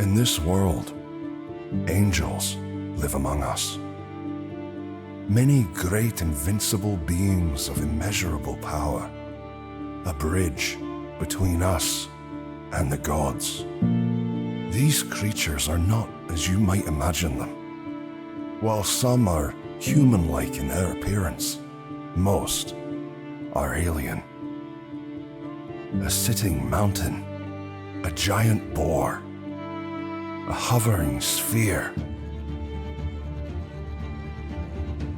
In this world, angels live among us. Many great invincible beings of immeasurable power, a bridge between us and the gods. These creatures are not as you might imagine them. While some are human-like in their appearance, most are alien. A sitting mountain, a giant boar, a hovering sphere.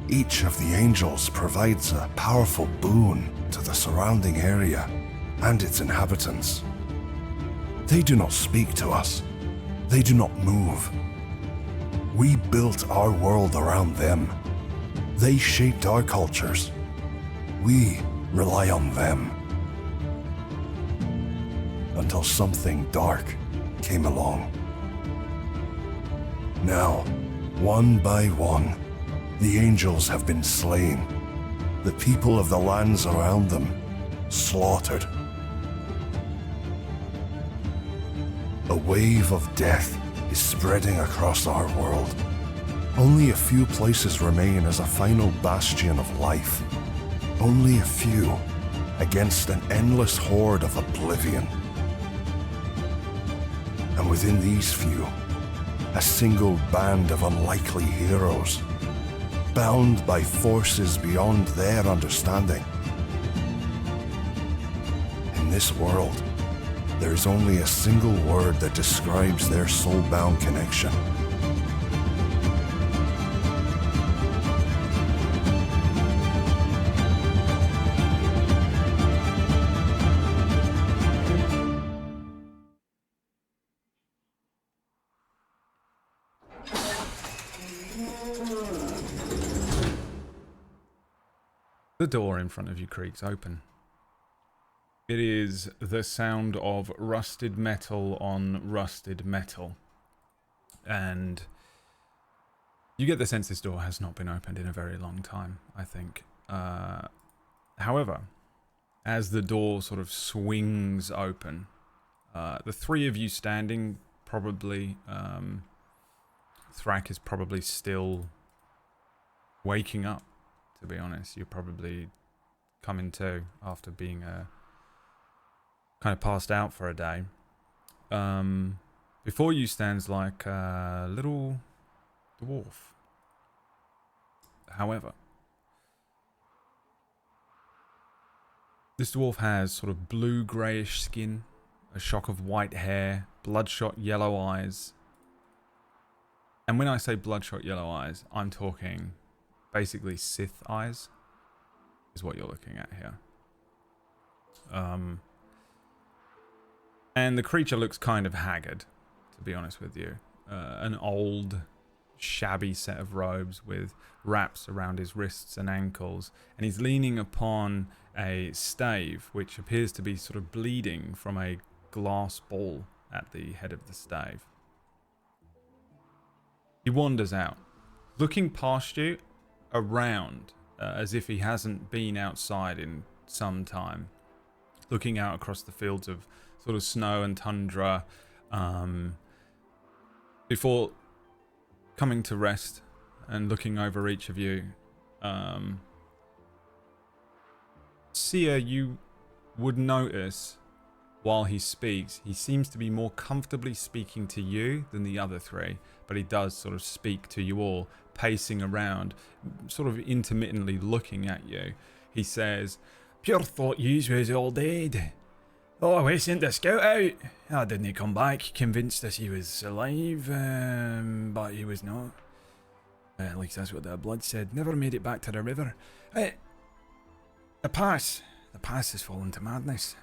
Each of the angels provides a powerful boon to the surrounding area and its inhabitants. They do not speak to us. They do not move. We built our world around them. They shaped our cultures. We rely on them. Until something dark came along. Now, one by one, the angels have been slain. The people of the lands around them slaughtered. A wave of death is spreading across our world. Only a few places remain as a final bastion of life. Only a few against an endless horde of oblivion. And within these few, a single band of unlikely heroes, bound by forces beyond their understanding. In this world, there is only a single word that describes their soul-bound connection. The door in front of you creaks open. It is the sound of rusted metal on rusted metal. And you get the sense this door has not been opened in a very long time, I think. However, as the door sort of swings open, the three of you standing, probably, Thrak is probably still waking up, to be honest. You're probably coming to after being kind of passed out for a day. Before you stands like a little dwarf. However, this dwarf has sort of blue-greyish skin, a shock of white hair, bloodshot yellow eyes. And when I say bloodshot yellow eyes, I'm talking basically Sith eyes, is what you're looking at here. And the creature looks kind of haggard, to be honest with you. An old, shabby set of robes with wraps around his wrists and ankles, and he's leaning upon a stave, which appears to be sort of bleeding from a glass ball at the head of the stave. He wanders out, looking past you, around, as if he hasn't been outside in some time, looking out across the fields of sort of snow and tundra, before coming to rest and looking over each of you. Sia, you would notice while he speaks, he seems to be more comfortably speaking to you than the other three, but he does sort of speak to you all, pacing around, sort of intermittently looking at you. He says, "Pure thought yous was all dead. Oh, we sent the scout out. I didn't come back convinced that he was alive, but he was not. At least that's what the blood said. Never made it back to the river. The pass has fallen to madness.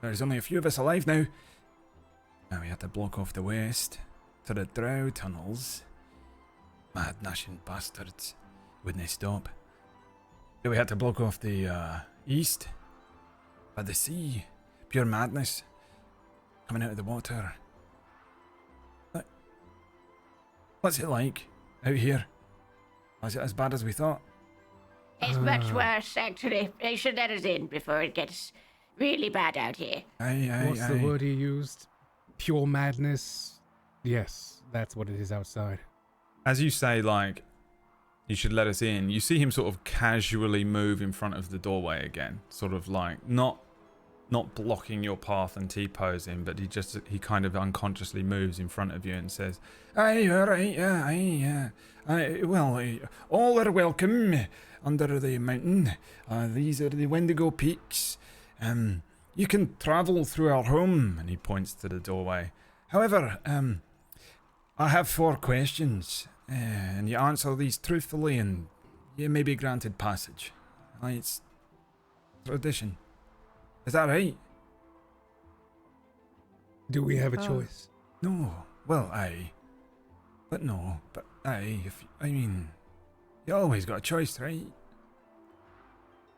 There's only a few of us alive now. Now we had to block off the west to the drow tunnels. Mad gnashing bastards wouldn't stop. Then we had to block off the east by the sea. Pure madness coming out of the water. What's it like out here? Is it as bad as we thought? It's much worse, actually. They should let us in before it gets really bad out here. What's the word he used? Pure madness? Yes, that's what it is outside. As you say, like, you should let us in, you see him sort of casually move in front of the doorway again. Sort of like, not blocking your path and T-posing, but he kind of unconsciously moves in front of you and says, "Aye, all right, yeah, all are welcome under the mountain. These are the Wendigo Peaks. You can travel through our home," and he points to the doorway. "However, I have 4 questions, and you answer these truthfully, and you may be granted passage. It's tradition. Is that right?" Do we have a choice? No. Well, aye. But no. But aye. You always got a choice, right?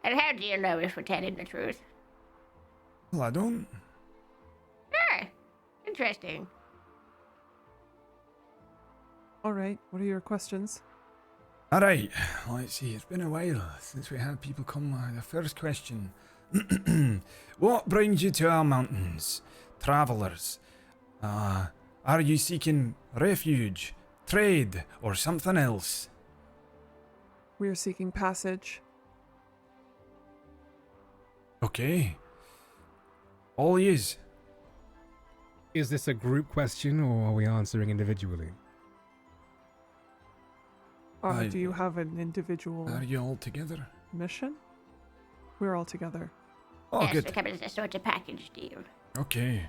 And how do you know if we're telling the truth? Well, I don't. Interesting. All right, what are your questions? All right. Let's see. It's been a while since we had people come. The first question. What brings you to our mountains, travelers? Are you seeking refuge, trade, or something else? We are seeking passage. Okay. All ears. Is this a group question, or are we answering individually? Do you have an individual Are you all together? mission? We're all together. Oh, yes, good. we're coming as a sort of package deal. Okay.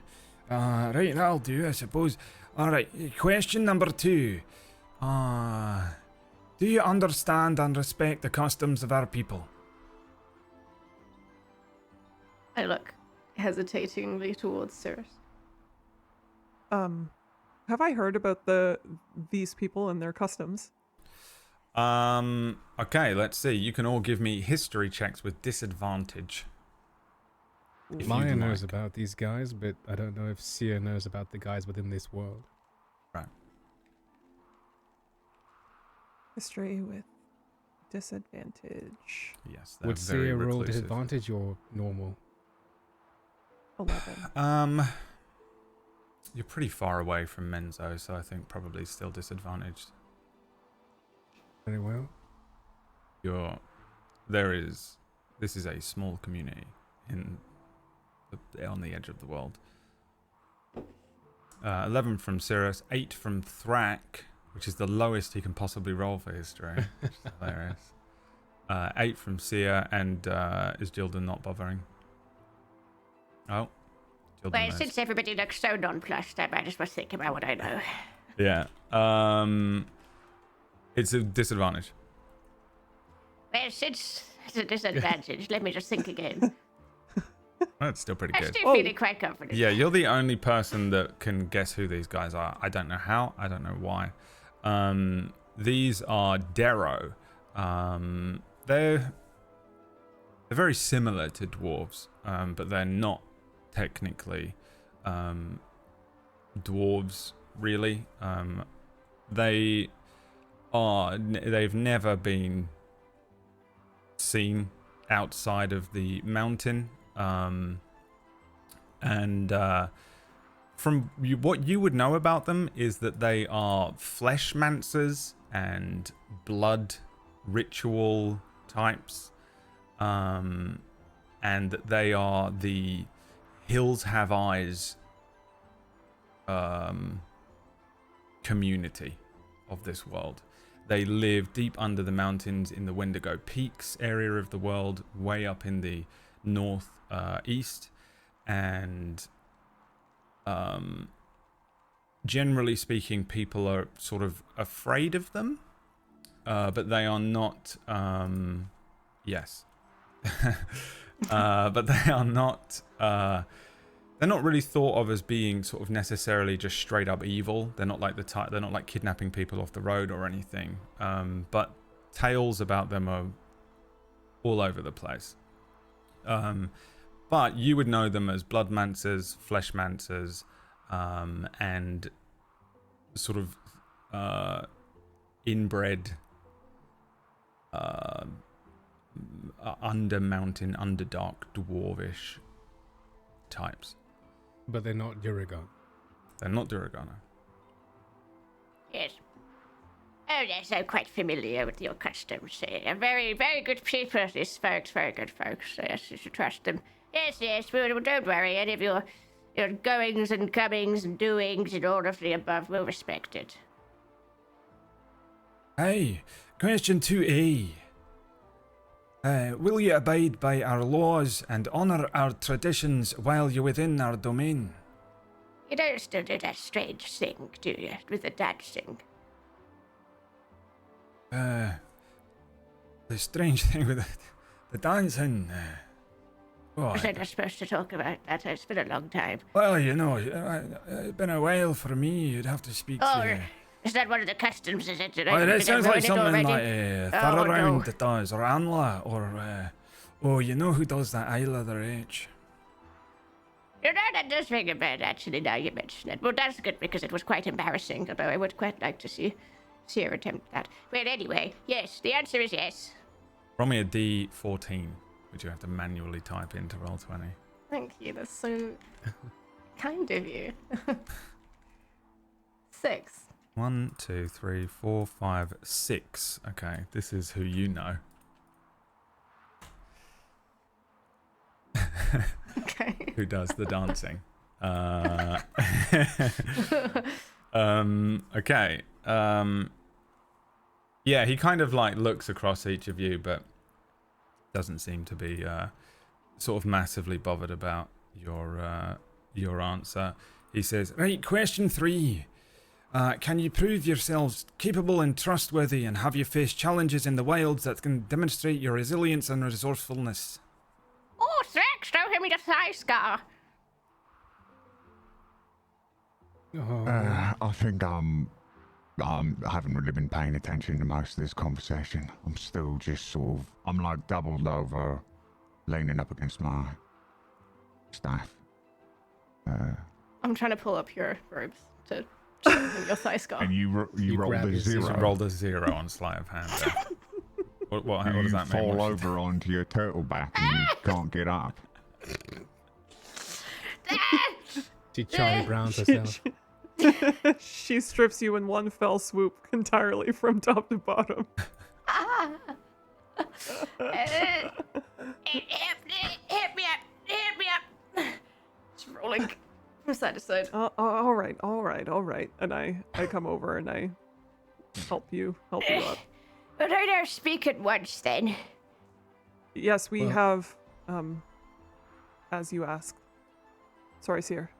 Right, that'll do, I suppose. Alright, question number 2. Do you understand and respect the customs of our people? I look hesitatingly towards Cirrus. Have I heard about these people and their customs? Okay, let's see. You can all give me history checks with disadvantage. If Myre you'd knows like. about these guys, but I don't know if Sia knows about the guys within this world. Right. History with disadvantage. Yes, they're Would very Sia roll reclusive. disadvantage or normal? 11. You're pretty far away from Menzo, so I think probably still disadvantaged. Very well. This is a small community on the edge of the world. 11 from Cirrus, 8 from Thrak, which is the lowest he can possibly roll for history, which is hilarious. 8 from Sia, and is Jildan not bothering? Oh, Jildan Well, knows. since everybody looks so nonplussed, I might as well think about what I know. Yeah. It's a disadvantage. Well, since it's a disadvantage, let me just think again. That's still pretty I'm good. still feeling quite confident. Yeah, you're the only person that can guess who these guys are. I don't know how. I don't know why. These are Darrow. They're very similar to dwarves, but they're not technically dwarves, really. They've never been seen outside of the mountain. From what you would know about them is that they are fleshmancers and blood ritual types, and that they are the Hills Have Eyes community of this world. They live deep under the mountains in the Wendigo Peaks area of the world, way up in the north east, and generally speaking, people are sort of afraid of them, but they are not. Yes, but they are not. They're not really thought of as being sort of necessarily just straight up evil. They're not like they're not like kidnapping people off the road or anything. But tales about them are all over the place. But you would know them as bloodmancers, fleshmancers, and sort of inbred, under mountain, underdark, dwarvish types. But they're not Duragon. They're not Duragana. Oh, yes, I'm quite familiar with your customs. They're very, very good people, these folks, very good folks. Yes, you should trust them. Yes, well, don't worry. Any of your goings and comings and doings and all of the above, we'll respect it. Hey, question 2A. Will you abide by our laws and honour our traditions while you're within our domain? You don't still do that strange thing, do you, with the dancing? The strange thing with the dancing. Was I not supposed to talk about that? It's been a long time. Well, you know, it's been a while for me. You'd have to speak to... Is that one of the customs, is it? It sounds like something like Thoroughround no. does, or Anla, or you know who does that Isle of the Rich? You know, that does ring a bell, actually, now you mention it. Well, that's good, because it was quite embarrassing, although I would quite like to see her attempt that. Well, anyway, yes, the answer is yes. Roll me a D14, which you have to manually type into Roll20. Thank you. That's so kind of you. 6. 1, 2, 3, 4, 5, 6. Okay, this is who you know. Okay. Who does the dancing. Okay. Yeah, he kind of like looks across each of you, but doesn't seem to be sort of massively bothered about your answer. He says, right, question 3. Can you prove yourselves capable and trustworthy, and have you faced challenges in the wilds that can demonstrate your resilience and resourcefulness? Oh, thanks, don't give me the thigh scar. Oh, I think I haven't really been paying attention to most of this conversation. I'm still just sort of, I'm like doubled over, leaning up against my staff. I'm trying to pull up your robes to check your thigh scar. And you rolled grab a your zero. zero. Rolled a 0 on sleight of hand. There. What does You that mean? fall What's- over onto your turtle back and you can't get up. she Charlie Brown's herself. She strips you in one fell swoop entirely from top to bottom. Hit me up. It's rolling from side to side. All right. And I come over and I help you up. But I don't speak at once, then. Yes, we Well- have, as you asked. Sorry, Seer.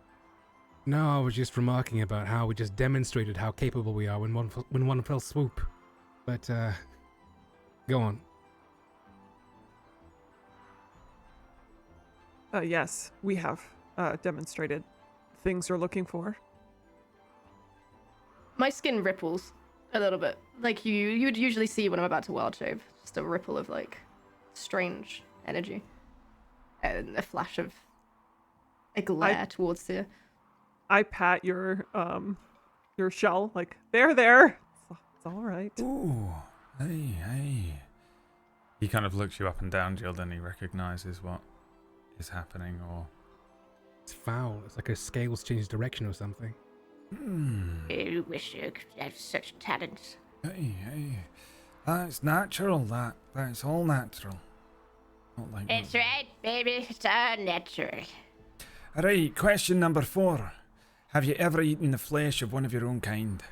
No, I was just remarking about how we just demonstrated how capable we are when one fell swoop. But, go on. Yes, we have demonstrated things you're looking for. My skin ripples a little bit. Like you would usually see when I'm about to wild shave. Just a ripple of like strange energy. And a flash of a glare towards the I pat your shell, like, there. It's all right. Ooh, hey. He kind of looks you up and down, Jill, then he recognizes what is happening, or... It's foul. It's like her scales change direction or something. I wish you could have such talents. Hey. That's natural, that's all natural. Not like That's right, baby. It's all natural. Alright, question number 4. Have you ever eaten the flesh of one of your own kind?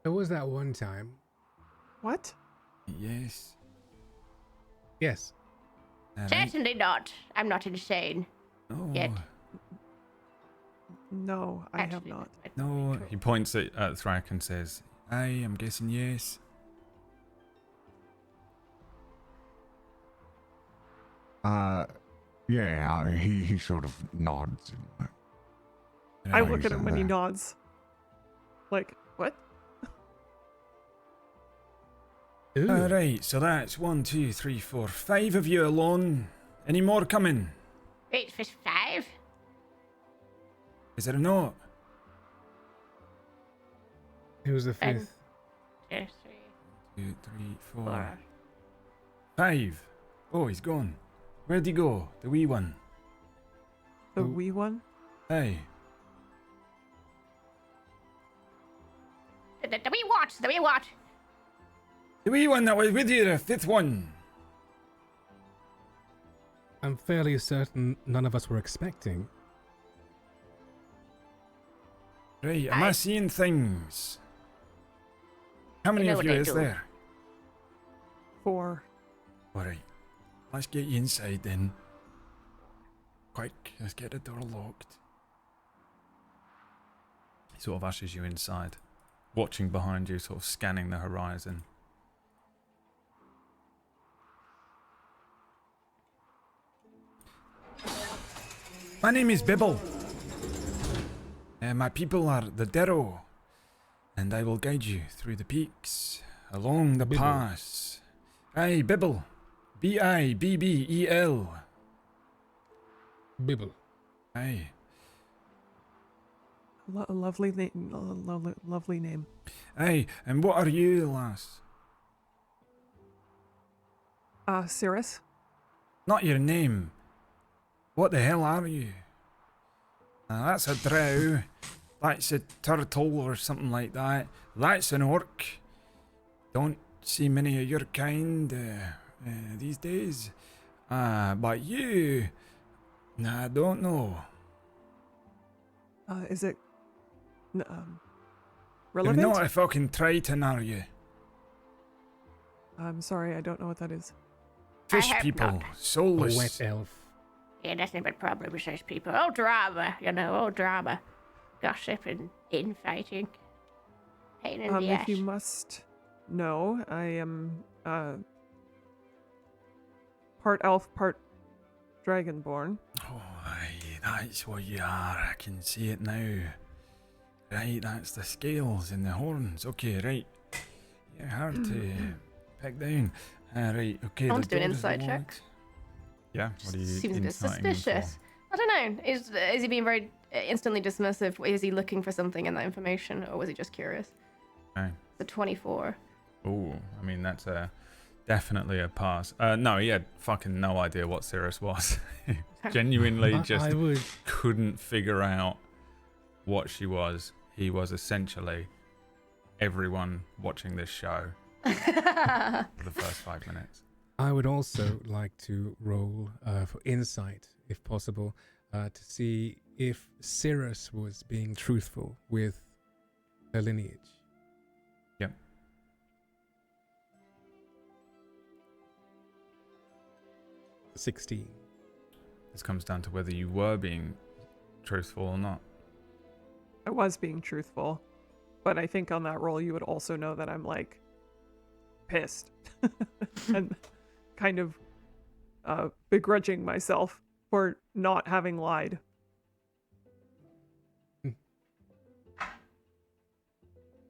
There was that one time. What? Yes. Yes. Alright. Certainly not. I'm not insane. No. Yet. No, I have Actually, not. that's No, not true. he points at Thrak and says, aye, I'm guessing yes. Yeah, he sort of nods. I Right. look at him when he there. nods. Like, what? Ooh. Alright, so that's 1, 2, 3, 4, 5 of you alone. Any more coming? Wait for 5? Is there not? Who's the And- fifth? 2, 2, 3, 4, 4. 5. Oh, he's gone. Where'd he go? The wee one. The Ooh. wee one? Hey. The wee what? The wee what? The wee one that was with you, the fifth one. I'm fairly certain none of us were expecting. Right, am I seeing things? How many know of what you I is do. there? 4. Alright, let's get you inside then. Quick, let's get the door locked. He sort of ushers you inside, watching behind you, sort of scanning the horizon. My name is Bibble. My people are the Darrow, and I will guide you through the peaks, along the Bibble. pass. Aye, Bibble. Bibbel. Bibble. Aye. Lovely name. Lovely name. Aye, and what are you, lass? Cirrus. Not your name. What the hell are you? That's a drow. That's a turtle or something like that. That's an orc. Don't see many of your kind these days. But you... I don't know. Is it You're relevant? not a fucking Triton, are you? I'm sorry, I don't know what that is. Fish have people. not. A Soulless. wet elf. Yeah, nothing but problems, those people. All drama, you know, all drama. Gossip and infighting. Pain in the ass. If you must know, I am part elf, part dragonborn. Oh, aye, that's what you are. I can see it now. Right, that's the scales and the horns. Okay, right. Yeah, hard to pick down. Right, okay. I the want to do an door is insight check. locked. Yeah, what are you Seems a bit inciting him for? suspicious. I don't know. Is he being very instantly dismissive? Is he looking for something in that information, or was he just curious? Okay. The 24. Oh, I mean, that's definitely a pass. No, he had fucking no idea what Cirrus was. Genuinely just I would. couldn't figure out what she was. He was essentially everyone watching this show for the first 5 minutes. I would also like to roll for insight, if possible, to see if Cirrus was being truthful with her lineage. Yep. 16. This comes down to whether you were being truthful or not. I was being truthful, but I think on that roll you would also know that I'm like pissed and kind of begrudging myself for not having lied.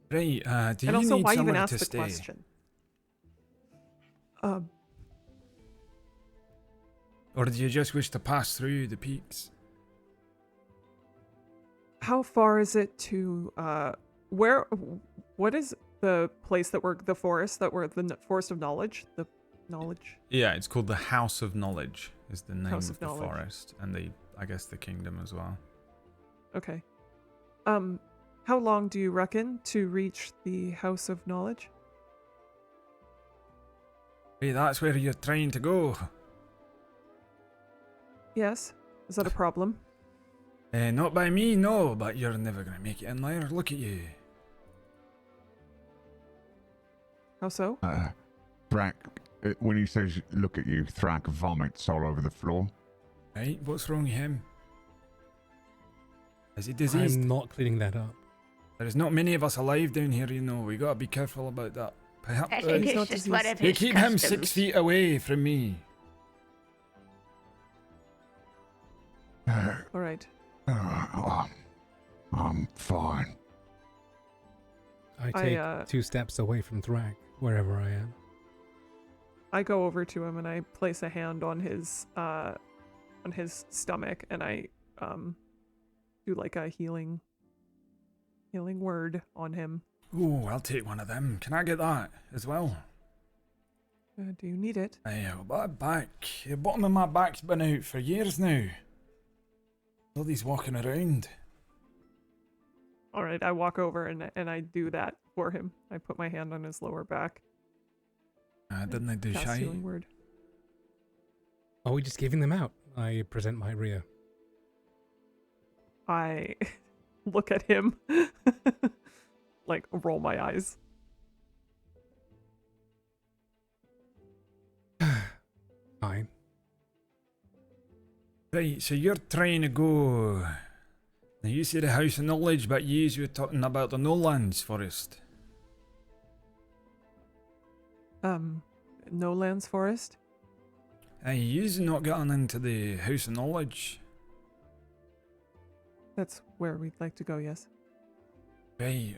Right, do And you also, need why somewhere even ask to the stay? question? Or do you just wish to pass through the peaks? How far is it to what is the place that we're the forest that we're the forest of knowledge? The knowledge. Yeah, it's called the House of Knowledge is the name House of of the Knowledge. forest and I guess the kingdom as well. Okay. How long do you reckon to reach the House of Knowledge? Hey, that's where you're trying to go. Yes. Is that a problem? Not by me, no, but you're never gonna make it in there. Look at you. How so? Thrak, when he says look at you, Thrak vomits all over the floor. Right, what's wrong with him? Is he diseased? I'm not cleaning that up. There's not many of us alive down here, you know. We gotta be careful about that. Perhaps I think he's it's not just diseased. one of you his keep him customs. 6 feet away from me. All right. I'm fine. I take 2 steps away from Thrak, wherever I am. I go over to him and I place a hand on his stomach and I do like a healing word on him. Ooh, I'll take one of them. Can I get that as well? Do you need it? My back. The bottom of my back's been out for years now. All these walking around. All right, I walk over and I do that for him. I put my hand on his lower back. Didn't I do Cast shy? healing word. Are we just giving them out? I present my rear. I look at him, like roll my eyes. Fine. Right, so you're trying to go. Now you say the House of Knowledge, but you were talking about the No Lands Forest. No Lands Forest. Aye, you's not getting into the House of Knowledge. That's where we'd like to go, yes. Right,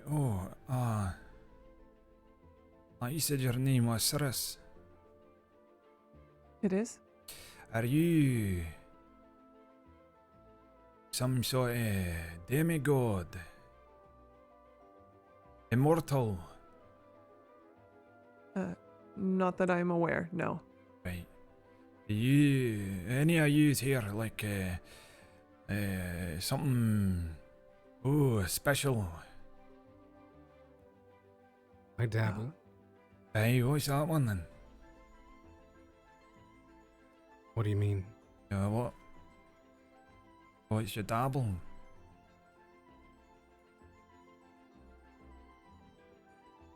like you said your name was Cirrus. It is? Are you some sort of demigod? Immortal? Not that I'm aware, no. Right. Are you, any of yous here, like, something, special? I dabble. Hey, what's that one then? What do you mean? What? What's your dabble?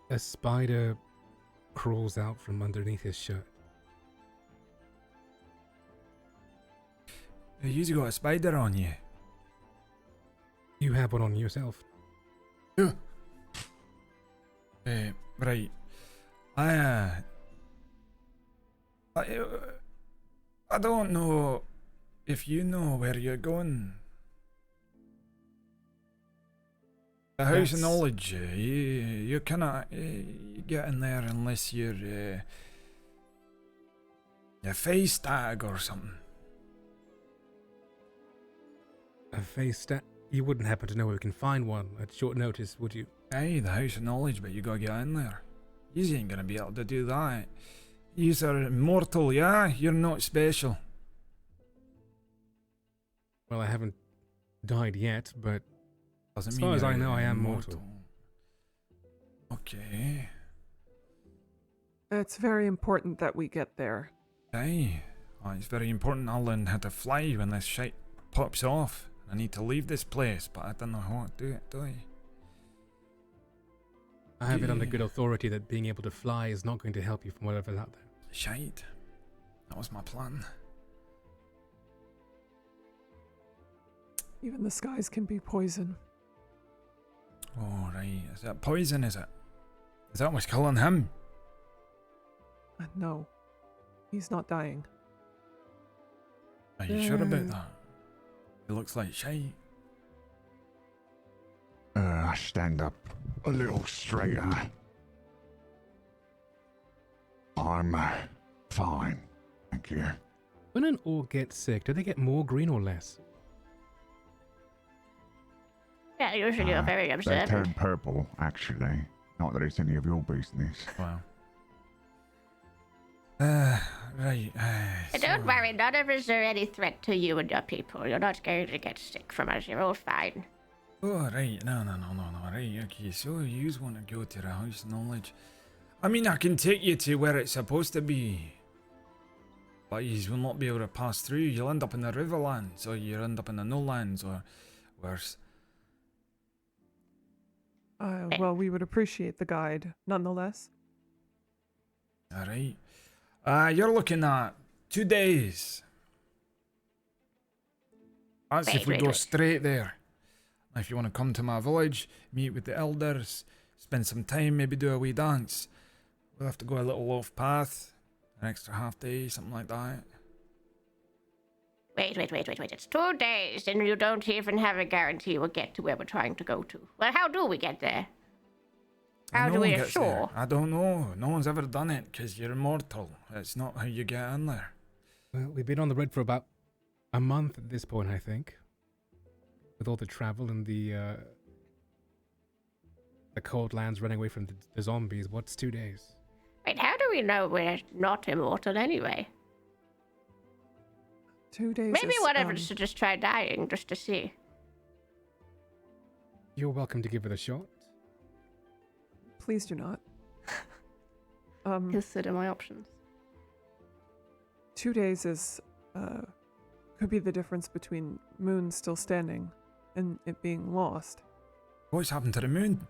A spider crawls out from underneath his shirt. You've got a spider on you. You have one on yourself. Right. I don't know if you know where you're going. The House of That's- Knowledge, you cannot get in there unless you're a face tag or something. A face that you wouldn't happen to know where we can find one at short notice, would you? Aye, the House of Knowledge, but you gotta get in there. You ain't gonna be able to do that. Yous are immortal, yeah? You're not special. Well, I haven't died yet, but Doesn't as mean far as I you're know, I am mortal. Okay. It's very important that we get there. Aye. It's very important I learn how to fly when this shite pops off. I need to leave this place, but I don't know how to do it, do I? I have it under Yeah. good authority that being able to fly is not going to help you from whatever's out there. Shite. That was my plan. Even the skies can be poison. Oh, right. Is that poison, is it? Is that what's killing him? No, he's not dying. Are you sure about that? It looks like shite. I stand up a little straighter. I'm fine, thank you. When an orc gets sick, do they get more green or less? Yeah, usually you're very They observant. turn purple, actually. Not that it's any of your business. Wow. Right. Don't worry, none of us are any threat to you and your people. You're not going to get sick from us. You're all fine. Oh, right. No. Right, okay. So you want to go to the House of Knowledge. I mean, I can take you to where it's supposed to be. But you will not be able to pass through. You'll end up in the Riverlands, or you'll end up in the No Lands, or worse. Well, we would appreciate the guide, nonetheless. Alright. You're looking at 2 days. That's if we go straight there. Now, if you want to come to my village, meet with the elders, spend some time, maybe do a wee dance. We'll have to go a little off path, an extra half day, something like that. Wait. It's 2 days, and you don't even have a guarantee we'll get to where we're trying to go to. Well, how do we get there? How No do one we gets there. assure? I don't know. No one's ever done it, because you're immortal. It's not how you get in there. Well, we've been on the road for about a month at this point, I think. With all the travel and the cold lands running away from the zombies, what's 2 days? Wait, how do we know we're not immortal anyway? 2 days. Maybe is, one of us should just try dying just to see. You're welcome to give it a shot. Please do not. Consider my options. 2 days is could be the difference between Moon still standing and it being lost. What's happened to the moon?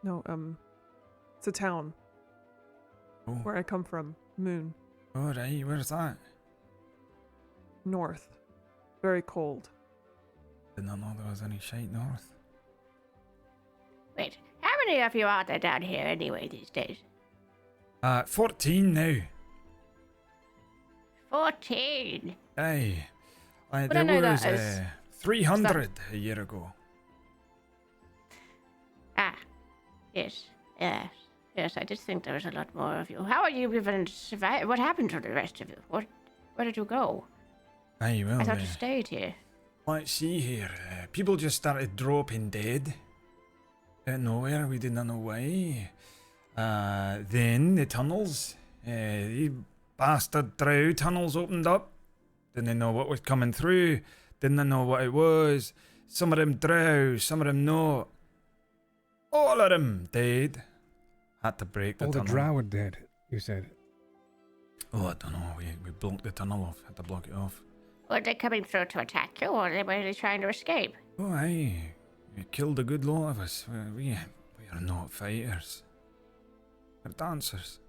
No, it's a town Oh, where I come from. Moon, all right. Where's that? north, very cold. Did not know there was any shite north. Wait, how many of you are there down here anyway these days? 14 now. 14. Aye. But There I know that was as- 300 a year ago. Ah, yes, yes, yes. I did think there was a lot more of you. How are you even survive? What happened to the rest of you? Where did you go? Aye, well, I thought you stayed here. let's see here. People just started dropping dead. Out of nowhere, we did not know why. Then the tunnels, the bastard drow tunnels opened up. Didn't know what was coming through. Didn't know what it was. Some of them drow, some of them not. All of them dead. Had to break the All tunnel. the drow are dead, you said. Oh, I don't know. We blocked the tunnel off. Had to block it off. Were they coming through to attack you, or were they trying to escape? Oh, aye. We killed a good lot of us. We are not fighters. We're dancers.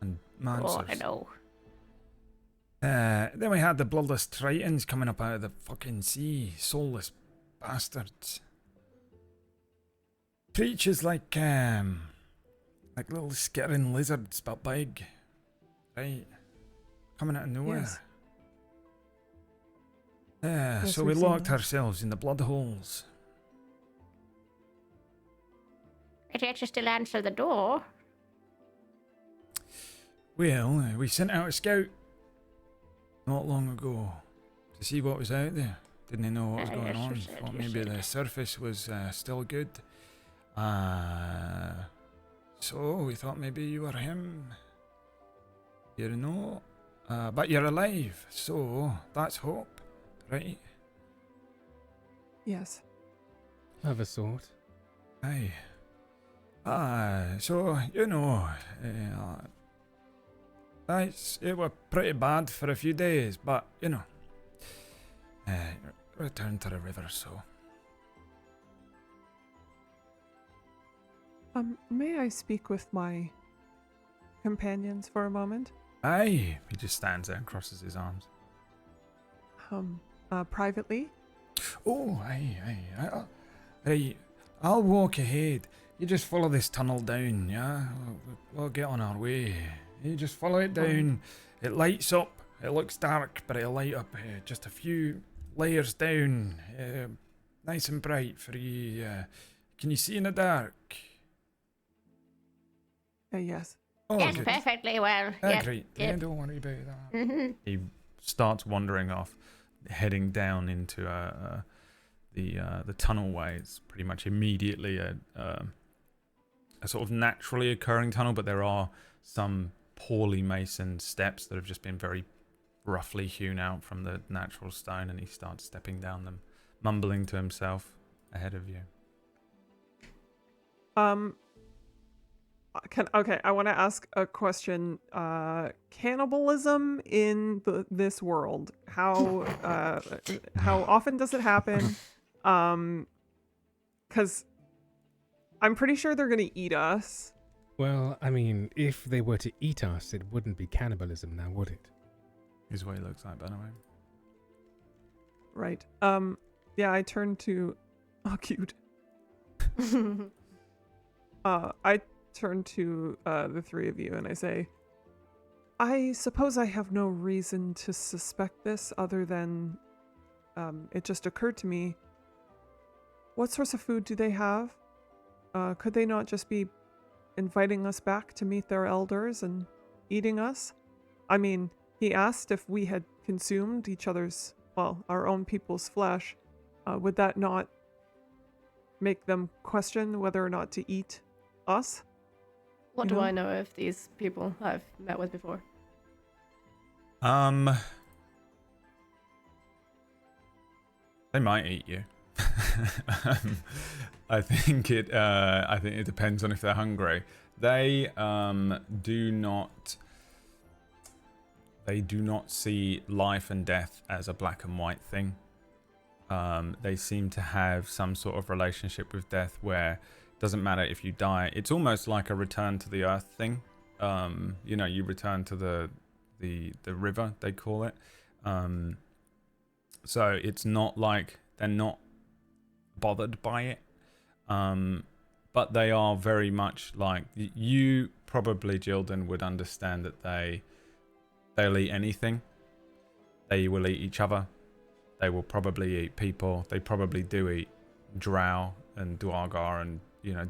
And mancers. Oh, I know. Then we had the bloodless tritons coming up out of the fucking sea. Soulless bastards. Creatures like little skittering lizards, but big. Right. Coming out of nowhere. Yes. Yes, So we we've seen locked those. ourselves in the blood holes. But yet you still answer the door. Well, we sent out a scout not long ago to see what was out there. Didn't know what was going Yes, you on. said, Thought you maybe said. the surface was still good. So we thought maybe you were him. You're not. But you're alive, so that's hope, right? Yes. Of a sort. Aye. So, you know, it was pretty bad for a few days, but, you know, return to the river, so. May I speak with my companions for a moment? Aye. He just stands there and crosses his arms. Privately? Oh, aye. Right, I'll walk ahead. You just follow this tunnel down, yeah? We'll get on our way. You just follow it down. It lights up. It looks dark, but it'll light up just a few layers down. Nice and bright for you. Can you see in the dark? Yes. Oh, Yes, good. perfectly well. Yep, Great. yep. Yeah, don't worry about that. Mm-hmm. He starts wandering off, heading down into the tunnelway. It's pretty much immediately a sort of naturally occurring tunnel, but there are some poorly masoned steps that have just been very roughly hewn out from the natural stone, and he starts stepping down them, mumbling to himself ahead of you. I want to ask a question. Cannibalism in this world. How often does it happen? Because I'm pretty sure they're gonna eat us. Well, I mean, if they were to eat us, it wouldn't be cannibalism now, would it? Is what he looks like, by the way. Right. Yeah, I turn to oh cute. I turn to the three of you and I say, I suppose I have no reason to suspect this other than it just occurred to me. What sorts of food do they have? Could they not just be inviting us back to meet their elders and eating us? I mean, he asked if we had consumed each other's, well, our own people's flesh. Would that not make them question whether or not to eat us? What You do know? I know of these people I've met with before? They might eat you. I think it depends on if they're hungry. They do not see life and death as a black and white thing. They seem to have some sort of relationship with death where it doesn't matter if you die. It's almost like a return to the earth thing. You return to the river, they call it. So it's not like they're not bothered by it. But they are very much like you probably, Jildan, would understand that they'll eat anything. They will eat each other. They will probably eat people. They probably do eat drow and duergar and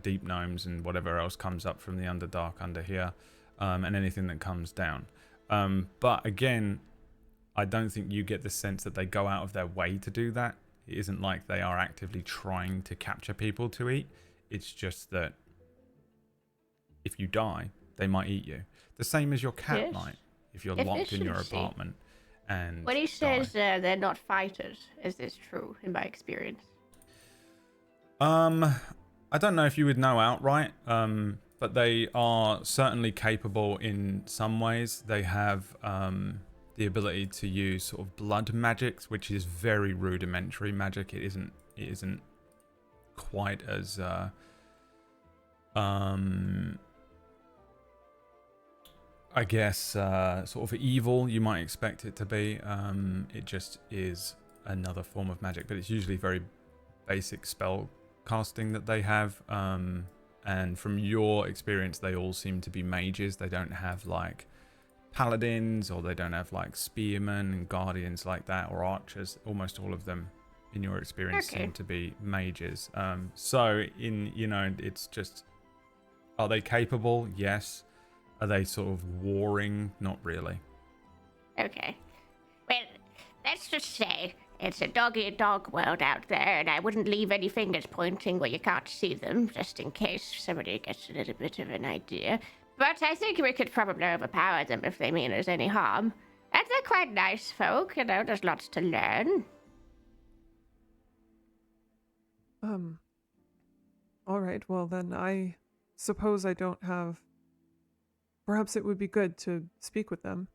deep gnomes and whatever else comes up from the underdark under here, and anything that comes down. But again, I don't think you get the sense that they go out of their way to do that. It isn't like they are actively trying to capture people to eat. It's just that if you die, they might eat you. The same as your cat might if you're locked in your apartment. And when he says they're not fighters, is this true in my experience? I don't know if you would know outright, but they are certainly capable in some ways. They have the ability to use sort of blood magics, which is very rudimentary magic. It isn't quite as I guess sort of evil you might expect it to be. It just is another form of magic, but it's usually very basic spell casting that they have. And from your experience, they all seem to be mages. They don't have like paladins, or they don't have like spearmen and guardians like that, or archers. Almost all of them in your experience seem to be mages. So it's just, are they capable? Yes. Are they sort of warring? Not really. Okay. Well, let's just say it's a dog-eat-dog world out there, and I wouldn't leave any fingers pointing where you can't see them, just in case somebody gets a little bit of an idea. But I think we could probably overpower them if they mean us any harm. And they're quite nice folk, there's lots to learn. All right, well then I suppose I don't have... Perhaps it would be good to speak with them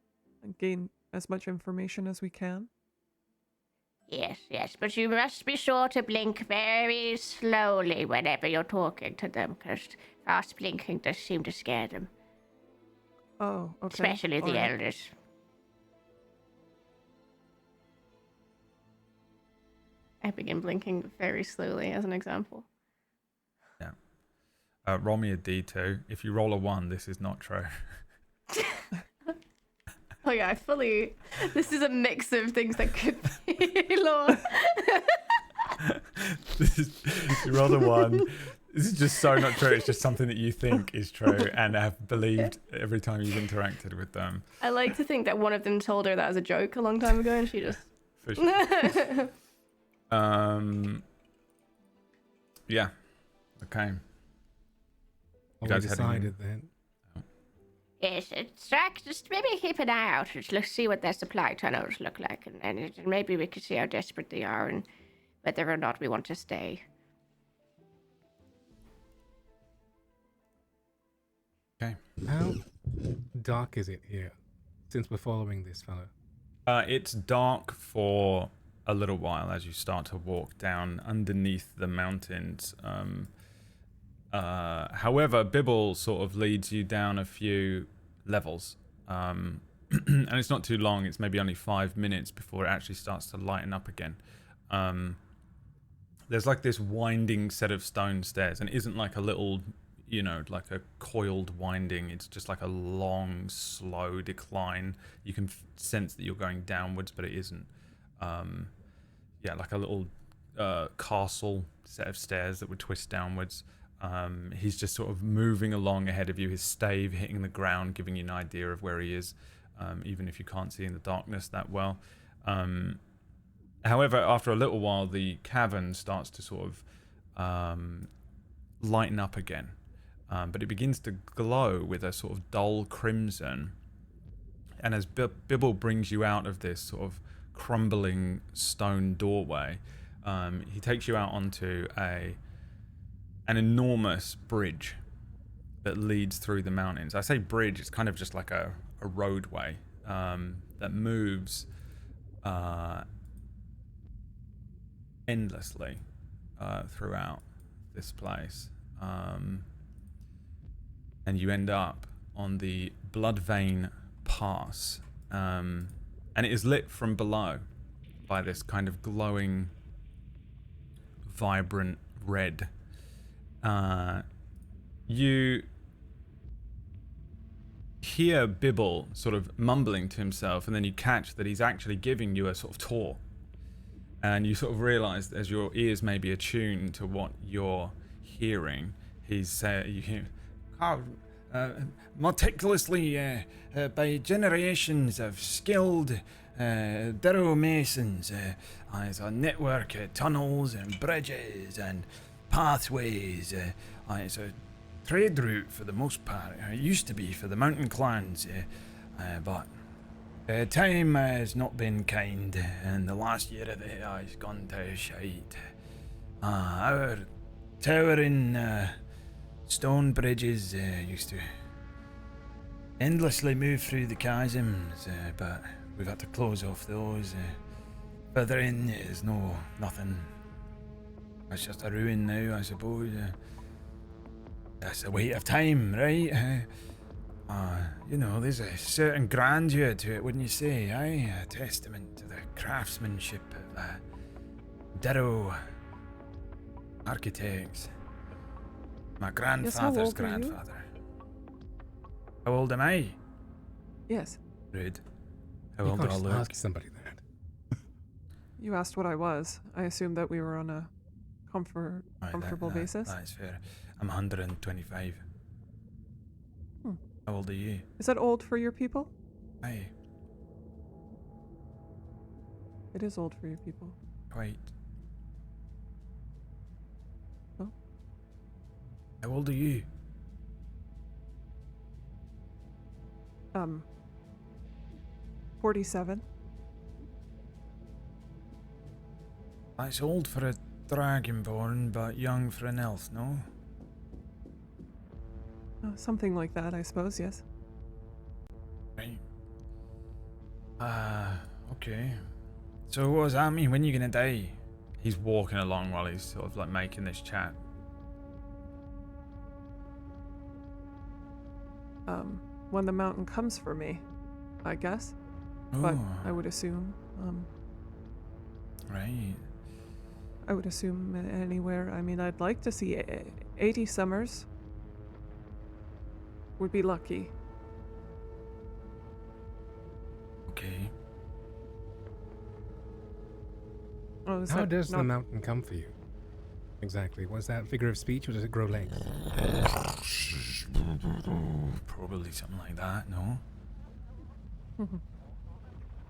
and gain as much information as we can. Yes, but you must be sure to blink very slowly whenever you're talking to them, because fast blinking does seem to scare them. Oh, okay. Especially the elders. I begin blinking very slowly as an example. Yeah. Roll me a D2. If you roll a 1, this is not true. Oh yeah, this is a mix of things that could be law. You roll a 1. This is just so not true. It's just something that you think is true and have believed every time you've interacted with them. I like to think that one of them told her that as a joke a long time ago, and she just... For sure. Yeah. Okay. You guys decided then. Yes, Strack, just maybe keep an eye out. Let's see what their supply tunnels look like, and maybe we can see how desperate they are and whether or not we want to stay. Okay. How dark is it here, since we're following this fellow? It's dark for a little while as you start to walk down underneath the mountains. However, Bibble sort of leads you down a few levels, and it's not too long. It's maybe only 5 minutes before it actually starts to lighten up again. There's like this winding set of stone stairs, and it isn't like a little, like a coiled winding. It's just like a long, slow decline. You can sense that you're going downwards, but it isn't. Like a little castle set of stairs that would twist downwards. He's just sort of moving along ahead of you, his stave hitting the ground, giving you an idea of where he is, even if you can't see in the darkness that well. However, after a little while, the cavern starts to sort of lighten up again, but it begins to glow with a sort of dull crimson. And as Bibble brings you out of this sort of crumbling stone doorway, He takes you out onto an enormous bridge that leads through the mountains. I say bridge, it's kind of just like a roadway that moves endlessly throughout this place. And you end up on the Bloodvein Pass. And it is lit from below by this kind of glowing, vibrant red. You hear Bibble sort of mumbling to himself, and then you catch that he's actually giving you a sort of tour. And you sort of realize, as your ears may be attuned to what you're hearing, you hear, meticulously by generations of skilled Darrow masons, it's a network of tunnels and bridges and pathways. It's a trade route for the most part. It used to be for the mountain clans, but time has not been kind, and the last year of it has gone to shite. Our towering stone bridges used to endlessly move through the chasms, but we've had to close off those. Further in is nothing. It's just a ruin now, I suppose. That's the weight of time, right? There's a certain grandeur to it, wouldn't you say? A testament to the craftsmanship of Darrow architects. My grandfather's grandfather. How old am I? Yes. Rude. How You old can't do I just look? ask somebody that. You asked what I was. I assumed that we were on a comfortable basis. That's fair. I'm 125. How old are you? Is that old for your people? Aye, It is old for your people. quite. Oh. How old are you? 47. That's old for a dragonborn, but young for an elf, no? Something like that, I suppose, yes. Right. Okay. So what does that mean? When are you gonna die? He's walking along while he's sort of like making this chat. When the mountain comes for me, I guess. But Oh, I would assume, right. I would assume anywhere. I mean, I'd like to see 80 summers. Would be lucky. Okay. Oh, is How that does the not- mountain come for you? Exactly. Was that figure of speech, or does it grow legs? Probably something like that, no?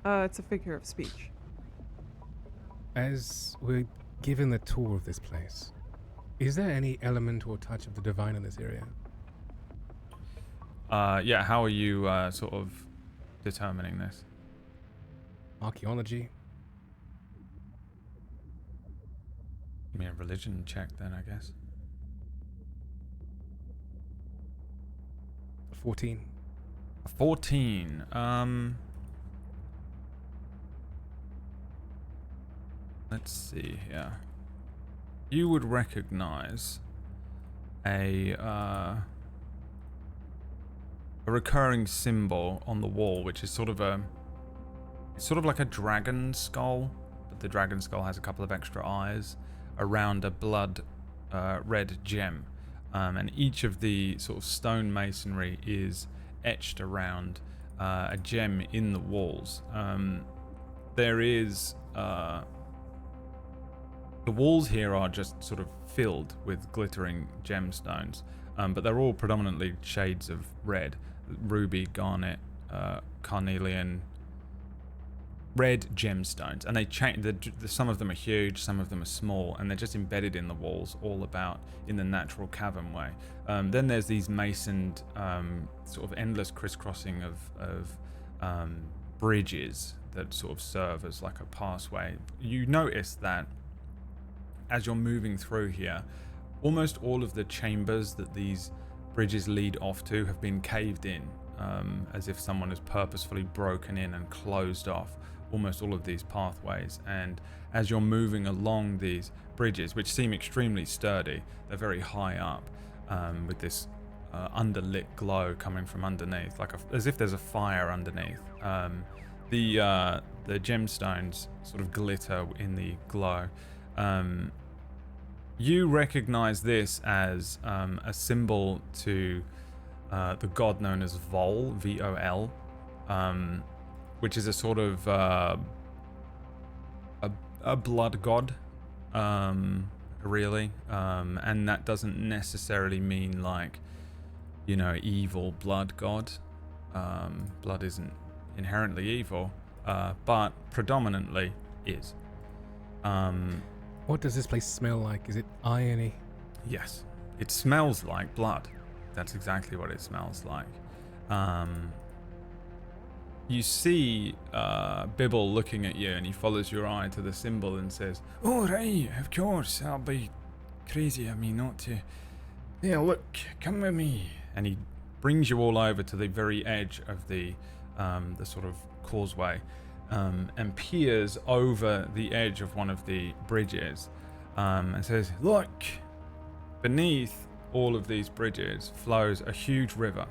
It's a figure of speech. As we're given the tour of this place, is there any element or touch of the divine in this area? Yeah, how are you sort of determining this? Archaeology? Give me a religion check then, I guess. 14. 14. Let's see here. You would recognize a recurring symbol on the wall, which is sort of like a dragon skull, but the dragon skull has a couple of extra eyes around a blood red gem. And each of the sort of stone masonry is etched around a gem in the walls. There is the walls here are just sort of filled with glittering gemstones, but they're all predominantly shades of red: ruby, garnet, carnelian, red gemstones. And they change. Some of them are huge, some of them are small, and they're just embedded in the walls, all about in the natural cavern way. Then there's these masoned, sort of endless crisscrossing of bridges that sort of serve as like a passway. You notice that as you're moving through here, almost all of the chambers that these bridges lead off to have been caved in, as if someone has purposefully broken in and closed off almost all of these pathways. And as you're moving along these bridges, which seem extremely sturdy, they're very high up, with this underlit glow coming from underneath, like as if there's a fire underneath. The gemstones sort of glitter in the glow. You recognize this as a symbol to the god known as Vol, V-O-L, which is a sort of a blood god, really. And that doesn't necessarily mean like, you know, evil blood god. Blood isn't inherently evil, but predominantly is. What does this place smell like? Is it irony? Yes, it smells like blood. That's exactly what it smells like. You see Bibble looking at you, and he follows your eye to the symbol and says, "Oh, right, of course, that'll be crazy of me not to. Yeah, look, come with me." And he brings you all over to the very edge of the sort of causeway, and peers over the edge of one of the bridges, and says, "Look, beneath all of these bridges flows a huge river.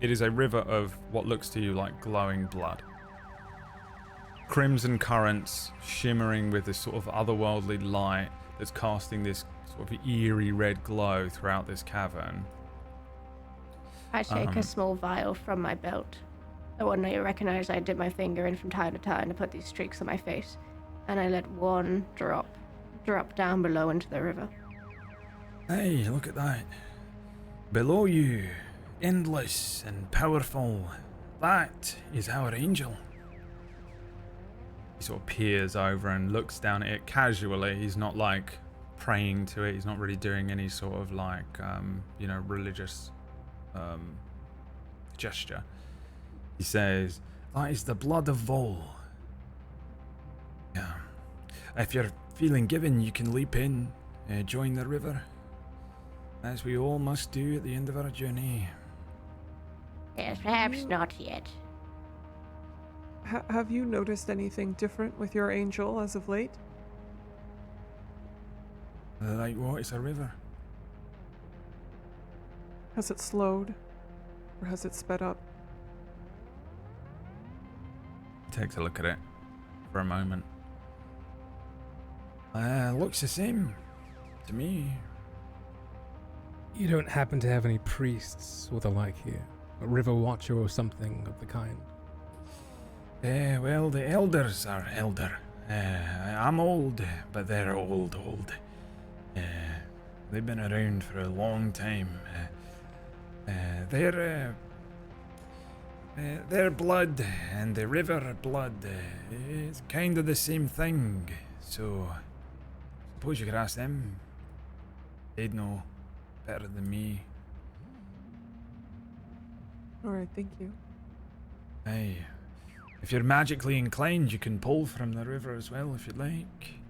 It is a river of what looks to you like glowing blood. Crimson currents shimmering with this sort of otherworldly light that's casting this sort of eerie red glow throughout this cavern." I take a small vial from my belt. The one that you recognize I dip my finger in from time to time to put these streaks on my face, and I let one drop down below into the river. Hey, look at that. Below you, endless and powerful, that is our angel. He sort of peers over and looks down at it casually. He's not like praying to it. He's not really doing any sort of like, you know, religious gesture. He says, "That is the blood of Vol. Yeah. If you're feeling given, you can leap in, join the river, as we all must do at the end of our journey." Yes, perhaps not yet. Have you noticed anything different with your angel as of late? Like what? It's a river. Has it slowed? Or has it sped up? He takes a look at it for a moment. Looks the same to me. You don't happen to have any priests or the like here? A river watcher or something of the kind? Well, the elders are elder. I'm old, but they're old. They've been around for a long time. Their blood and the river blood is kind of the same thing. So, suppose you could ask them. They'd know better than me. Alright, thank you. Aye. If you're magically inclined, you can pull from the river as well if you'd like.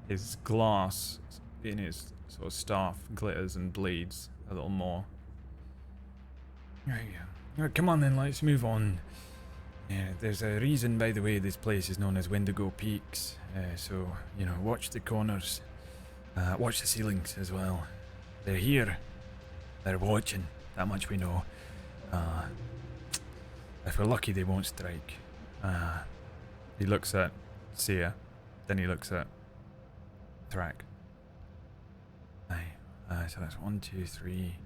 His glass in his sort of staff glitters and bleeds a little more. Right, come on then, let's move on. Yeah, there's a reason, by the way, this place is known as Wendigo Peaks. So, you know, watch the corners. Watch the ceilings as well. They're here. They're watching. That much we know. If we're lucky, they won't strike. He looks at Sia. Then he looks at Thrak. Aye. So that's 1, 2, 3,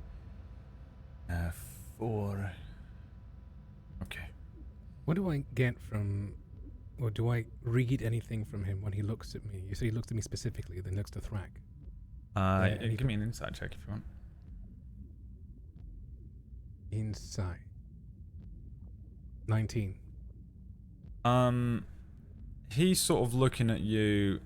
4. Okay. What do I get from, or do I read anything from him when he looks at me? You say he looks at me specifically, then looks to Thrak. Give me an insight check if you want. Insight. 19. He's sort of looking at you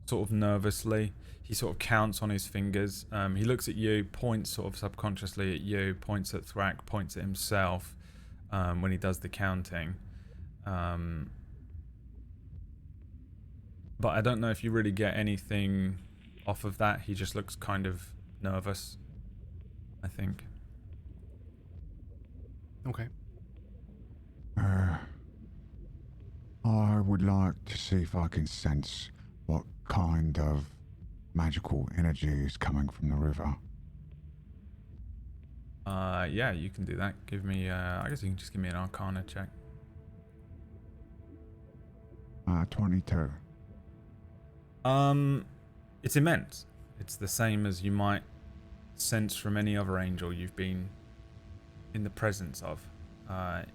sort of nervously. He sort of counts on his fingers. He looks at you, points sort of subconsciously at you, points at Thrak, points at himself when he does the counting. But I don't know if you really get anything off of that. He just looks kind of nervous, I think. Okay. I would like to see if I can sense what kind of magical energy is coming from the river. Yeah, you can do that. Give me, I guess you can just give me an Arcana check. 22. It's immense. It's the same as you might sense from any other angel you've been in the presence of.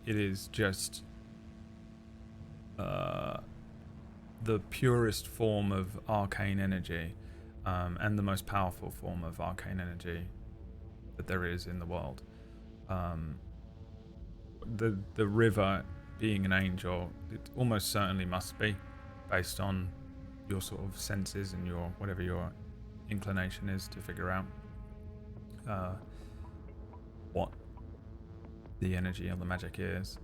It is just the purest form of arcane energy, and the most powerful form of arcane energy that there is in the world. The river being an angel, it almost certainly must be, based on your sort of senses and your whatever your inclination is to figure out what the energy or the magic is.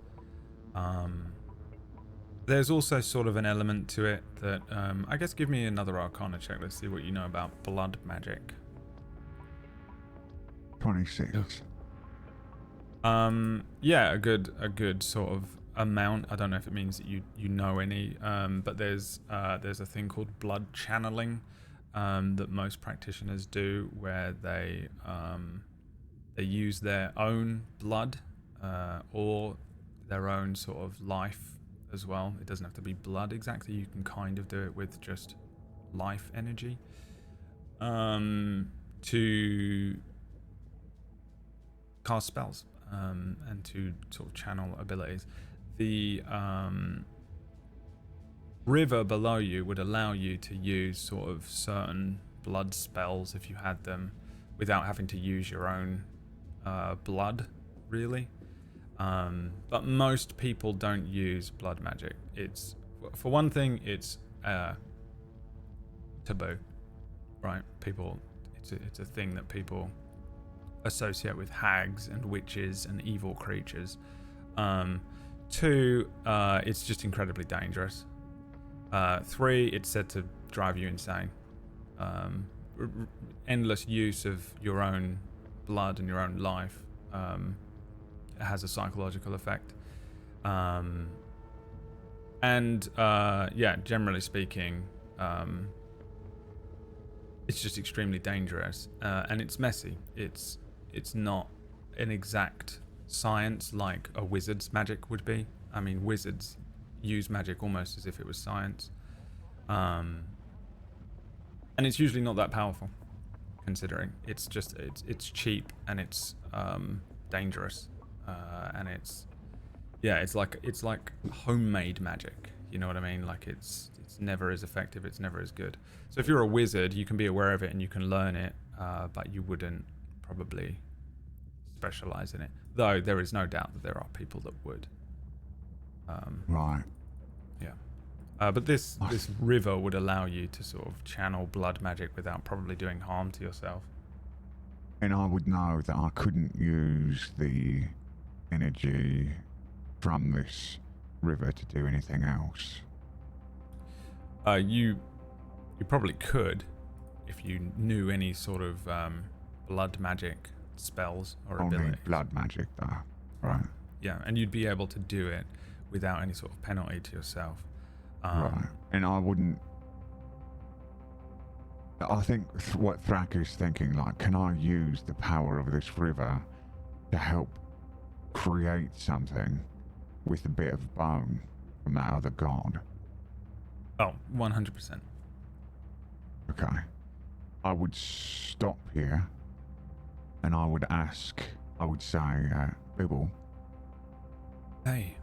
There's also sort of an element to it that I guess give me another Arcana check. Let's see what you know about blood magic. 26. Yeah, a good sort of amount. I don't know if it means that you know any, but there's a thing called blood channeling that most practitioners do, where they use their own blood or their own sort of life as well. It doesn't have to be blood exactly. You can kind of do it with just life energy to cast spells and to sort of channel abilities. The river below you would allow you to use sort of certain blood spells if you had them without having to use your own blood, really. But most people don't use blood magic. It's, for one thing, it's taboo, right? People, it's a thing that people associate with hags and witches and evil creatures. Two, it's just incredibly dangerous. Three, it's said to drive you insane. Endless use of your own blood and your own life has a psychological effect. Yeah, generally speaking, it's just extremely dangerous, and it's messy. It's not an exact science like a wizard's magic would be. I mean, wizards use magic almost as if it was science, and it's usually not that powerful, considering it's cheap and it's dangerous, and it's like homemade magic. You know what I mean? Like it's never as effective. It's never as good. So if you're a wizard, you can be aware of it and you can learn it, but you wouldn't probably specialize in it. Though there is no doubt that there are people that would. Right. Yeah. But this river would allow you to sort of channel blood magic without probably doing harm to yourself. And I would know that I couldn't use the energy from this river to do anything else. You probably could if you knew any sort of blood magic spells or Only abilities. blood magic, though. Right. Yeah, and you'd be able to do it without any sort of penalty to yourself. Right. And I wouldn't. I think what Thrak is thinking, like, can I use the power of this river to help create something with a bit of bone from that other god? Oh, 100%. Okay. I would stop here and I would say, Bibble, Hey.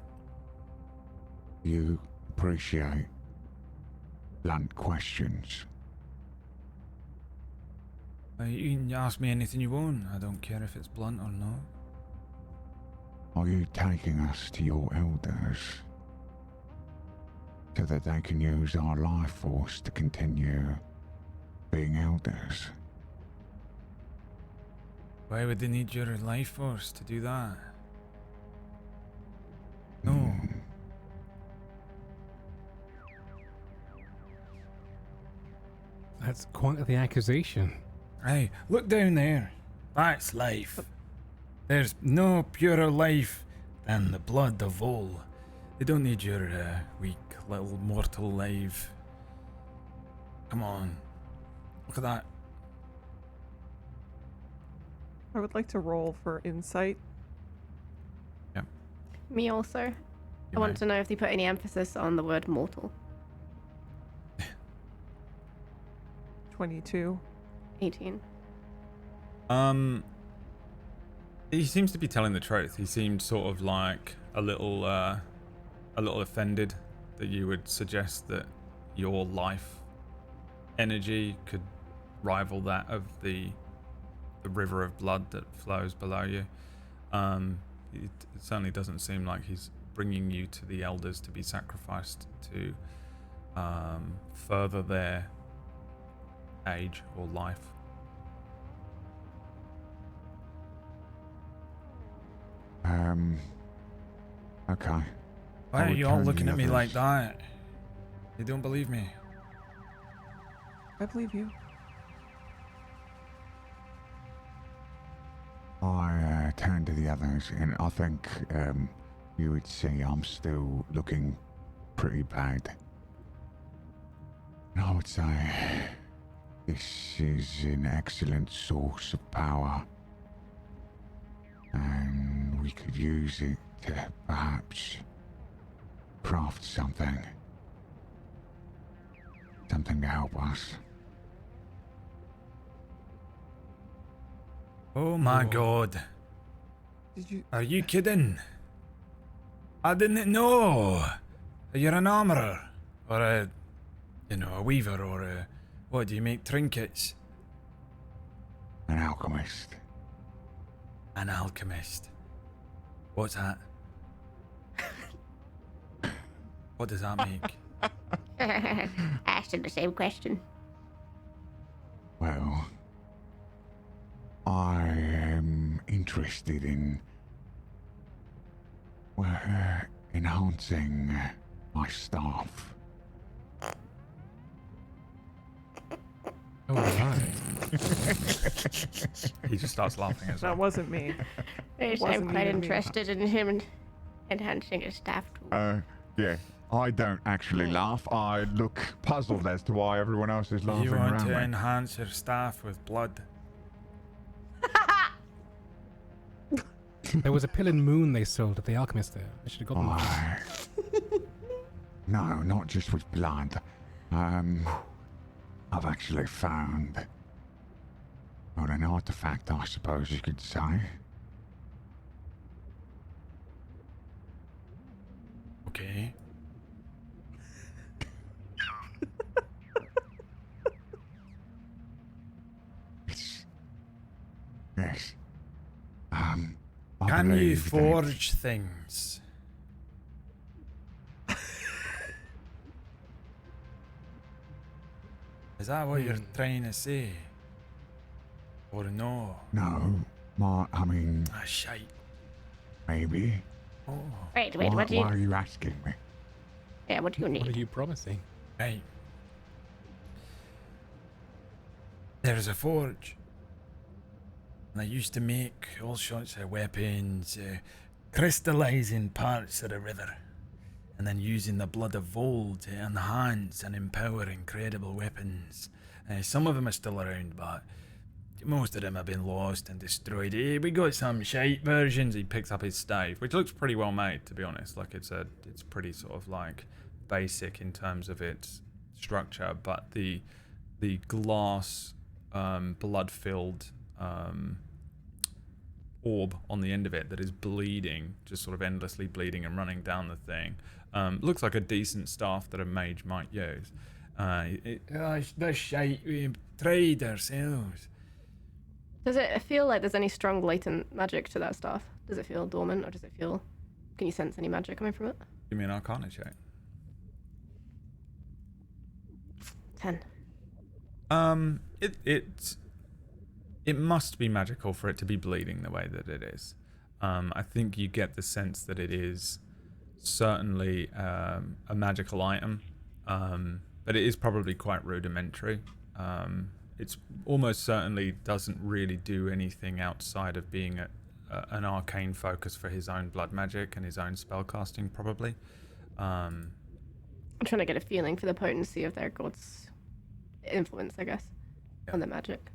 you appreciate blunt questions. You can ask me anything you want. I don't care if it's blunt or not. Are you taking us to your elders so that they can use our life force to continue being elders? Why would they need your life force to do that? No. That's quite the accusation. Hey, look down there. That's life. There's no purer life than the blood of Vol. They don't need your weak little mortal life. Come on. Look at that. I would like to roll for insight. Me also. I want to know if they put any emphasis on the word mortal. 22. 18. He seems to be telling the truth. He seemed sort of like a little offended that you would suggest that your life energy could rival that of the river of blood that flows below you. It certainly doesn't seem like he's bringing you to the elders to be sacrificed to further their age or life. Okay. Why I are would you all turn looking the at me like others. that? You don't believe me? I believe you. I turn to the others, and I think you would see I'm still looking pretty bad. And I would say this is an excellent source of power, and we could use it to perhaps craft something to help us. Oh my god. Did you? Are you kidding? I didn't know. You're an armorer. Or a weaver, or a... What, do you make trinkets? An alchemist. An alchemist. What's that? What does that make? Asked him the same question. Well, I am interested in enhancing my staff. Oh, right. He just starts laughing as That well. wasn't me. Yes, Wasn't I'm quite even me. interested in him enhancing his staff too. Yeah. I don't actually laugh. I look puzzled as to why everyone else is laughing You want around to me. enhance your staff with blood? There was a pill and moon they sold at the alchemist there. I should have gotten one. Why? No, not just with blood. I've actually found, well, an artifact, I suppose you could say. Okay. Yes. I Can you believe that- forge things? Is that what you're trying to say? Or no? No, I mean, Ah, shite. maybe. Oh, Wait, Why, what do you? why are you asking me? Yeah, what do you What are need? you promising? right. There's a forge. And I used to make all sorts of weapons, crystallizing parts of the river, and then using the blood of Vol to enhance and empower incredible weapons. Some of them are still around, but most of them have been lost and destroyed. We got some shite versions. He picks up his stave, which looks pretty well made, to be honest. Like it's pretty sort of like basic in terms of its structure, but the glass blood-filled orb on the end of it that is bleeding, just sort of endlessly bleeding and running down the thing, looks like a decent staff that a mage might use. This shite, we tried ourselves. Does it feel like there's any strong latent magic to that staff? Does it feel dormant, or does it feel... Can you sense any magic coming from it? You mean Arcana check? 10. It must be magical for it to be bleeding the way that it is. I think you get the sense that it is certainly a magical item, but it is probably quite rudimentary. It's almost certainly doesn't really do anything outside of being an arcane focus for his own blood magic and his own spellcasting, probably. I'm trying to get a feeling for the potency of their god's influence, I guess, on the magic.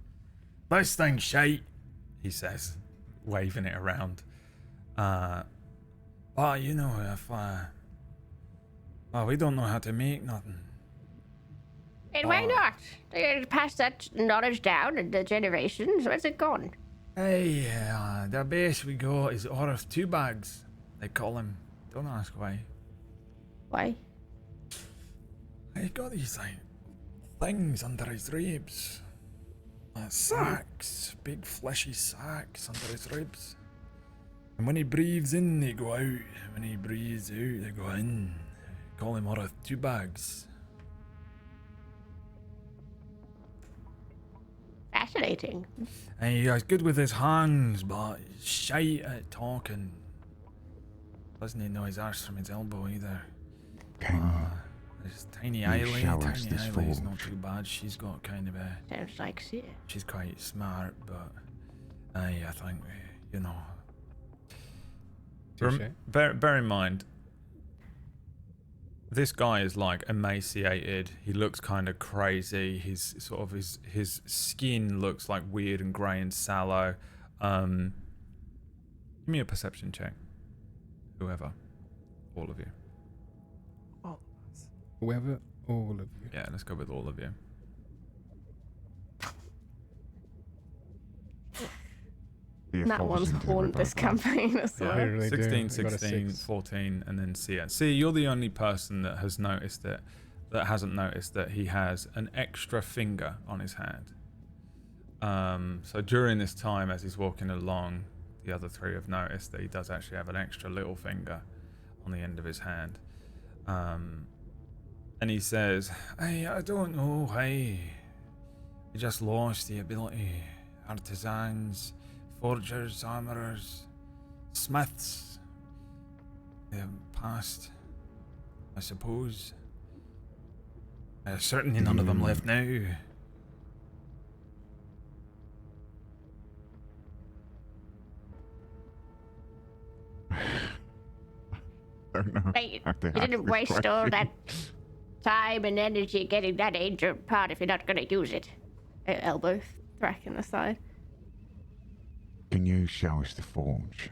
This thing's shite, he says, waving it around. Well, you know, if well, we don't know how to make nothing. And why not? They pass that knowledge down in the generations. Where's it gone? Hey, the base we got is Orf Two Bags, they call him. Don't ask why. Why? He got these like things under his ribs. Sacks, big fleshy sacks under his ribs. And when he breathes in, they go out. When he breathes out, they go in. Call him Orf Two Bags. Fascinating. And he's good with his hands, but he's shite at talking. Doesn't he know his arse from his elbow either? There's Tiny Eiley. Tiny Eiley's not too bad. She's got kind of a... Sounds like Sia. She's quite smart, but... I think, you know... Bear in mind, this guy is like emaciated. He looks kind of crazy. His sort of his skin looks like weird and grey and sallow. Give me a perception check. Whoever, all of you. Oh, Whoever, all of you. Yeah, let's go with all of you. That one's haunt this campaign as Yeah, I well. really do. 16, I got a 16, 6. 14, and then Sia. See, you're the only person that has noticed it, that hasn't noticed that he has an extra finger on his hand. So during this time, as he's walking along, the other three have noticed that he does actually have an extra little finger on the end of his hand. And he says, "Hey, I don't know, hey. We just lost the ability. Artisans, forgers, armorers, smiths. They have passed, I suppose. Certainly none of them left now." Wait, you didn't waste all that time and energy getting that ancient part if you're not going to use it. Elbow thrack in the side. Can you show us the forge?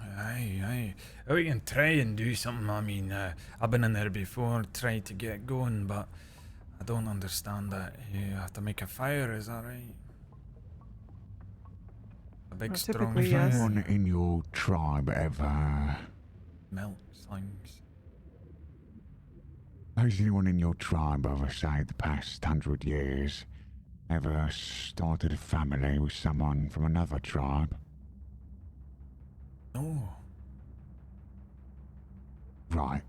Aye. We can try and do something. I mean, I've been in there before, tried to get going, but I don't understand that. You have to make a fire, is that right? A big strong typically, fire. yes. Anyone in your tribe ever... Melts things. Has anyone in your tribe over, say, the past 100 years ever started a family with someone from another tribe? No, Right.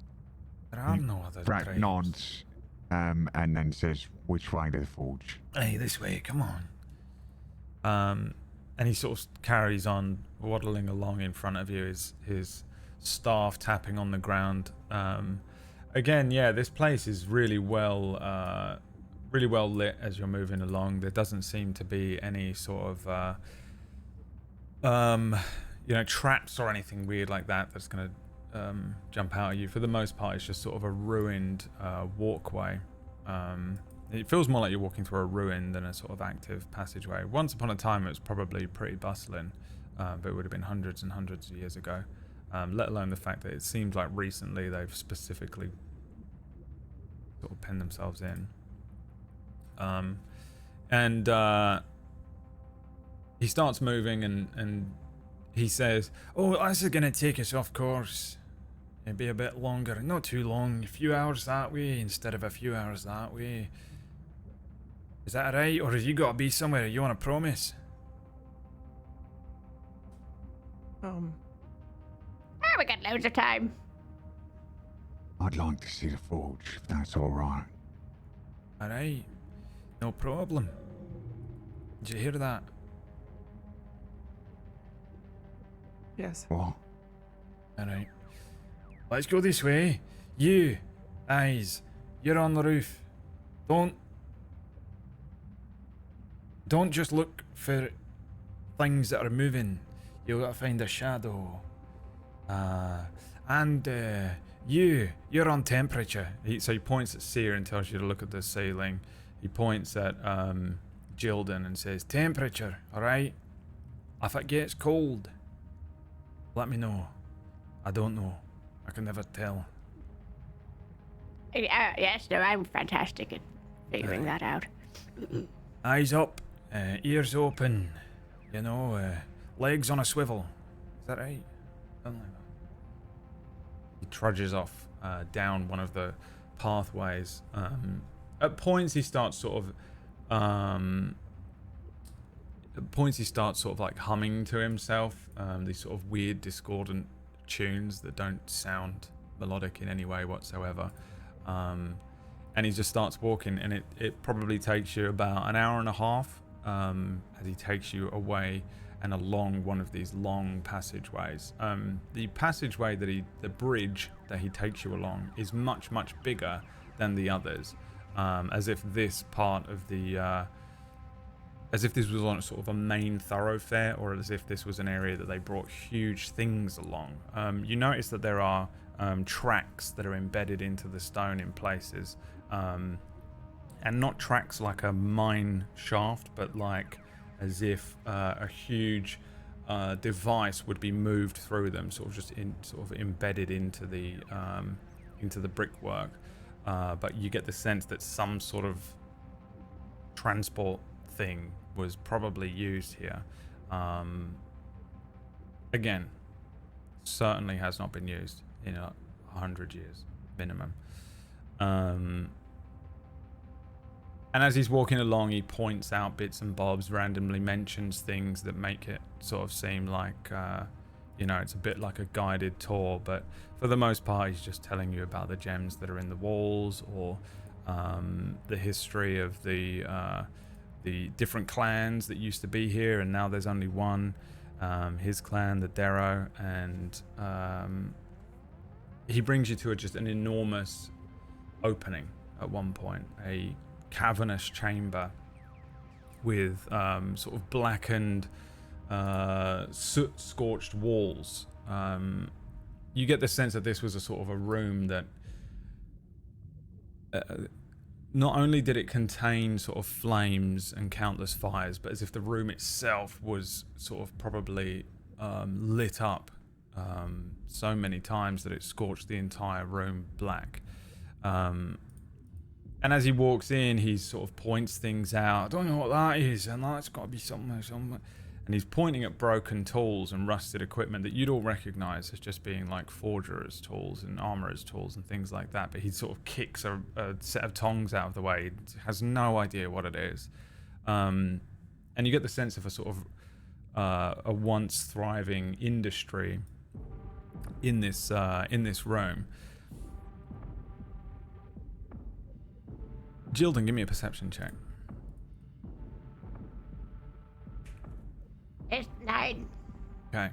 there are no other Brett tribes. nods, and then says, which way to the forge? Hey, this way, come on. And he sort of carries on waddling along in front of you, his staff tapping on the ground. Again, yeah, this place is really well lit as you're moving along. There doesn't seem to be any sort of traps or anything weird like that that's going to jump out at you. For the most part, it's just sort of a ruined walkway. It feels more like you're walking through a ruin than a sort of active passageway. Once upon a time, it was probably pretty bustling, but it would have been hundreds and hundreds of years ago. Let alone the fact that it seems like recently they've specifically sort of penned themselves in. He starts moving and he says, "Oh, this is going to take us off course. It'll be a bit longer. Not too long. A few hours that way instead of a few hours that way. Is that alright? Or have you got to be somewhere you want to promise?" We got loads of time. I'd like to see the forge, if that's all right. Alright. No problem. Did you hear that? Yes. What? Alright. Let's go this way. You, Eyes, you're on the roof. Don't don't just look for things that are moving. You gotta find a shadow. You're on temperature. So he points at Seer and tells you to look at the ceiling. He points at Jilden and says, temperature, alright? If it gets cold, let me know. I don't know. I can never tell. Yes, no, I'm fantastic at figuring that out. Eyes up, ears open, legs on a swivel. Is that right? Something like that. He trudges off down one of the pathways. At points he starts sort of like humming to himself, these sort of weird discordant tunes that don't sound melodic in any way whatsoever. And he just starts walking, and it probably takes you about an hour and a half as he takes you away and along one of these long passageways. The passageway the bridge that he takes you along is much, much bigger than the others, as if this part of the as if this was on sort of a main thoroughfare, or as if this was an area that they brought huge things along. You notice that there are tracks that are embedded into the stone in places, and not tracks like a mine shaft, but like as if a huge device would be moved through them, sort of embedded into the brickwork. But you get the sense that some sort of transport thing was probably used here. Again, certainly has not been used in 100 years minimum. And as he's walking along, he points out bits and bobs, randomly mentions things that make it sort of seem like it's a bit like a guided tour, but for the most part he's just telling you about the gems that are in the walls, or the history of the different clans that used to be here, and now there's only one, his clan, the Darrow, and he brings you to just an enormous opening at one point, a cavernous chamber with sort of blackened, soot-scorched walls. You get the sense that this was a sort of a room that not only did it contain sort of flames and countless fires, but as if the room itself was sort of probably lit up so many times that it scorched the entire room black. And as he walks in, he sort of points things out. I don't know what that is, and that's got to be something. And he's pointing at broken tools and rusted equipment that you'd all recognize as just being like forgerers' tools and armorers' tools and things like that. But he sort of kicks a set of tongs out of the way. He has no idea what it is. And you get the sense of a sort of a once thriving industry in this room. Jilden, give me a perception check. It's 9. Okay.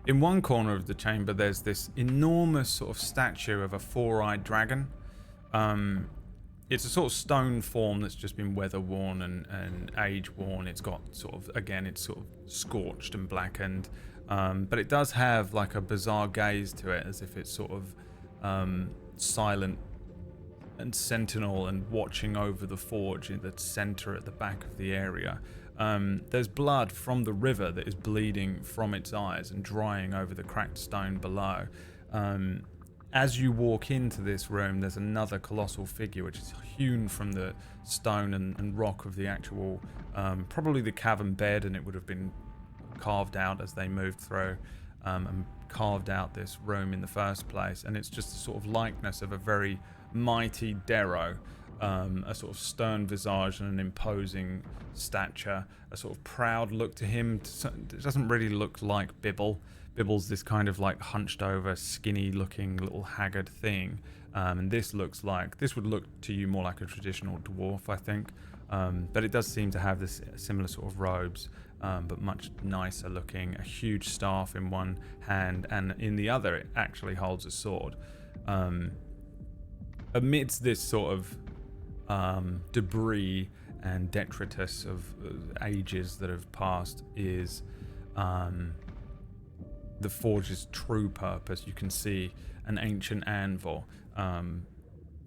In one corner of the chamber, there's this enormous sort of statue of a four-eyed dragon. It's a sort of stone form that's just been weather-worn and age-worn. It's got it's sort of scorched and blackened. But it does have like a bizarre gaze to it, as if it's sort of silent and sentinel and watching over the forge in the center at the back of the area. There's blood from the river that is bleeding from its eyes and drying over the cracked stone below. As you walk into this room, there's another colossal figure which is hewn from the stone and rock of the actual, probably the cavern bed, and it would have been carved out as they moved through and carved out this room in the first place. And it's just a sort of likeness of a very mighty Darrow, a sort of stern visage and an imposing stature, a sort of proud look to him. It doesn't really look like Bibble. Bibble's this kind of like hunched over, skinny looking little haggard thing, and this would look to you more like a traditional dwarf, I think, but it does seem to have this similar sort of robes, but much nicer looking, a huge staff in one hand, and in the other it actually holds a sword. Amidst this sort of debris and detritus of ages that have passed is the forge's true purpose. You can see an ancient anvil.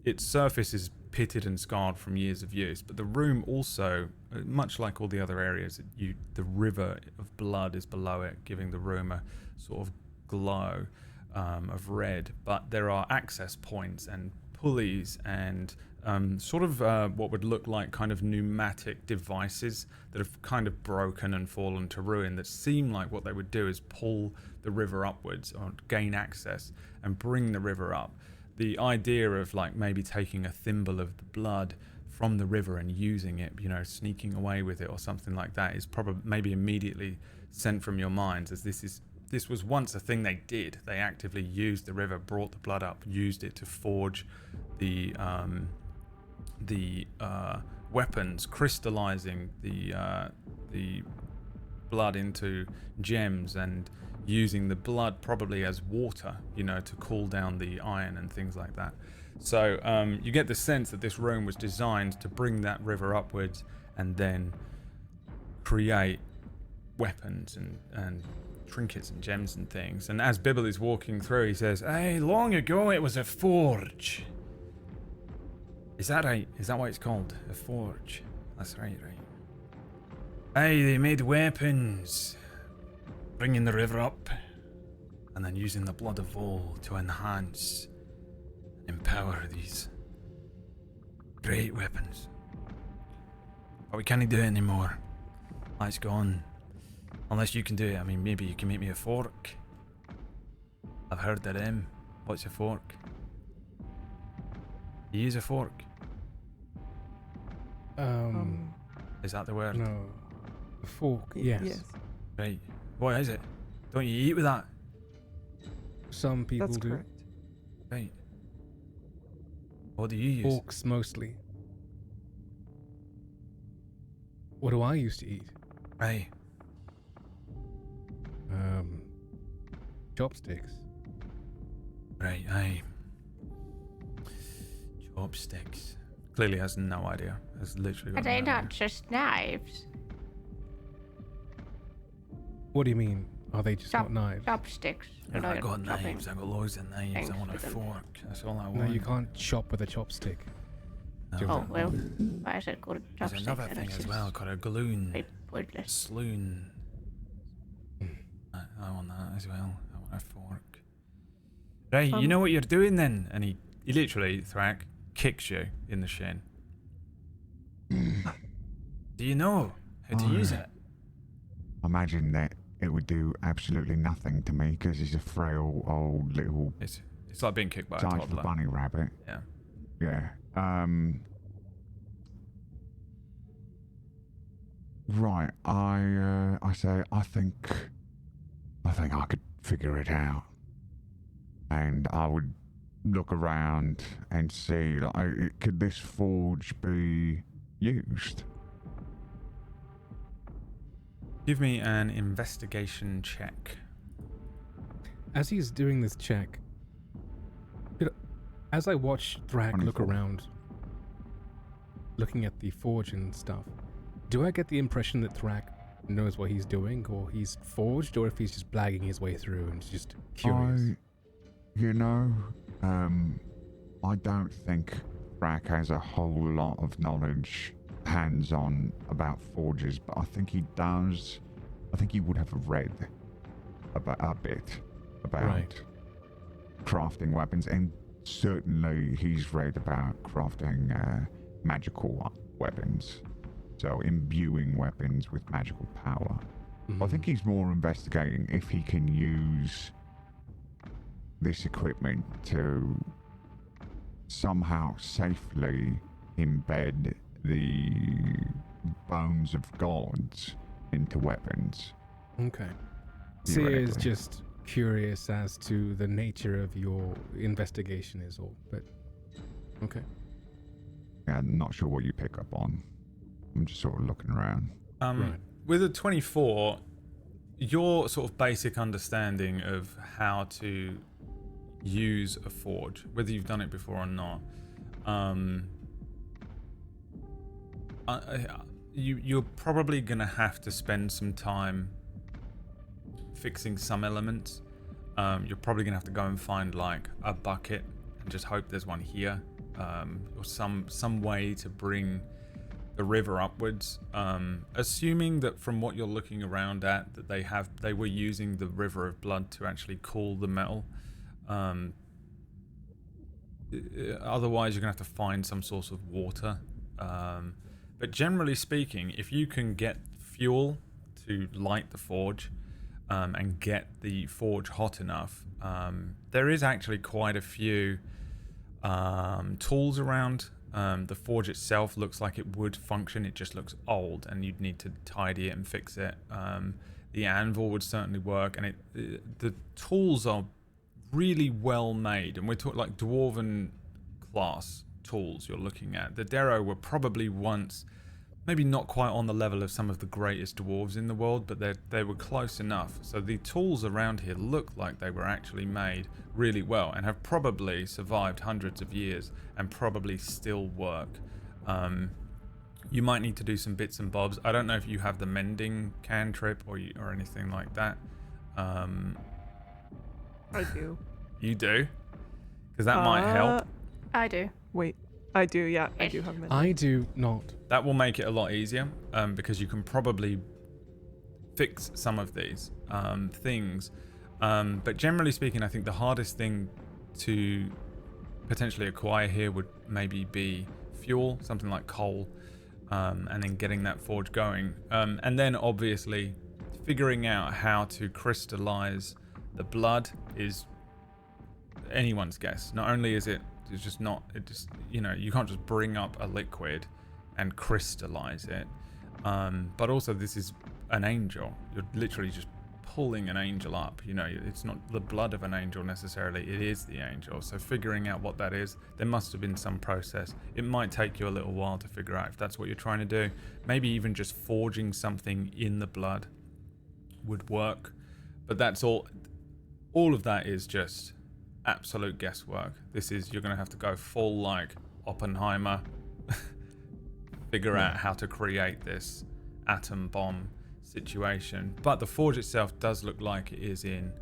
Its surface is pitted and scarred from years of use, but the room also, much like all the other areas, the river of blood is below it, giving the room a sort of glow of red. But there are access points and pulleys and sort of what would look like kind of pneumatic devices that have kind of broken and fallen to ruin, that seem like what they would do is pull the river upwards or gain access and bring the river up. The idea of like maybe taking a thimble of the blood from the river and using it, you know, sneaking away with it or something like that is probably maybe immediately sent from your minds, as this was once a thing they did. They actively used the river, brought the blood up, used it to forge the weapons, crystallizing the blood into gems and using the blood probably as water, you know, to cool down the iron and things like that. So you get the sense that this room was designed to bring that river upwards and then create weapons and trinkets and gems and things. And as Bibble is walking through, he says, "Hey, long ago it was a forge." Is that right? Is that what it's called? A forge? That's right. Hey, they made weapons, bringing the river up, and then using the blood of Vol to enhance and empower these great weapons. But we can't do it anymore. That's gone. Unless you can do it. I mean, maybe you can make me a fork. I've heard of them. What's a fork? You use a fork? Is that the word? No. A fork, yes. Right. What is it? Don't you eat with that? Some people That's do. correct. Right. What do you use? Forks mostly. What do I used to eat? Right. Chopsticks. Right, aye. Chopsticks. Clearly has no idea. Has literally got Are they no not idea. just knives? What do you mean? Are they just not knives? Chopsticks. I got chopping knives. I got loads of knives. things I want a with them. fork. That's all I want. No, you can't chop with a chopstick. No. Oh, well, why is it called There's chopsticks? another then? thing It's as just well called a galoon. very pointless. Sloon. I want that as well. I want a fork. Right, you know what you're doing then? And he literally, Thrak, kicks you in the shin. Do you know how to use it? Imagine that it would do absolutely nothing to me because he's a frail old little It's like being kicked by a size of a toddler. bunny rabbit. Yeah. Yeah. Right. I say I think I could figure it out, and I would look around and see like could this forge be used? Give me an investigation check. As he's doing this check, as I watch Thrak look 24. around, looking at the forge and stuff, do I get the impression that Thrak knows what he's doing, or he's forged, or if he's just blagging his way through and just curious? I don't think Thrak has a whole lot of knowledge hands-on about forges, but I think he does. I think he would have read about a bit about crafting weapons, and certainly he's read about crafting magical weapons, so imbuing weapons with magical power. I think he's more investigating if he can use this equipment to somehow safely embed the bones of gods into weapons. Okay. Sia is Theoretically. just curious as to the nature of your investigation is all, but okay. Yeah, I'm not sure what you pick up on. I'm just sort of looking around. Right. With a 24, your sort of basic understanding of how to use a forge, whether you've done it before or not, You're probably gonna have to spend some time fixing some elements. You're probably gonna have to go and find like a bucket and just hope there's one here, or some way to bring the river upwards. Assuming that from what you're looking around at, that they were using the river of blood to actually cool the metal. Otherwise, you're gonna have to find some source of water. But generally speaking, if you can get fuel to light the forge, and get the forge hot enough, there is actually quite a few tools around. The forge itself looks like it would function, it just looks old and you'd need to tidy it and fix it. The anvil would certainly work, and the tools are really well made, and we're talking like dwarven class tools you're looking at. The Darrow were probably once maybe not quite on the level of some of the greatest dwarves in the world, but they were close enough. So the tools around here look like they were actually made really well and have probably survived hundreds of years and probably still work. You might need to do some bits and bobs. I don't know if you have the mending cantrip or anything like that. I do. You do? Because that might help. I do. Wait, I do, yeah. I do have mending. I do not. That will make it a lot easier, because you can probably fix some of these things. But generally speaking, I think the hardest thing to potentially acquire here would maybe be fuel, something like coal, and then getting that forge going. And then obviously figuring out how to crystallize the blood is anyone's guess. Not only is it's just not, you can't just bring up a liquid and crystallize it, but also this is an angel. You're literally just pulling an angel up. It's not the blood of an angel necessarily, it is the angel. So figuring out what that is, there must have been some process. It might take you a little while to figure out if that's what you're trying to do. Maybe even just forging something in the blood would work, but that's all of that is just absolute guesswork. You're going to have to go full like Oppenheimer, figure out how to create this atom bomb situation. But the forge itself does look like it is in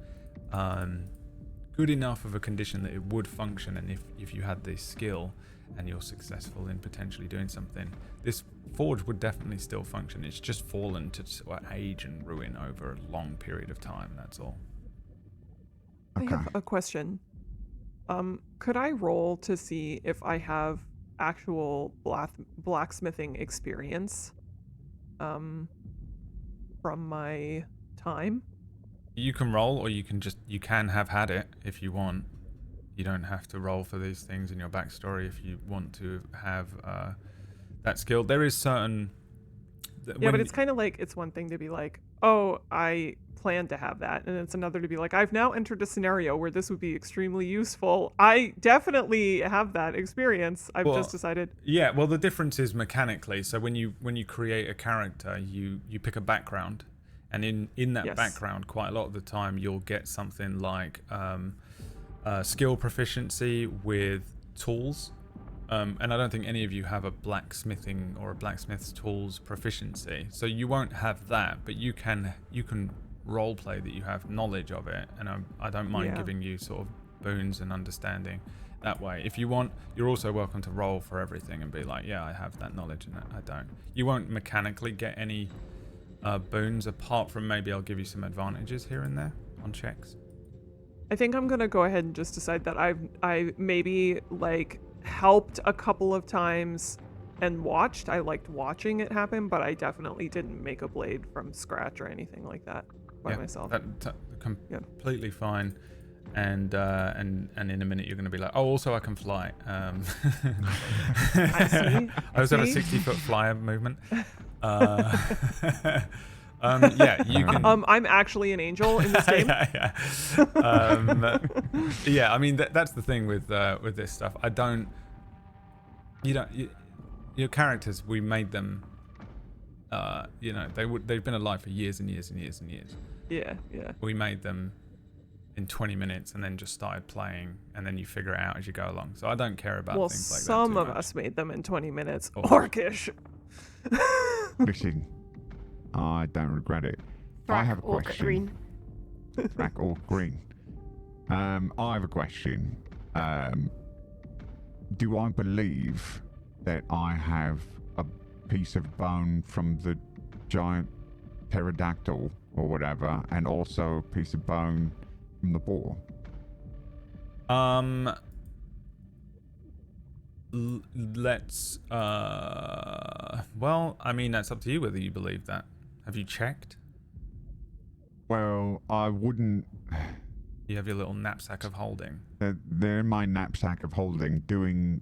good enough of a condition that it would function, and if you had this skill and you're successful in potentially doing something, this forge would definitely still function. It's just fallen to age and ruin over a long period of time, that's all. I have a question. Could I roll to see if I have actual blacksmithing experience from my time? You can roll, or you can have had it if you want. You don't have to roll for these things in your backstory if you want to have that skill. There is certain... Yeah, but it's kind of like, it's one thing to be like, oh, I plan to have that, and it's another to be like, I've now entered a scenario where this would be extremely useful. I definitely have that experience. I've just decided. Yeah, well, the difference is mechanically. So when you create a character, you pick a background, and in that background, quite a lot of the time, you'll get something like skill proficiency with tools. And I don't think any of you have a blacksmithing or a blacksmith's tools proficiency, so you won't have that, but you can role play that you have knowledge of it, and I don't mind giving you sort of boons and understanding that way. If you want, you're also welcome to roll for everything and be like, yeah, I have that knowledge and I don't. You won't mechanically get any boons apart from maybe I'll give you some advantages here and there on checks. I think I'm gonna go ahead and just decide that I maybe like helped a couple of times and watched. I liked watching it happen, but I definitely didn't make a blade from scratch or anything like that by myself. Completely fine. And in a minute you're going to be like, oh, also I can fly. I also have a 60-foot flyer movement. Yeah, you can. I'm actually an angel in this game. Yeah, I mean that's the thing with this stuff. Your characters, we made them. They've been alive for years and years and years and years. Yeah. We made them in 20 minutes and then just started playing, and then you figure it out as you go along. So I don't care about things like that. Well, some of us made them in 20 minutes. Orcish. Listen, I don't regret it. I have a or question. green. Black or green. I have a question. Do I believe that I have a piece of bone from the giant pterodactyl or whatever, and also a piece of bone from the boar? Let's well, I mean, that's up to you whether you believe that. Have you checked? Well, I wouldn't. You have your little knapsack of holding. They're in my knapsack of holding, doing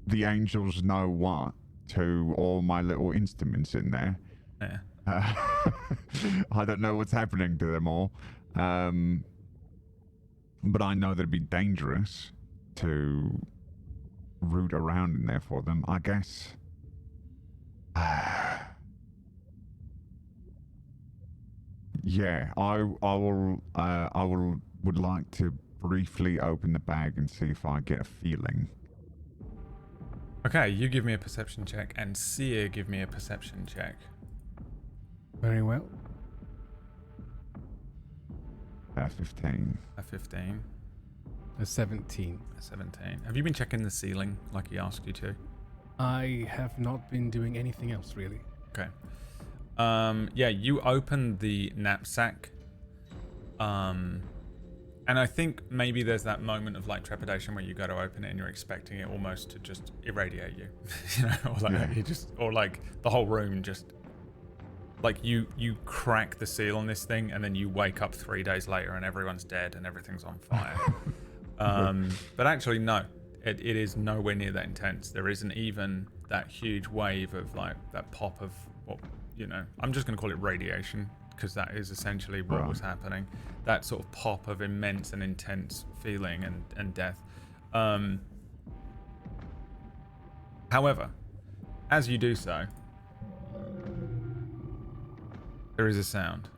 the angels know what to all my little instruments in there. Yeah. I don't know what's happening to them all. But I know that it'd be dangerous to root around in there for them, I guess. Yeah, I would like to briefly open the bag and see if I get a feeling. Okay, you give me a perception check, and Seer give me a perception check. Very well. 15. A 15. A 17. A 17. Have you been checking the ceiling like he asked you to? I have not been doing anything else, really. Okay. Yeah, you open the knapsack. And I think maybe there's that moment of like trepidation where you go to open it and you're expecting it almost to just irradiate you. You know, or like Yeah. you just, or like the whole room just, like you crack the seal on this thing and then you wake up 3 days later and everyone's dead and everything's on fire. But actually no, it is nowhere near that intense. There isn't even that huge wave of like that pop of what, you know, I'm just going to call it radiation because that is essentially what was happening. That sort of pop of immense and intense feeling and death. However, as you do so, there is a sound.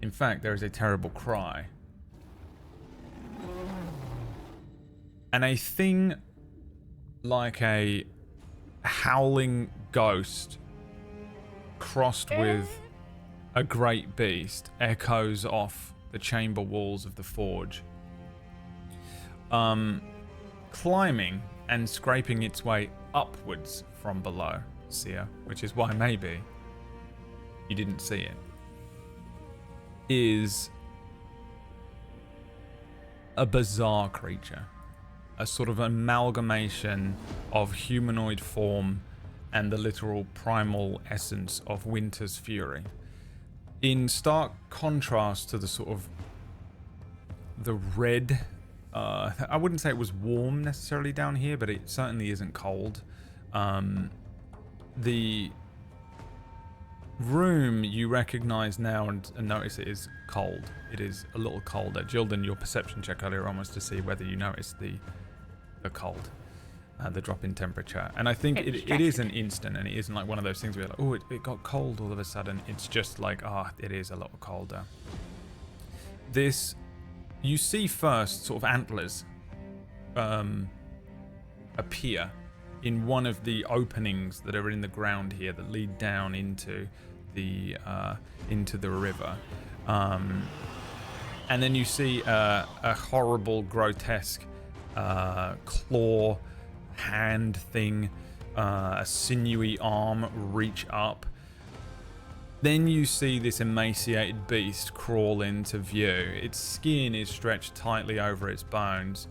In fact, there is a terrible cry. And a thing like a howling ghost crossed with a great beast echoes off the chamber walls of the forge. Climbing and scraping its way upwards from below, Sia, which is why maybe you didn't see it, is a bizarre creature. A sort of amalgamation of humanoid form and the literal primal essence of winter's fury. In stark contrast to the sort of the red, I wouldn't say it was warm necessarily down here, but it certainly isn't cold. The room you recognize now and notice it is cold. It is a little colder. Jildan, your perception check earlier on was to see whether you noticed the cold, the drop in temperature. And I think it is an instant, and it isn't like one of those things where you're like, oh, it got cold all of a sudden. It's just like, it is a little colder. This, you see first sort of antlers appear in one of the openings that are in the ground here that lead down into the river. And then you see a horrible, grotesque claw hand thing, a sinewy arm reach up. Then you see this emaciated beast crawl into view. Its skin is stretched tightly over its bones.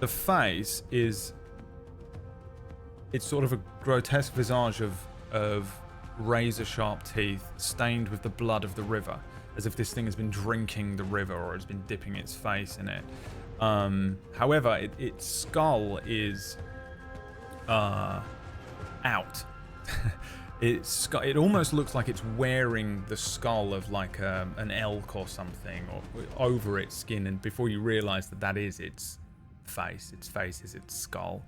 The face is, it's sort of a grotesque visage of razor sharp teeth stained with the blood of the river, as if this thing has been drinking the river or has been dipping its face in it. However, its skull is out. It almost looks like it's wearing the skull of like an elk or something or over its skin, and before you realize that is its face is its skull.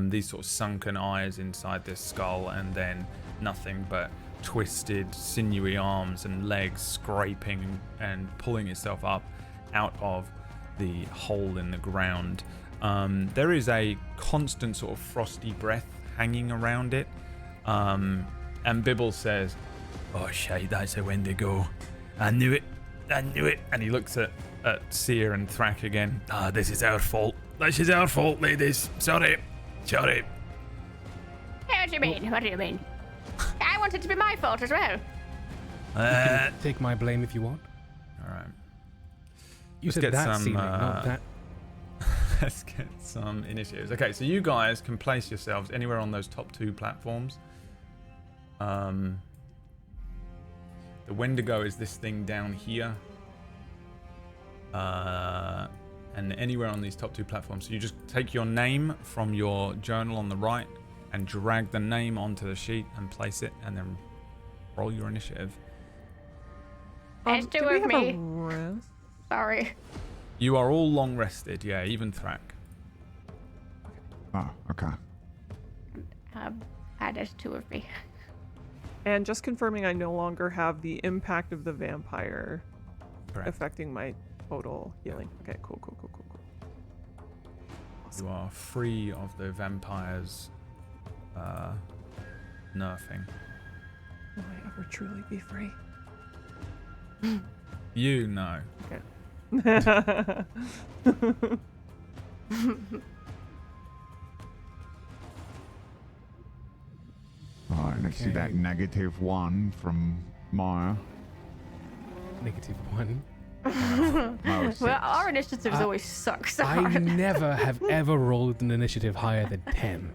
These sort of sunken eyes inside this skull, and then nothing but twisted sinewy arms and legs scraping and pulling itself up out of the hole in the ground. There is a constant sort of frosty breath hanging around it. And Bibble says, "Oh shit, that's a Wendigo. I knew it. And he looks at Seer and Thrak again. This is our fault. This is our fault, ladies. Sorry. What do you mean? What do you mean? I want it to be my fault as well. You can take my blame if you want. All right. You Let's said get that some, ceiling, not that. Let's get some initiatives. Okay, so you guys can place yourselves anywhere on those top 2 platforms. The Wendigo is this thing down here. And anywhere on these top 2 platforms. So you just take your name from your journal on the right and drag the name onto the sheet and place it, and then roll your initiative. There's do 2 we of have me. a rest? Sorry. You are all long rested, yeah, even Thrak. Oh, okay. There's 2 of me. And just confirming, I no longer have the impact of the vampire Correct. affecting my total healing. Okay, cool. You are free of the vampire's nerfing. Will I ever truly be free? You know. Okay. Alright, let's see that Okay. -1 from Myre. -1. Oh, Well, our initiatives always suck so I hard. never have ever rolled an initiative higher than 10.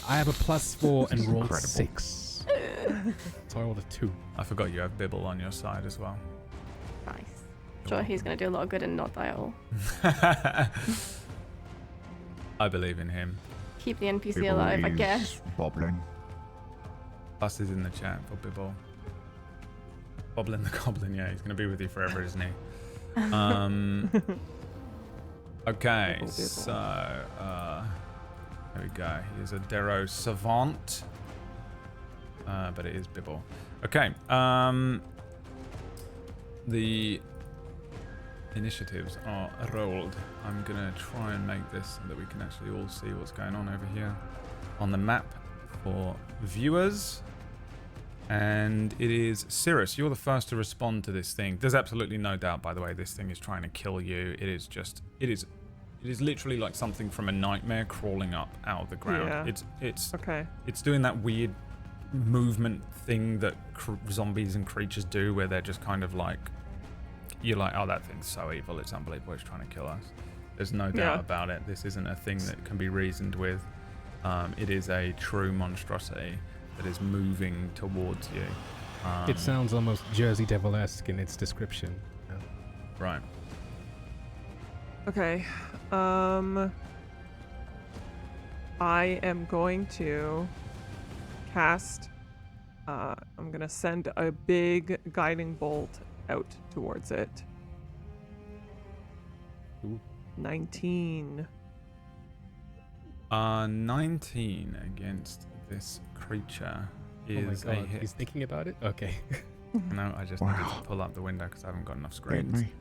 I have a +4 and rolled Incredible. 6. So I rolled a 2. I forgot you have Bibble on your side as well. Nice. Sure, he's gonna do a lot of good and not die at all. I believe in him. Keep the NPC Bibble alive, I is guess. Bobbling. Plus is in the chat for Bibble. Boblin the Goblin, yeah, he's going to be with you forever, isn't he? Okay, Bibble. so there we go. He is a Darrow Savant, but it is Bibble. Okay, the initiatives are rolled. I'm going to try and make this so that we can actually all see what's going on over here on the map for viewers. And it is Cirrus. You're the first to respond to this thing. There's absolutely no doubt, by the way, this thing is trying to kill you. It is literally like something from a nightmare crawling up out of the ground. Yeah. Okay. It's doing that weird movement thing that zombies and creatures do, where they're just kind of like, you're like, oh, that thing's so evil, it's unbelievable, it's trying to kill us. There's no doubt about it. This isn't a thing that can be reasoned with. It is a true monstrosity that is moving towards you. It sounds almost Jersey Devil-esque in its description. Right. Okay. I am going to cast. I'm gonna send a big guiding bolt out towards it. Ooh. 19. 19 against this creature Oh my is a god, hit. he's thinking about it? Okay. No, I just needed to pull up the window because I haven't got enough Hit screens. me.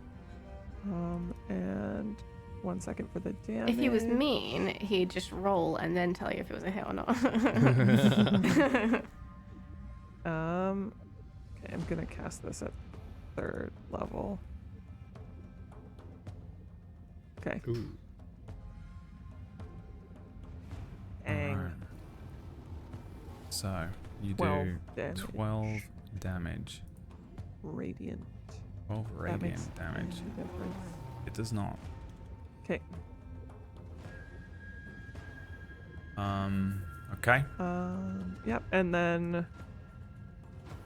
And 1 second for the damage. If he was mean, he'd just roll and then tell you if it was a hit or not. Okay, I'm gonna cast this at 3rd level. Okay. Ooh. Dang. Alright. So, you 12 do damage. 12 damage. Radiant. 12 That radiant makes damage. a difference. It does not. Okay. Okay. Yep. And then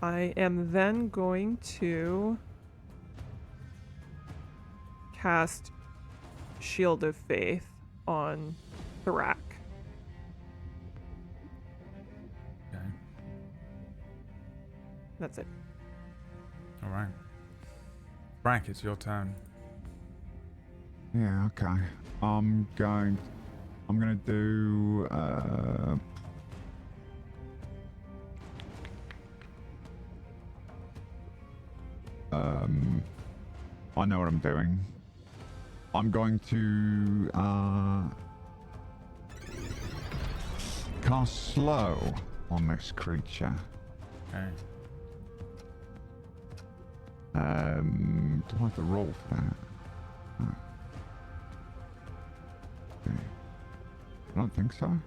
I am then going to cast Shield of Faith on Thrak. Okay. That's it. All right. Frank, it's your turn. Yeah, okay. I'm gonna do I know what I'm doing. I'm going to cast slow on this creature. Okay. Do I have to roll for that? Oh. Okay. I don't think so.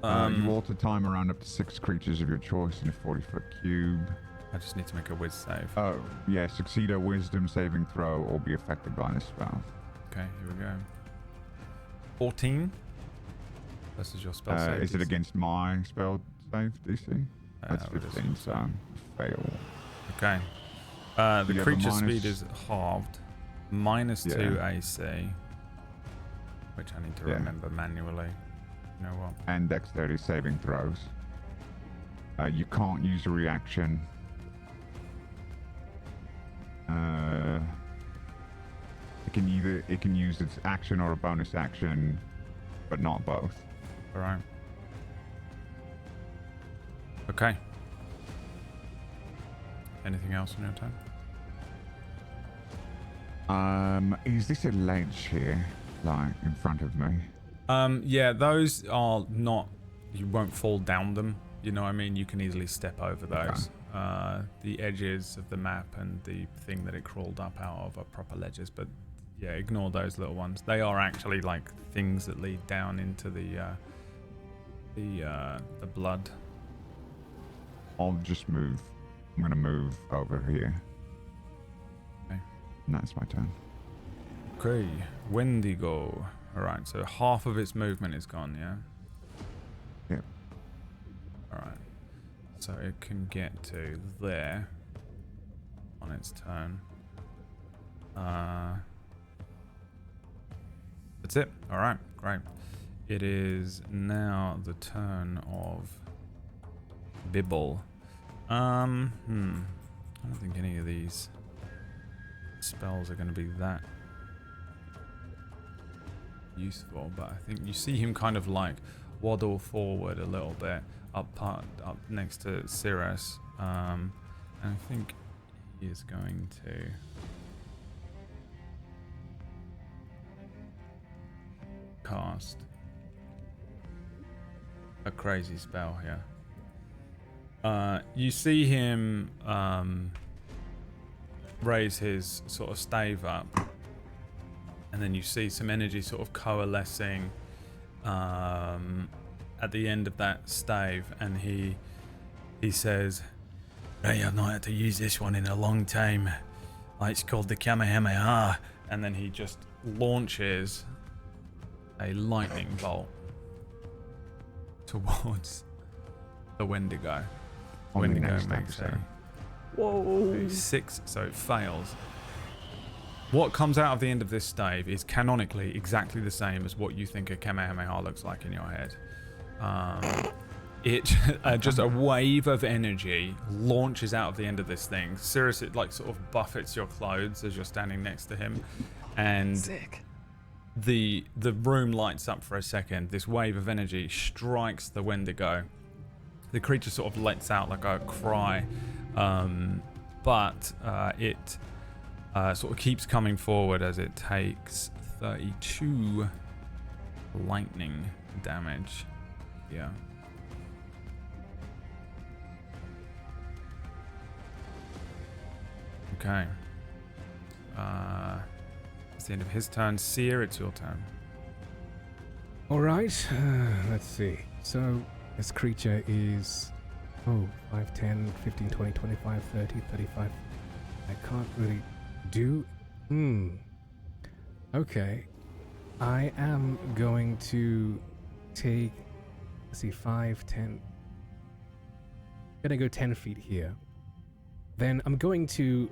You alter time around up to 6 creatures of your choice in a 40-foot cube. I just need to make a whiz save. Oh, yeah, succeed a wisdom saving throw or be affected by this spell. Okay, here we go. 14 versus your spell save. Is it DC? against my spell save DC? That's it is 15, so fail. Okay. Do The you have a creature minus- speed is halved. -2 Yeah. AC. Which I need to Yeah. remember manually. You know what? And dexterity saving throws. You can't use a reaction. It can use its action or a bonus action, but not both. Alright. Okay. Anything else on your turn? Is this a ledge here, like in front of me? Yeah, those are not. You won't fall down them. You know what I mean? You can easily step over those. The edges of the map and the thing that it crawled up out of are proper ledges, but yeah, ignore those little ones. They are actually like things that lead down into the blood. I'll just move. I'm gonna move over here. Okay. And that's my turn. Okay, Wendigo. Alright, so half of its movement is gone, yeah? Yep. Alright. So it can get to there on its turn. That's it. Alright, great. It is now the turn of Bibble. I don't think any of these spells are going to be that useful, but I think you see him kind of like waddle forward a little bit up next to Cirrus, and I think he is going to cast a crazy spell here. You see him raise his sort of stave up, and then you see some energy sort of coalescing at the end of that stave, and he says, "Hey, I've not had to use this one in a long time. It's called the Kamehameha," and then he just launches a lightning bolt towards the Wendigo. On the Wendigo next makes a episode. Whoa. 6, so it fails. What comes out of the end of this stave is canonically exactly the same as what you think a Kamehameha looks like in your head. It just a wave of energy launches out of the end of this thing. Seriously, it like sort of buffets your clothes as you're standing next to him, and Sick. the room lights up for a second. This wave of energy strikes the Wendigo. The creature sort of lets out like a cry, but it sort of keeps coming forward as it takes 32 lightning damage. Yeah. Okay. It's the end of his turn. Seer, it's your turn. All right, let's see. So this creature is 5, 10, 15, 20, 25, 30, 35. I can't really do. Okay. I am going to take, let's see, 5, 10. Gonna go 10 feet here. Then I'm going to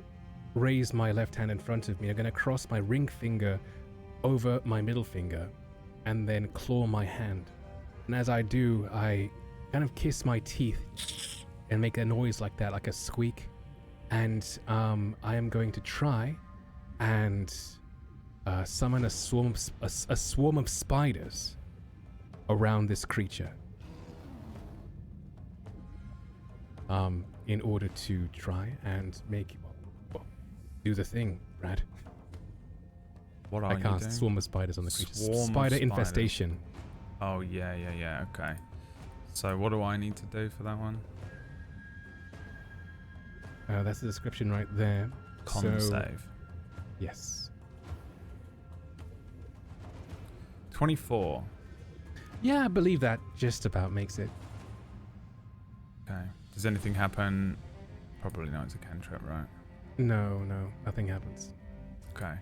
raise my left hand in front of me. I'm gonna cross my ring finger over my middle finger and then claw my hand. And as I do, I kind of kiss my teeth and make a noise like that, like a squeak. And I am going to try and summon a swarm of spiders around this creature. In order to try and make do the thing, Brad. What are I you cast doing? swarm of spiders on the creature. Swarm of Spider spiders. infestation. Oh, yeah. Okay. So what do I need to do for that one? That's the description right there. Con save. Yes. 24. Yeah, I believe that just about makes it. Okay. Does anything happen? Probably not. It's a cantrip, right? No, nothing happens. Okay.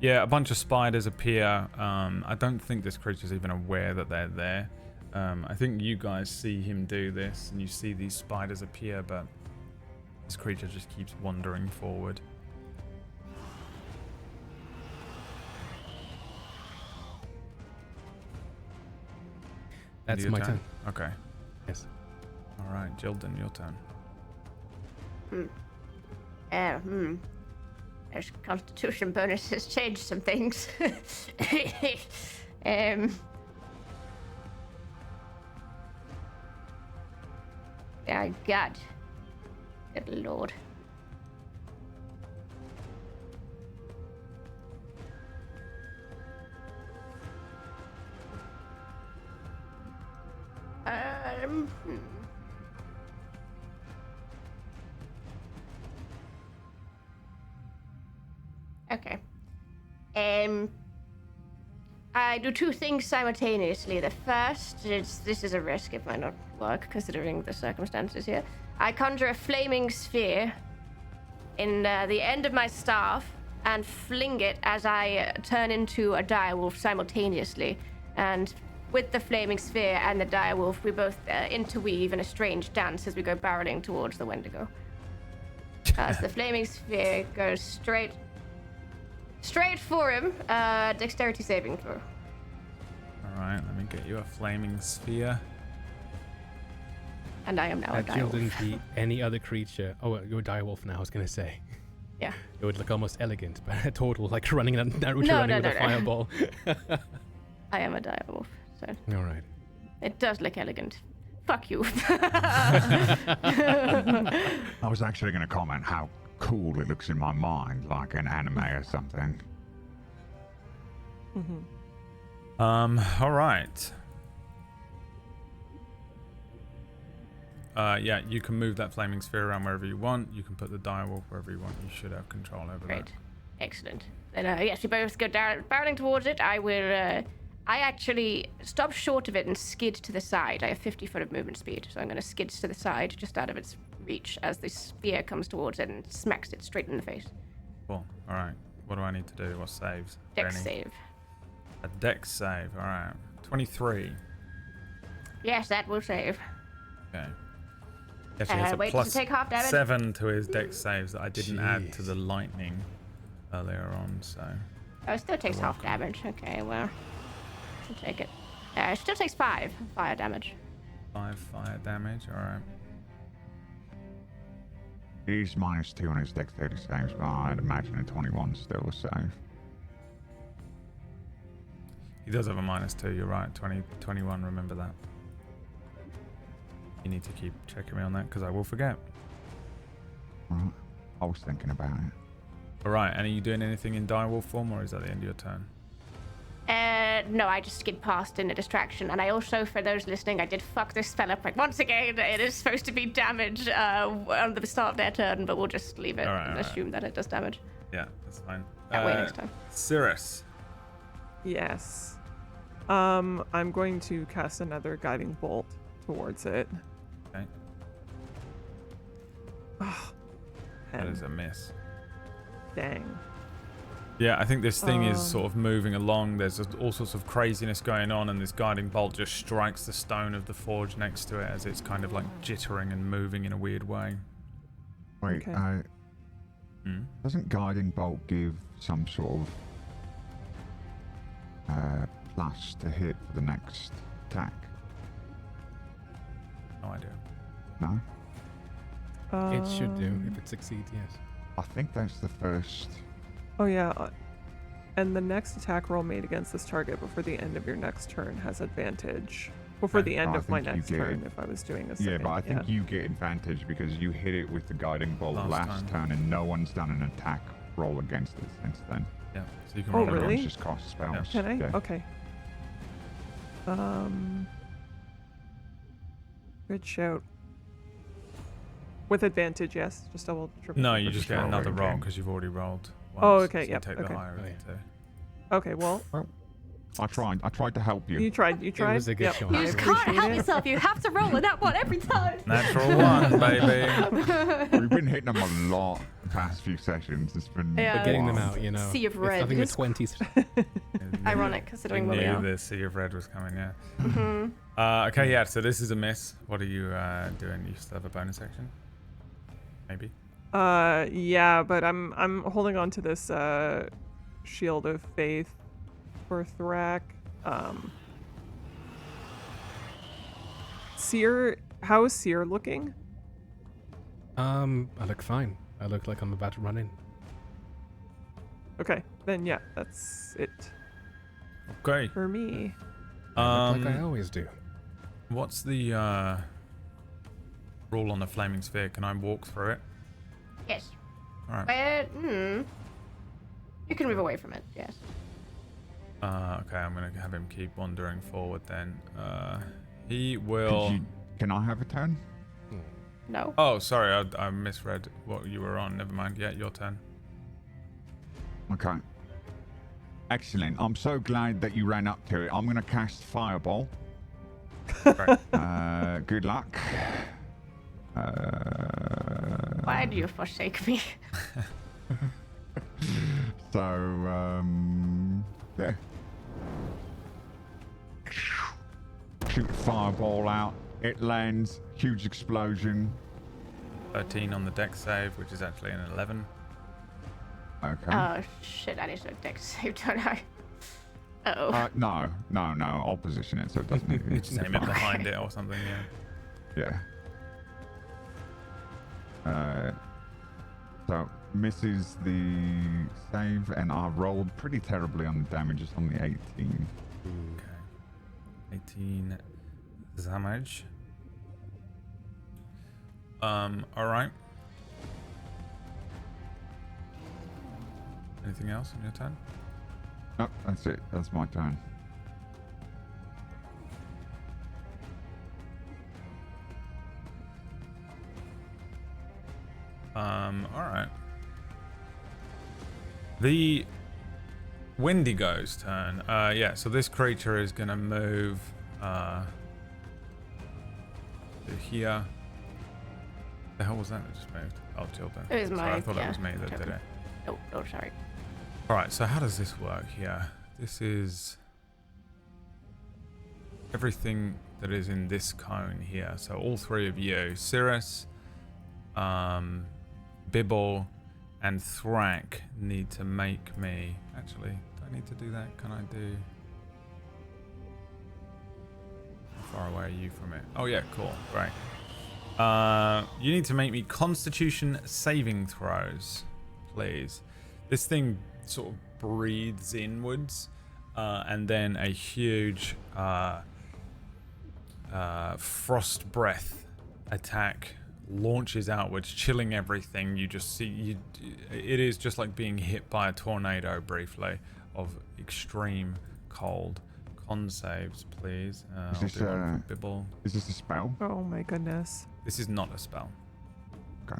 Yeah, a bunch of spiders appear. I don't think this creature's even aware that they're there. I think you guys see him do this, and you see these spiders appear, but this creature just keeps wandering forward. That's Your my turn. Okay. Yes. All right, Jilden, your turn. There's constitution bonuses changed some things. Oh, God. Good Lord. Okay. I do two things simultaneously. The first is, this is a risk, it might not work considering the circumstances here. I conjure a flaming sphere in the end of my staff and fling it as I turn into a direwolf simultaneously. And with the flaming sphere and the direwolf, we both interweave in a strange dance as we go barreling towards the Wendigo. As the flaming sphere goes straight for him. Dexterity saving throw. All right, let me get you a flaming sphere. And I am now a direwolf. Jilden beat any other creature. Oh, well, you're a direwolf now, I was going to say. Yeah. It would look almost elegant, but a total, like running Naruto No, running with no, a no. fireball. I am a direwolf, so All right. it does look elegant. Fuck you. I was actually going to comment how cool it looks in my mind, like an anime or something. All right. Yeah, you can move that flaming sphere around wherever you want. You can put the direwolf wherever you want. You should have control over Great. that. Excellent. Then, yes, we both go barreling towards it. I will, I actually stop short of it and skid to the side. I have 50 foot of movement speed, so I'm going to skid to the side just out of its reach as the spear comes towards it and smacks it straight in the face. Cool. All right. What do I need to do? What saves? Dex Any? save. A dex save. All right. 23. Yes, that will save. Okay. Actually has a wait, plus does it take half damage? 7 to his dex saves that I didn't add to Jeez. the lightning earlier on, so... Oh, it still takes half damage. Okay, well, I'll take it. It still takes 5 fire damage. 5 fire damage, alright. He's -2 on his dexterity saves, but I'd imagine a 21 still a save. He does have a -2, you're right. 21, remember that. You need to keep checking me on that, because I will forget. Right. I was thinking about it. Alright, and are you doing anything in direwolf form, or is that the end of your turn? No, I just skid past in a distraction. And I also, for those listening, I did fuck this spell up. Like, once again, it is supposed to be damage on the start of their turn, but we'll just leave it and assume that it does damage. Yeah, that's fine. That way next time. Cirrus. Yes. I'm going to cast another guiding bolt towards it. Okay. That is a miss. Dang. Yeah, I think this thing is sort of moving along. There's just all sorts of craziness going on, and this guiding bolt just strikes the stone of the forge next to it as it's kind of like jittering and moving in a weird way. Wait, Okay. doesn't guiding bolt give some sort of plus to hit for the next attack? No idea. No? It should do if it succeeds, yes. I think that's the first. Oh yeah, and the next attack roll made against this target before the end of your next turn has advantage. Before the end I of my think you next get turn, it. if I was doing a Yeah, second. but I think you get advantage because you hit it with the guiding bolt Last last time. turn, and no one's done an attack roll against it since then. Yeah, so you can Oh, roll it. really? Everyone's just cast spells. Can I? Yeah. Okay. Good shout. With advantage, yes. Just double, triple. No, check. you just get roll another it roll again. because you've already rolled. Oh, once, okay, so yep, You take okay. the higher of Oh, the yeah. two. Okay, well, I tried to help you. you tried. It was a good Yep, shot. You I just can't appreciate help it. yourself. You have to roll a that one every time. Natural 1, baby. We've been hitting them a lot the past few sessions. It's been Yeah. But getting them wild. out, you know. Sea of It's red. nothing with It's 20s. Ironic considering You where we knew are. the Sea of Red was coming, yeah. Mm-hmm. Okay, yeah, so this is a miss. What are you doing? You still have a bonus action? Maybe? Yeah, but I'm holding on to this shield of faith for Thrak. Seer, how is Seer looking? I look fine. I look like I'm about to run in. Okay, then yeah, that's it Okay. for me. I look like I always do. What's the rule on the flaming sphere? Can I walk through it? Yes. Alright. But, you can move away from it, yes. Okay, I'm going to have him keep wandering forward then. He will... Can I have a turn? No. Oh, sorry, I misread what you were on. Never mind. Yeah, your turn. Okay. Excellent. I'm so glad that you ran up to it. I'm going to cast Fireball. Great. Good luck. Why do you forsake me? So, yeah. Shoot Fireball out. It lands. Huge explosion. 13 on the deck save, which is actually an 11. Okay. Oh, shit, I need to deck save, don't I? Uh-oh. No. I'll position it so it doesn't need You just aim it behind it or something, yeah. Yeah. So misses the save, and I rolled pretty terribly on the damage. It's on the 18. Okay. 18 damage. Alright. Anything else on your turn? Nope, that's it. That's my turn. Alright. The Wendigo's turn. Yeah, so this creature is gonna move to here. The hell was that just moved? Oh, Tilda. It was Sorry, my- I thought yeah, it was me that did token. it. Oh, sorry. Alright, so how does this work here? This is everything that is in this cone here. So all three of you, Cirrus, Bibble, and Thrak need to make me... Actually, do I need to do that? Can I do... How far away are you from it? Oh yeah, cool, great. You need to make me Constitution saving throws, please. This thing sort of breathes inwards, and then a huge frost breath attack launches outwards, chilling everything. You just see, it is just like being hit by a tornado briefly of extreme cold. Con saves, please. Is this, I'll do one for Bibble. Is this a spell? Oh my goodness. This is not a spell. Okay.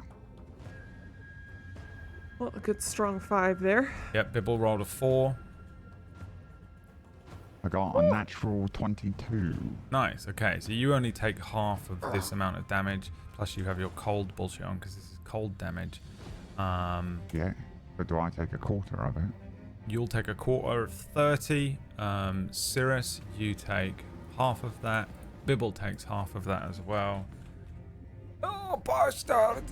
Well, a good strong 5 there. Yep, Bibble rolled a 4. I got a natural 22. Nice, okay, so you only take half of this amount of damage, plus you have your cold bullshit on, because this is cold damage. Yeah. But do I take a quarter of it? You'll take a quarter of 30. Cirrus, you take half of that. Bibble takes half of that as well. Oh, bastard!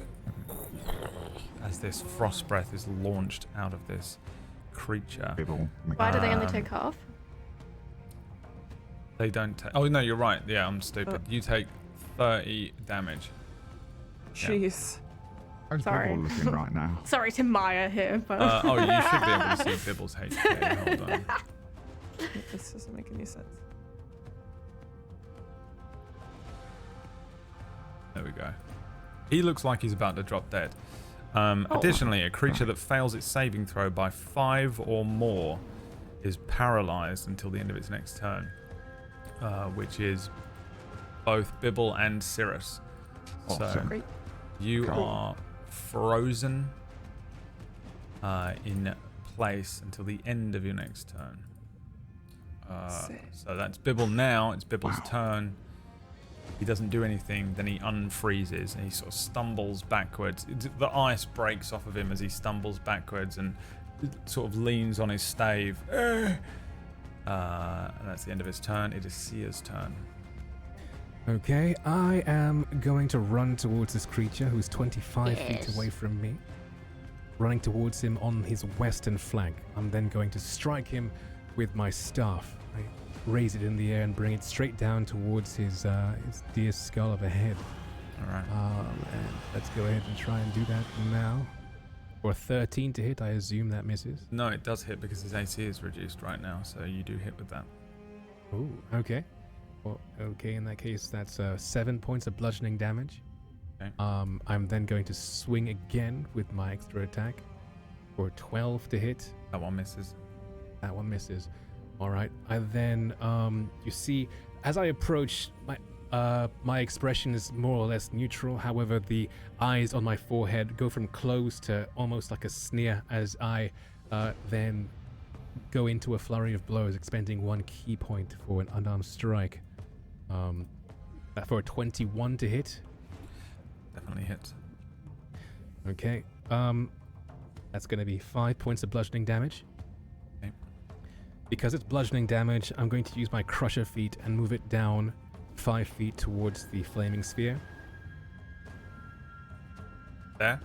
As this frost breath is launched out of this creature. Bibble. Why do they only Um, take half? They don't take... Oh, no, you're right. Yeah, I'm stupid. You take 30 damage. Yeah. Jeez. How's Sorry. Bibble looking right now? Sorry to Myre here, but Oh, you should be able to see Bibble's HP. Hold on. This doesn't make any sense. There we go. He looks like he's about to drop dead. Additionally, a creature that fails its saving throw by 5 or more is paralyzed until the end of its next turn. which is both Bibble and Cirrus. So Awesome. Great. you Cool. are frozen in place until the end of your next turn. So that's Bibble now. It's Bibble's turn. He doesn't do anything, then he unfreezes and he sort of stumbles backwards. The ice breaks off of him as he stumbles backwards and sort of leans on his stave. And that's the end of his turn. It is Sia's turn. Okay, I am going to run towards this creature who's 25 feet Yes. away from me. Running towards him on his western flank. I'm then going to strike him with my staff. I raise it in the air and bring it straight down towards his deer skull of a head. All right. And let's go ahead and try and do that now. For 13 to hit, I assume that misses. No, it does hit because his AC is reduced right now, so you do hit with that. Ooh, okay. Well, okay, in that case, that's 7 points of bludgeoning damage. Okay. I'm then going to swing again with my extra attack for 12 to hit. That one misses. That one misses. All right. I then, you see, as I approach, my expression is more or less neutral. However, the eyes on my forehead go from closed to almost like a sneer as I then go into a flurry of blows, expending 1 key point for an unarmed strike. For a 21 to hit. Definitely hits. Okay. That's going to be 5 points of bludgeoning damage. Okay. Because it's bludgeoning damage, I'm going to use my Crusher feat and move it down 5 feet towards the flaming sphere. There?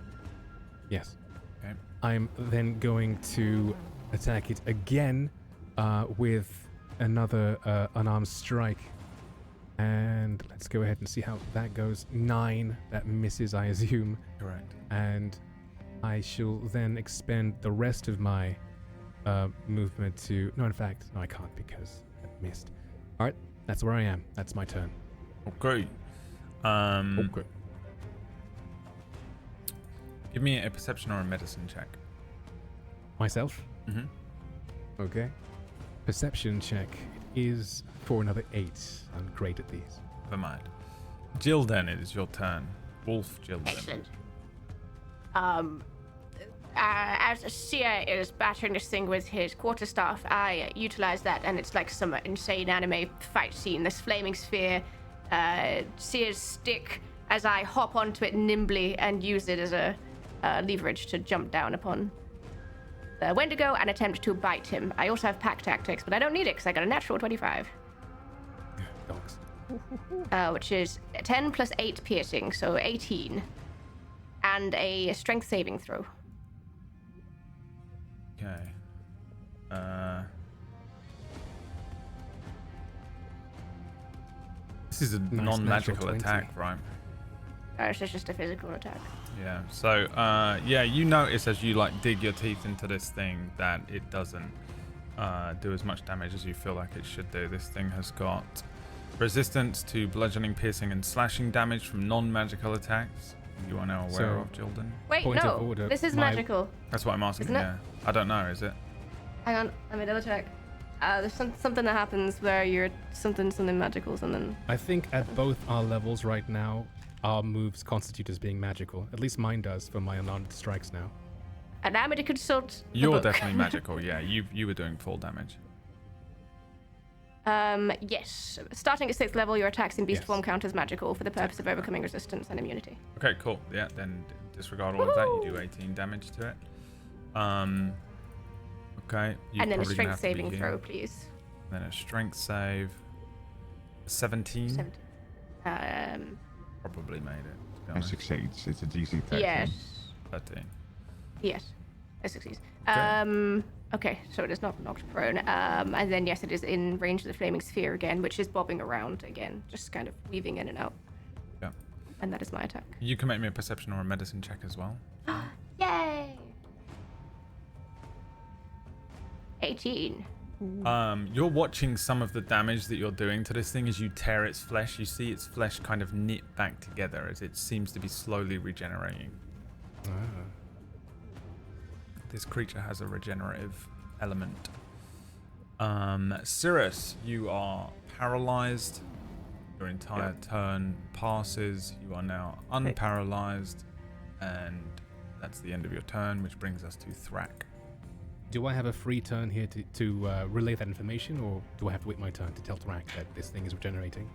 Yes. Okay. I'm then going to attack it again with another unarmed strike. And let's go ahead and see how that goes. 9, that misses, I assume. Correct. And I shall then expend the rest of my movement to... No, in fact, no, I can't because I missed. All right, that's where I am. That's my turn. Okay. Okay. Give me a perception or a medicine check. Myself? Mm-hmm. Okay. Perception check. It is for another 8. I'm great at these. Never mind. Jilden, it is your turn. Wolf Jilden. Excellent. As Sia is battering this thing with his quarterstaff, I utilize that, and it's like some insane anime fight scene. This flaming sphere, Sia's stick, as I hop onto it nimbly and use it as a leverage to jump down upon the Wendigo and attempt to bite him. I also have pack tactics, but I don't need it because I got a natural 25. Dogs. Which is 10 plus 8 piercing, so 18. And a strength saving throw. Okay. This is a Nice non-magical natural 20. attack, right? It's just a physical attack. Yeah. So, yeah, you notice as you like dig your teeth into this thing that it doesn't do as much damage as you feel like it should do. This thing has got resistance to bludgeoning, piercing, and slashing damage from non-magical attacks. You are now aware So- of, Jilden. Wait, Point of no. order, This is my- magical. That's what I'm asking. Isn't it? Yeah. I don't know. Is it? Hang on, let me double check. There's something that happens where you're something magical, something. I think at both our levels right now, our moves constitute as being magical. At least mine does for my unarmed strikes now. Allow me to consult the You're book. definitely magical. Yeah. You were doing full damage. Yes. Starting at 6th level, your attacks in beast Yes. form count as magical for the purpose of overcoming resistance and immunity. Okay, cool. Yeah, then disregard all of that. You do 18 damage to it. Okay. And then a probably gonna strength have to be saving here. throw, please. Then a strength save. 17. 17. Probably made it. To be It honest. succeeds. It's a DC 13. Yes. 13. Yes. It succeeds. Okay. Okay, so it is not knocked prone. And then, yes, it is in range of the flaming sphere again, which is bobbing around again, just kind of weaving in and out. Yeah. And that is my attack. You can make me a perception or a medicine check as well. Yay! 18. You're watching some of the damage that you're doing to this thing as you tear its flesh. You see its flesh kind of knit back together as it seems to be slowly regenerating. This creature has a regenerative element. Cirrus, you are paralyzed. Your entire turn passes. You are now unparalyzed, and that's the end of your turn, which brings us to Thrak. Do I have a free turn here to relay that information, or do I have to wait my turn to tell Thrak that this thing is regenerating?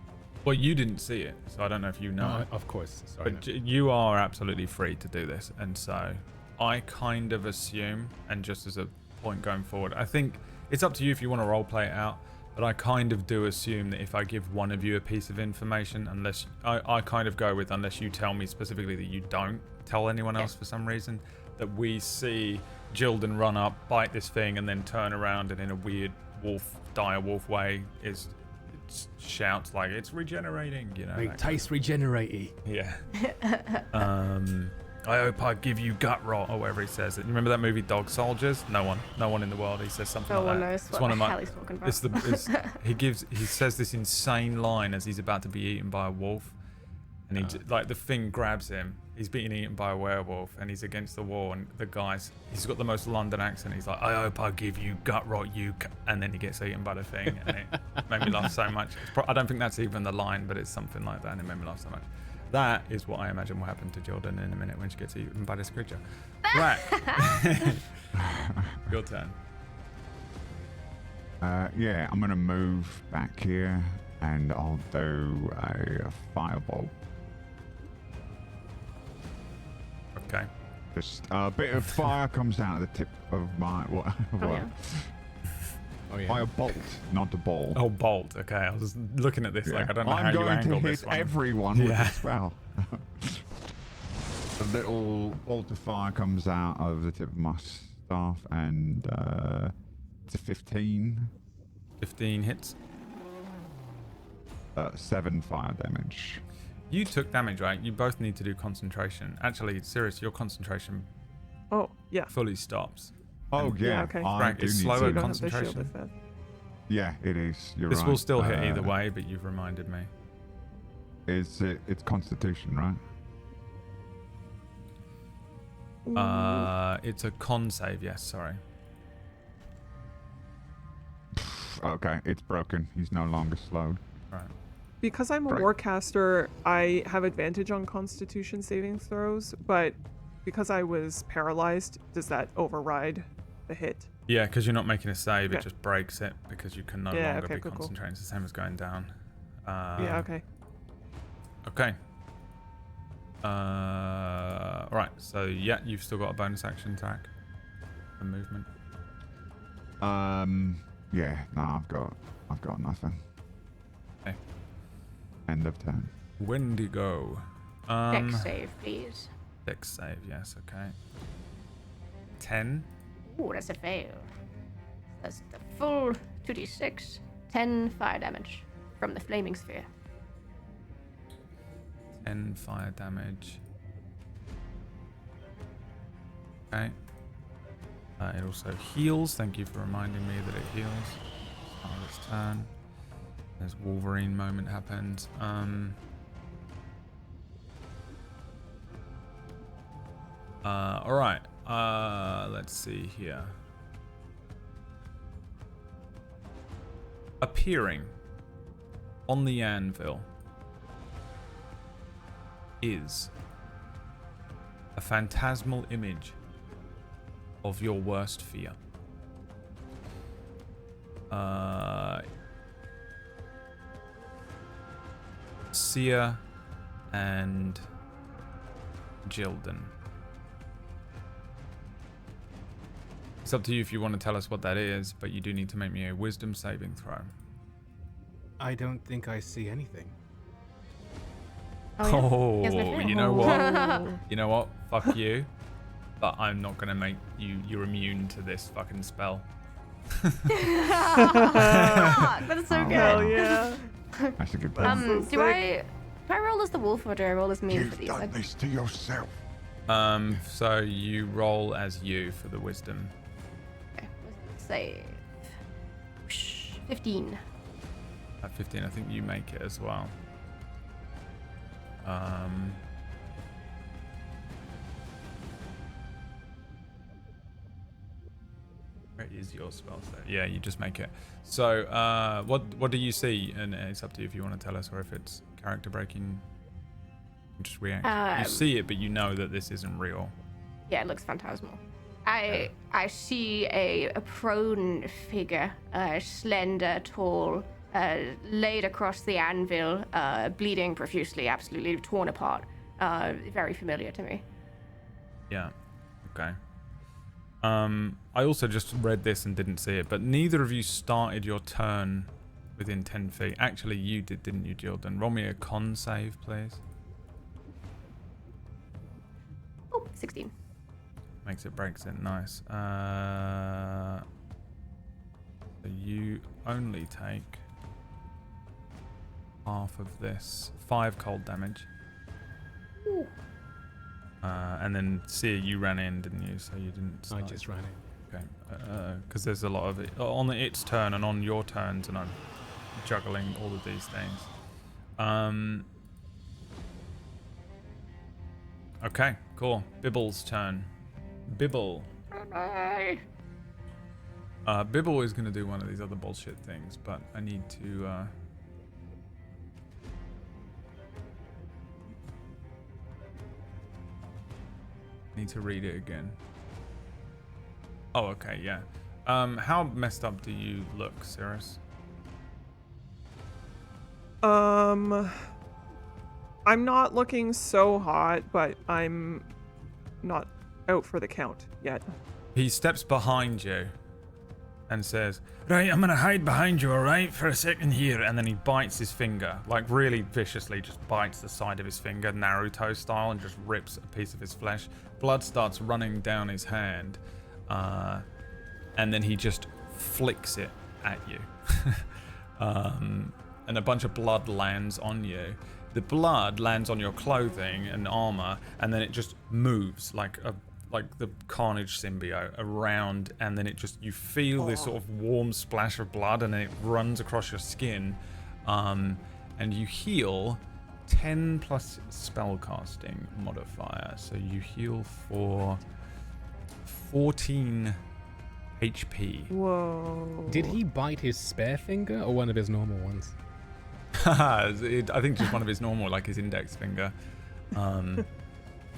Well, you didn't see it, so I don't know if you know. Of course. Sorry. But you are absolutely free to do this, and so I kind of assume, and just as a point going forward, I think it's up to you if you want to roleplay it out, but I kind of do assume that if I give one of you a piece of information, unless I kind of go with unless you tell me specifically that you don't tell anyone else for some reason, that we see Jilden run up, bite this thing, and then turn around and in a weird dire wolf way shouts like it's regenerating, you know. Like taste regenerate. Yeah. I hope I give you gut rot, or whatever he says. You remember that movie Dog Soldiers? No one in the world. He says something No like one that. knows It's what one the of my. hell he's talking about. He says this insane line as he's about to be eaten by a wolf, and like the thing grabs him. He's being eaten by a werewolf, and he's against the wall, and he's got the most London accent. He's like, I hope I give you gut rot, and then he gets eaten by the thing, and it made me laugh so much. I don't think that's even the line, but it's something like that, and it made me laugh so much. That is what I imagine will happen to Jordan in a minute when she gets eaten by this creature. Right. Your turn. Yeah, I'm gonna move back here, and I'll do a firebolt. Okay. Just a bit of fire comes out of the tip of my Firebolt, not a ball. Oh, bolt. Okay, I was looking at this like I don't know how you angle this one. I'm going to hit everyone with a spell. A little bolt of fire comes out of the tip of my staff, and it's a 15. 15 hits. 7 fire damage. You took damage, right? You both need to do concentration. Actually, Sirius, your concentration fully stops. Oh, yeah. Okay. Frank, it's slower concentration. Yeah, it is. You're This right. will still hit either way, but you've reminded me. It's Constitution, right? It's a con save, yes, sorry. Okay, it's broken. He's no longer slowed. Right. Because I'm a warcaster, I have advantage on Constitution saving throws, but because I was paralyzed, does that override the hit? Yeah, because you're not making a save, it just breaks it because you can no longer be cool. concentrating. It's the same as going down. Okay. Okay. Right, so yeah, you've still got a bonus action attack and movement. Yeah, no, I've got nothing. Okay. End of turn. Wendigo. Dex save, please. Dex save, yes, okay. 10. Ooh, that's a fail. That's the full 2d6. 10 fire damage from the flaming sphere. 10 fire damage. Okay. It also heals. Thank you for reminding me that it heals. Start of its turn. There's Wolverine moment happens. Alright. Let's see here. Appearing on the anvil is a phantasmal image of your worst fear. Sia and Jilden. It's up to you if you want to tell us what that is, but you do need to make me a wisdom saving throw. I don't think I see anything. Oh, He has no fear. you know what? You know what? Fuck you. But I'm not gonna make you're immune to this fucking spell. That's so good. Hell yeah. That's a good plan. Do I roll as the wolf or do I roll as me for You've these? done this to yourself. So you roll as you for the wisdom. Okay, let's say 15. At 15, I think you make it as well. Where is your spell set? Yeah, you just make it. So, what do you see? And it's up to you if you want to tell us, or if it's character breaking. Just react. You see it, but you know that this isn't real. Yeah, it looks phantasmal. I see a prone figure, slender, tall, laid across the anvil, bleeding profusely, absolutely torn apart. Very familiar to me. Yeah. Okay. I also just read this and didn't see it, but neither of you started your turn within 10 feet. Actually, you did, didn't you, Jildan? Roll me a con save, please. Oh, 16. Makes it, breaks it. Nice. So you only take half of this. 5 cold damage. Ooh. And then, Sia, you ran in, didn't you? So you didn't start. I just ran in. Okay. Because there's a lot of it on its turn and on your turns, and I'm juggling all of these things. Okay, cool. Bibble's turn. Bibble. Bibble is going to do one of these other bullshit things, but I need to... need to read it again. Oh, okay, yeah. How messed up do you look, Cirrus? I'm not looking so hot, but I'm not out for the count yet. He steps behind you and says, "Right, I'm gonna hide behind you, alright, for a second here." And then he bites his finger, like really viciously, just bites the side of his finger, Naruto style, and just rips a piece of his flesh. Blood starts running down his hand, and then he just flicks it at you. And a bunch of blood lands on you. The blood lands on your clothing and armor, and then it just moves like the Carnage symbiote around, and then it just, you feel this sort of warm splash of blood, and then it runs across your skin, and you heal 10 plus spellcasting modifier, so you heal for 14 HP. Whoa. Did he bite his spare finger or one of his normal ones? I think just one of his normal, like his index finger.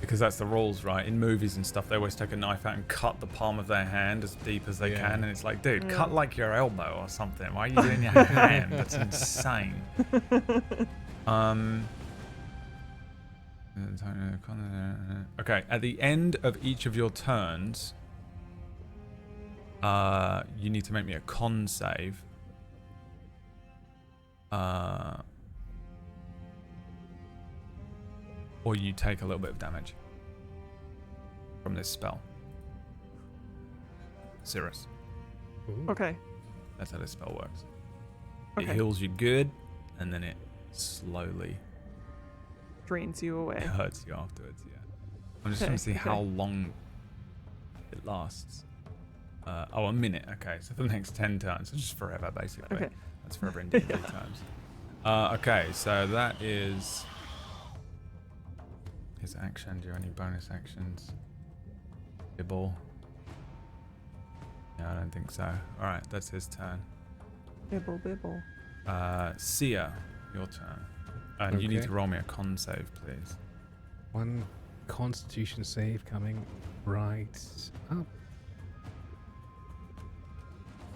Because that's the rules, right? In movies and stuff, they always take a knife out and cut the palm of their hand as deep as they can. And it's like, dude, cut like your elbow or something. Why are you doing your hand? That's insane. Okay, at the end of each of your turns, you need to make me a con save. Or you take a little bit of damage from this spell. Cirrus. Okay. That's how this spell works. Okay. It heals you good, and then it slowly Drains you away. hurts you afterwards, yeah. I'm just trying to see how long it lasts. A minute. Okay, so for the next 10 turns, so just forever, basically. Okay. That's forever in D&D times. Okay, so that is his action. Do you have any bonus actions? Bibble. Yeah, I don't think so. Alright, that's his turn. Bibble, bibble. Sia, your turn. And you need to roll me a con save, please. One constitution save coming right up.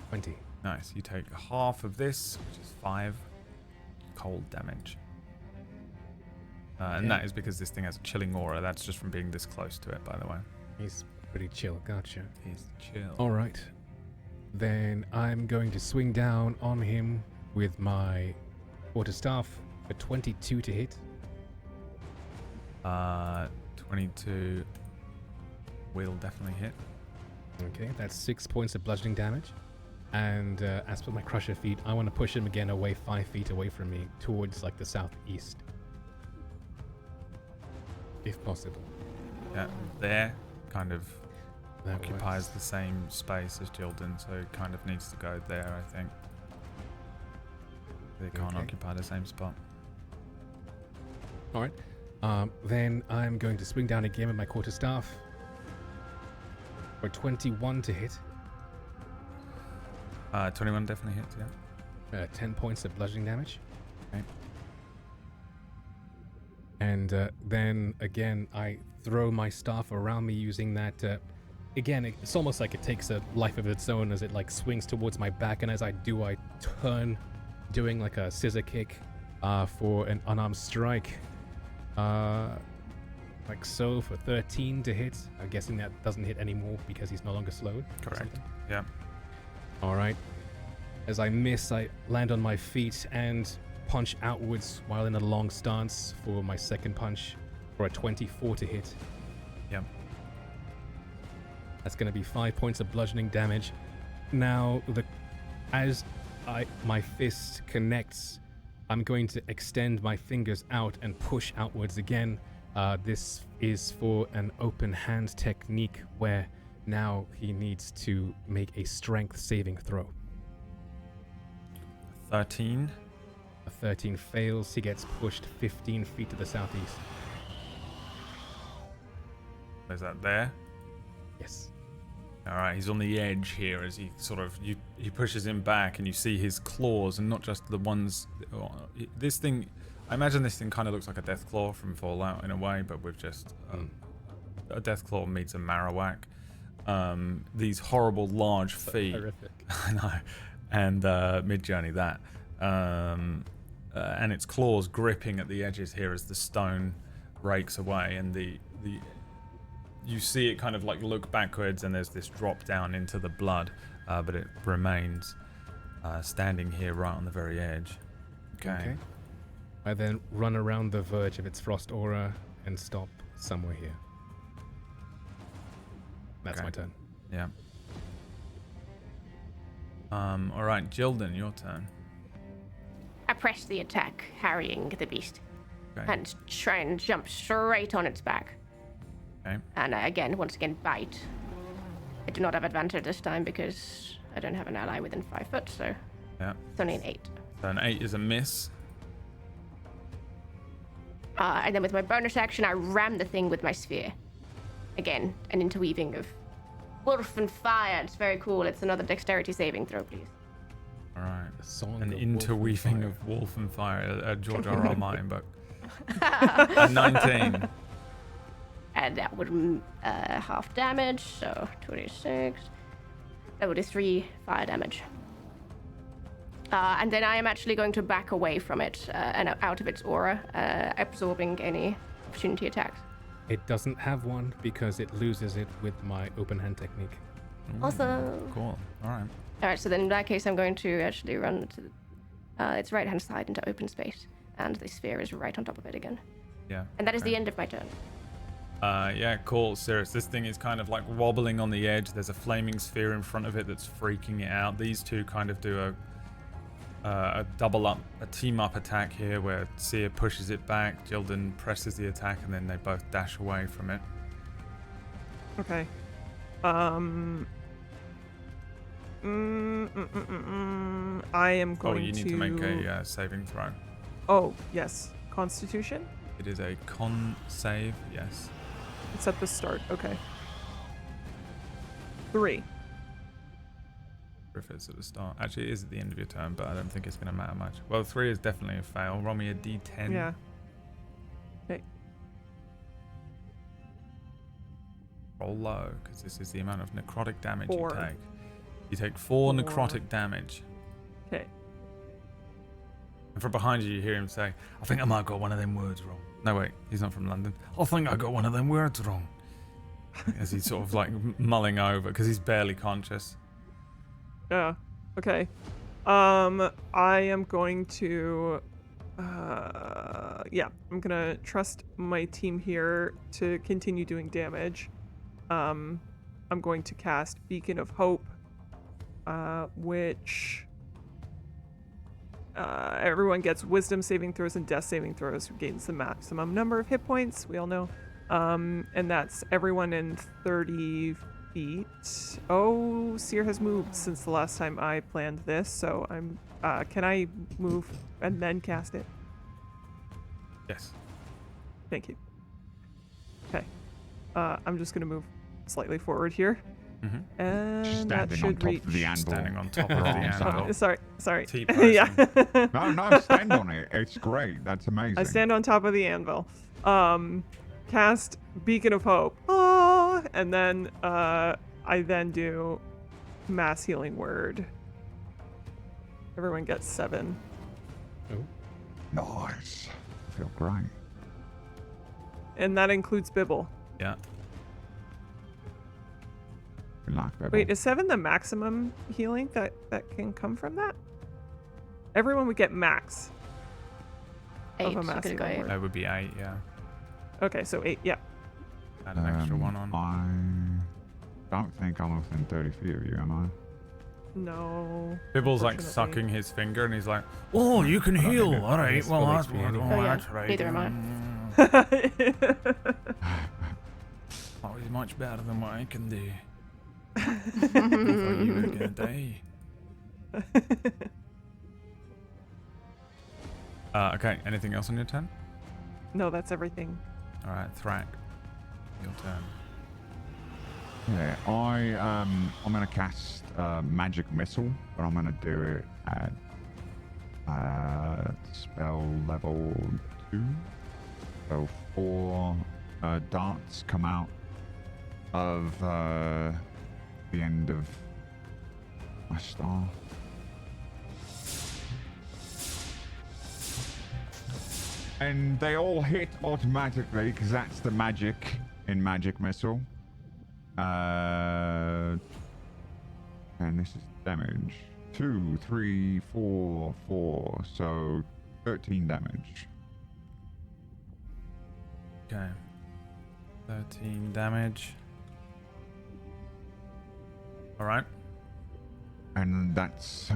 20. Nice. You take half of this, which is 5 cold damage. And that is because this thing has a chilling aura. That's just from being this close to it, by the way. He's pretty chill. Gotcha. He's chill. All right. Then I'm going to swing down on him with my quarterstaff for 22 to hit. 22 will definitely hit. Okay, that's 6 points of bludgeoning damage. And as per my crusher feat, I want to push him again away 5 feet away from me towards like the southeast. If possible. Yeah, there kind of That occupies works. the same space as Jildan, so it kind of needs to go there, I think. They can't Okay. occupy the same spot. All right. Then I'm going to swing down again with my quarterstaff for 21 to hit. 21 definitely hits, yeah. 10 points of bludgeoning damage. Okay. And then again, I throw my staff around me using that. Again, it's almost like it takes a life of its own as it like swings towards my back, and as I do, I turn, doing like a scissor kick for an unarmed strike. Like so for 13 to hit. I'm guessing that doesn't hit anymore because he's no longer slowed. Correct. Yeah. All right. As I miss, I land on my feet and punch outwards while in a long stance for my second punch for a 24 to hit. Yeah. That's going to be 5 points of bludgeoning damage. Now, as my fist connects, I'm going to extend my fingers out and push outwards again. This is for an open hand technique where now he needs to make a strength saving throw. 13. A 13 fails. He gets pushed 15 feet to the southeast. Is that there? Yes. All right, he's on the edge here as he sort of he pushes him back, and you see his claws, and not just the ones. This thing, I imagine this thing kind of looks like a death claw from Fallout in a way, but with just a death claw meets a Marowak. These horrible large feet. Horrific. I know, and Midjourney that, and its claws gripping at the edges here as the stone rakes away, and the you see it kind of like look backwards, and there's this drop down into the blood, but it remains standing here right on the very edge. Okay. I then run around the verge of its frost aura and stop somewhere here. That's my turn. Yeah. All right, Jilden, your turn. I press the attack, harrying the beast, Okay. and try and jump straight on its back. Okay. And once again, bite. I do not have advantage this time because I don't have an ally within 5 foot, so Yeah. it's only an 8. So an 8 is a miss. And then with my bonus action, I ram the thing with my sphere. Again, an interweaving of wolf and fire. It's very cool. It's another dexterity saving throw, please. All right. A song An of interweaving wolf of wolf and fire. A George R.R. Martin book. A 19. And that would half damage, so 26. That would do 3 fire damage. And then I am actually going to back away from it and out of its aura, absorbing any opportunity attacks. It doesn't have one because it loses it with my open hand technique. Awesome. Cool. All right. All right, so then in that case, I'm going to actually run to its right-hand side into open space, and the sphere is right on top of it again. Yeah. And that is the end of my turn. Yeah, cool, Cirrus. This thing is kind of like wobbling on the edge. There's a flaming sphere in front of it that's freaking it out. These two kind of do a double up, a team up attack here where Seer pushes it back, Jilden presses the attack, and then they both dash away from it. Okay. I am going to... Oh, you need to make a saving throw. Oh, yes. Constitution? It is a con save, yes. It's at the start. Okay. 3. If it's at the start. Actually, it is at the end of your turn, but I don't think it's going to matter much. Well, 3 is definitely a fail. Roll me a d10. Yeah. Okay. Roll low, because this is the amount of necrotic damage 4. you take. You take 4 4. necrotic damage. Okay. And from behind you, you hear him say, I think I might got one of them words wrong. No, wait, he's not from London. I think I got one of them words wrong. As he's sort of like mulling over, because he's barely conscious. Yeah. Okay. I am going to... yeah, I'm gonna trust my team here to continue doing damage. I'm going to cast Beacon of Hope, which... everyone gets wisdom saving throws and death saving throws, who gains the maximum number of hit points, we all know. And that's everyone in 30 feet. Oh, Seer has moved since the last time I planned this, so I'm, can I move and then cast it? Yes. Thank you. Okay. I'm just gonna move slightly forward here. And that Standing on should top reach. of the anvil. Standing on top of the anvil. Sorry. T-posing. Yeah. No, stand on it. It's great. That's amazing. I stand on top of the anvil. Cast Beacon of Hope. Ah, and then I then do Mass Healing Word. Everyone gets 7. Nice. I feel great. And that includes Bibble. Yeah. Good luck, Bibble. Wait, is 7 the maximum healing that can come from that? Everyone would get max. 8. Of a So mass gonna go healing 8. word. That would be 8, yeah. Okay, so 8, yeah. Add an extra one on. I don't think I'm within 30 feet of you, am I? No. Bibble's like unfortunately. sucking his finger and he's like, oh, you can heal. think it- All right. it's Well, full that's, HP anyway. oh, Oh, yeah. that's right. Neither am I. Always much better than what I can do. I thought you were gonna die. Okay, anything else on your turn? No, that's everything. Alright, Thrak. Your turn. Yeah, I'm gonna cast magic missile, but I'm gonna do it at spell level 2. So 4 darts come out of the end of my staff. And they all hit automatically because that's the magic in magic missile. And this is damage. 2, 3, 4, 4. So 13 damage. Okay. 13 damage. Alright. And that's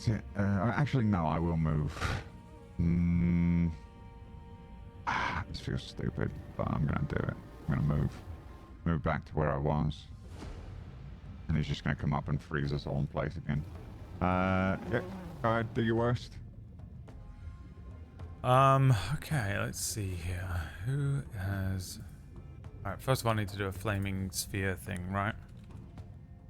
it. Actually, no, I will move. This feels stupid, but I'm gonna do it. I'm gonna move back to where I was. And he's just gonna come up and freeze us all in place again. Yeah, go ahead, do your worst. Okay, let's see here. Who has... Alright, first of all I need to do a flaming sphere thing, right?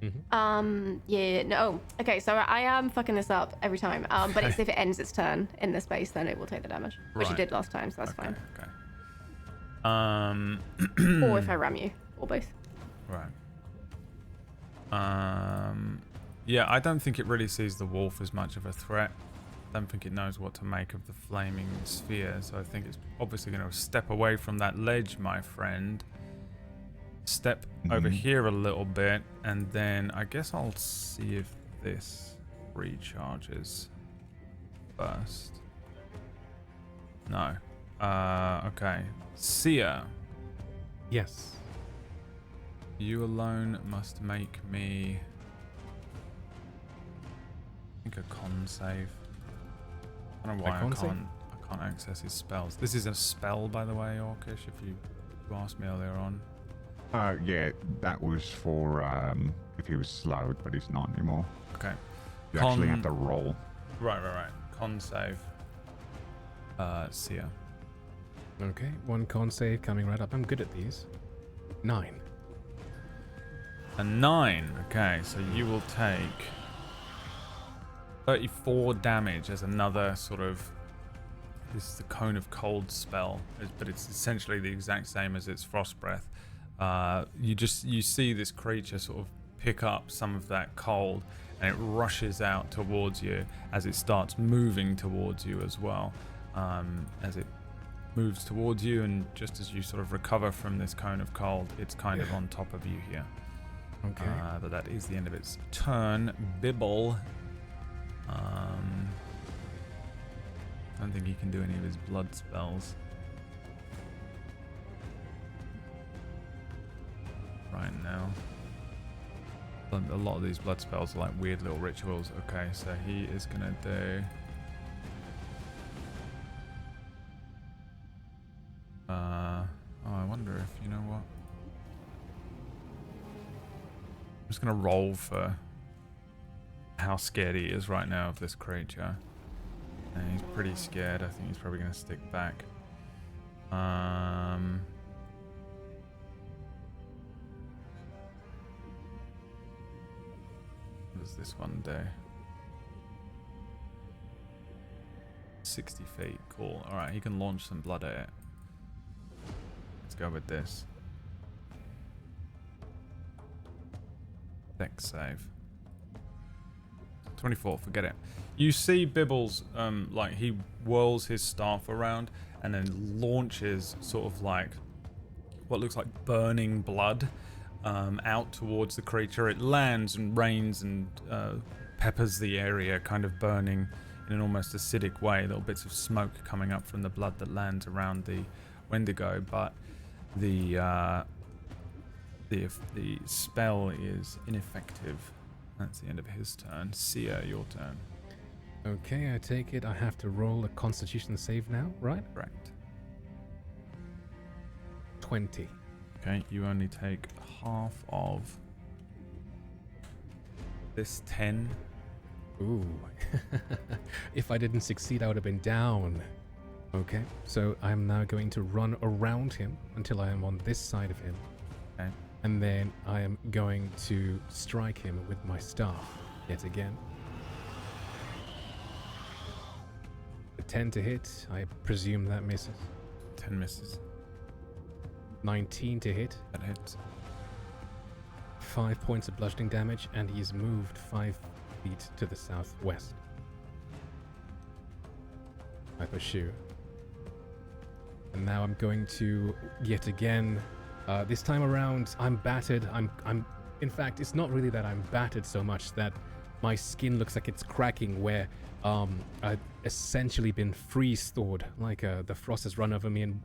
Yeah, no. Okay, so I am fucking this up every time. But it's if it ends its turn in the space, then it will take the damage, which it Right. did last time, so that's Okay, fine. okay. Or if I ram you, or both. Right. Yeah, I don't think it really sees the wolf as much of a threat. I don't think it knows what to make of the flaming sphere, so I think it's obviously going to step away from that ledge, my friend. Step over here a little bit, and then I guess I'll see if this recharges first. No. Okay. Sia, Yes. you alone must make me... I think a con save. I don't know why I con save? can't access his spells. This is a spell, by the way, Orcish, if you asked me earlier on. Yeah, that was for if he was slowed, but he's not anymore. Okay. You actually have to roll. Right. Con save. Sia. Okay, 1 con save coming right up. I'm good at these. 9. A 9. Okay, so you will take 34 damage as another sort of... This is the Cone of Cold spell, but it's essentially the exact same as its Frost Breath. You see this creature sort of pick up some of that cold, and it rushes out towards you as it starts moving towards you as well. As it moves towards you, and just as you sort of recover from this Cone of Cold, it's kind of on top of you here. Okay. But that is the end of its turn. Bibble. I don't think he can do any of his blood spells right now. But a lot of these blood spells are like weird little rituals. Okay, so he is gonna do... I wonder if, you know what? I'm just gonna roll for how scared he is right now of this creature. And he's pretty scared. I think he's probably gonna stick back. does this one do? 60 feet. Cool. Alright, he can launch some blood at it. Let's go with this. Dex save. 24, forget it. You see Bibble's, like, he whirls his staff around and then launches sort of like what looks like burning blood out towards the creature. It lands and rains and peppers the area, kind of burning in an almost acidic way. Little bits of smoke coming up from the blood that lands around the Wendigo, but the spell is ineffective. That's the end of his turn. Sia, your turn. Okay, I take it I have to roll a Constitution save now, right? Correct. 20. Okay, you only take half of this 10. Ooh. If I didn't succeed, I would have been down. Okay, so I'm now going to run around him until I am on this side of him. Okay. And then I am going to strike him with my staff yet again. A 10 to hit, I presume that misses. 10 misses. 19 to hit, That hits. 5 points of bludgeoning damage, and he is moved 5 feet to the southwest. I pursue. And now I'm going to yet again. This time around, I'm battered. I'm. In fact, it's not really that I'm battered so much that my skin looks like it's cracking. Where I've essentially been freeze-thawed, like the frost has run over me, and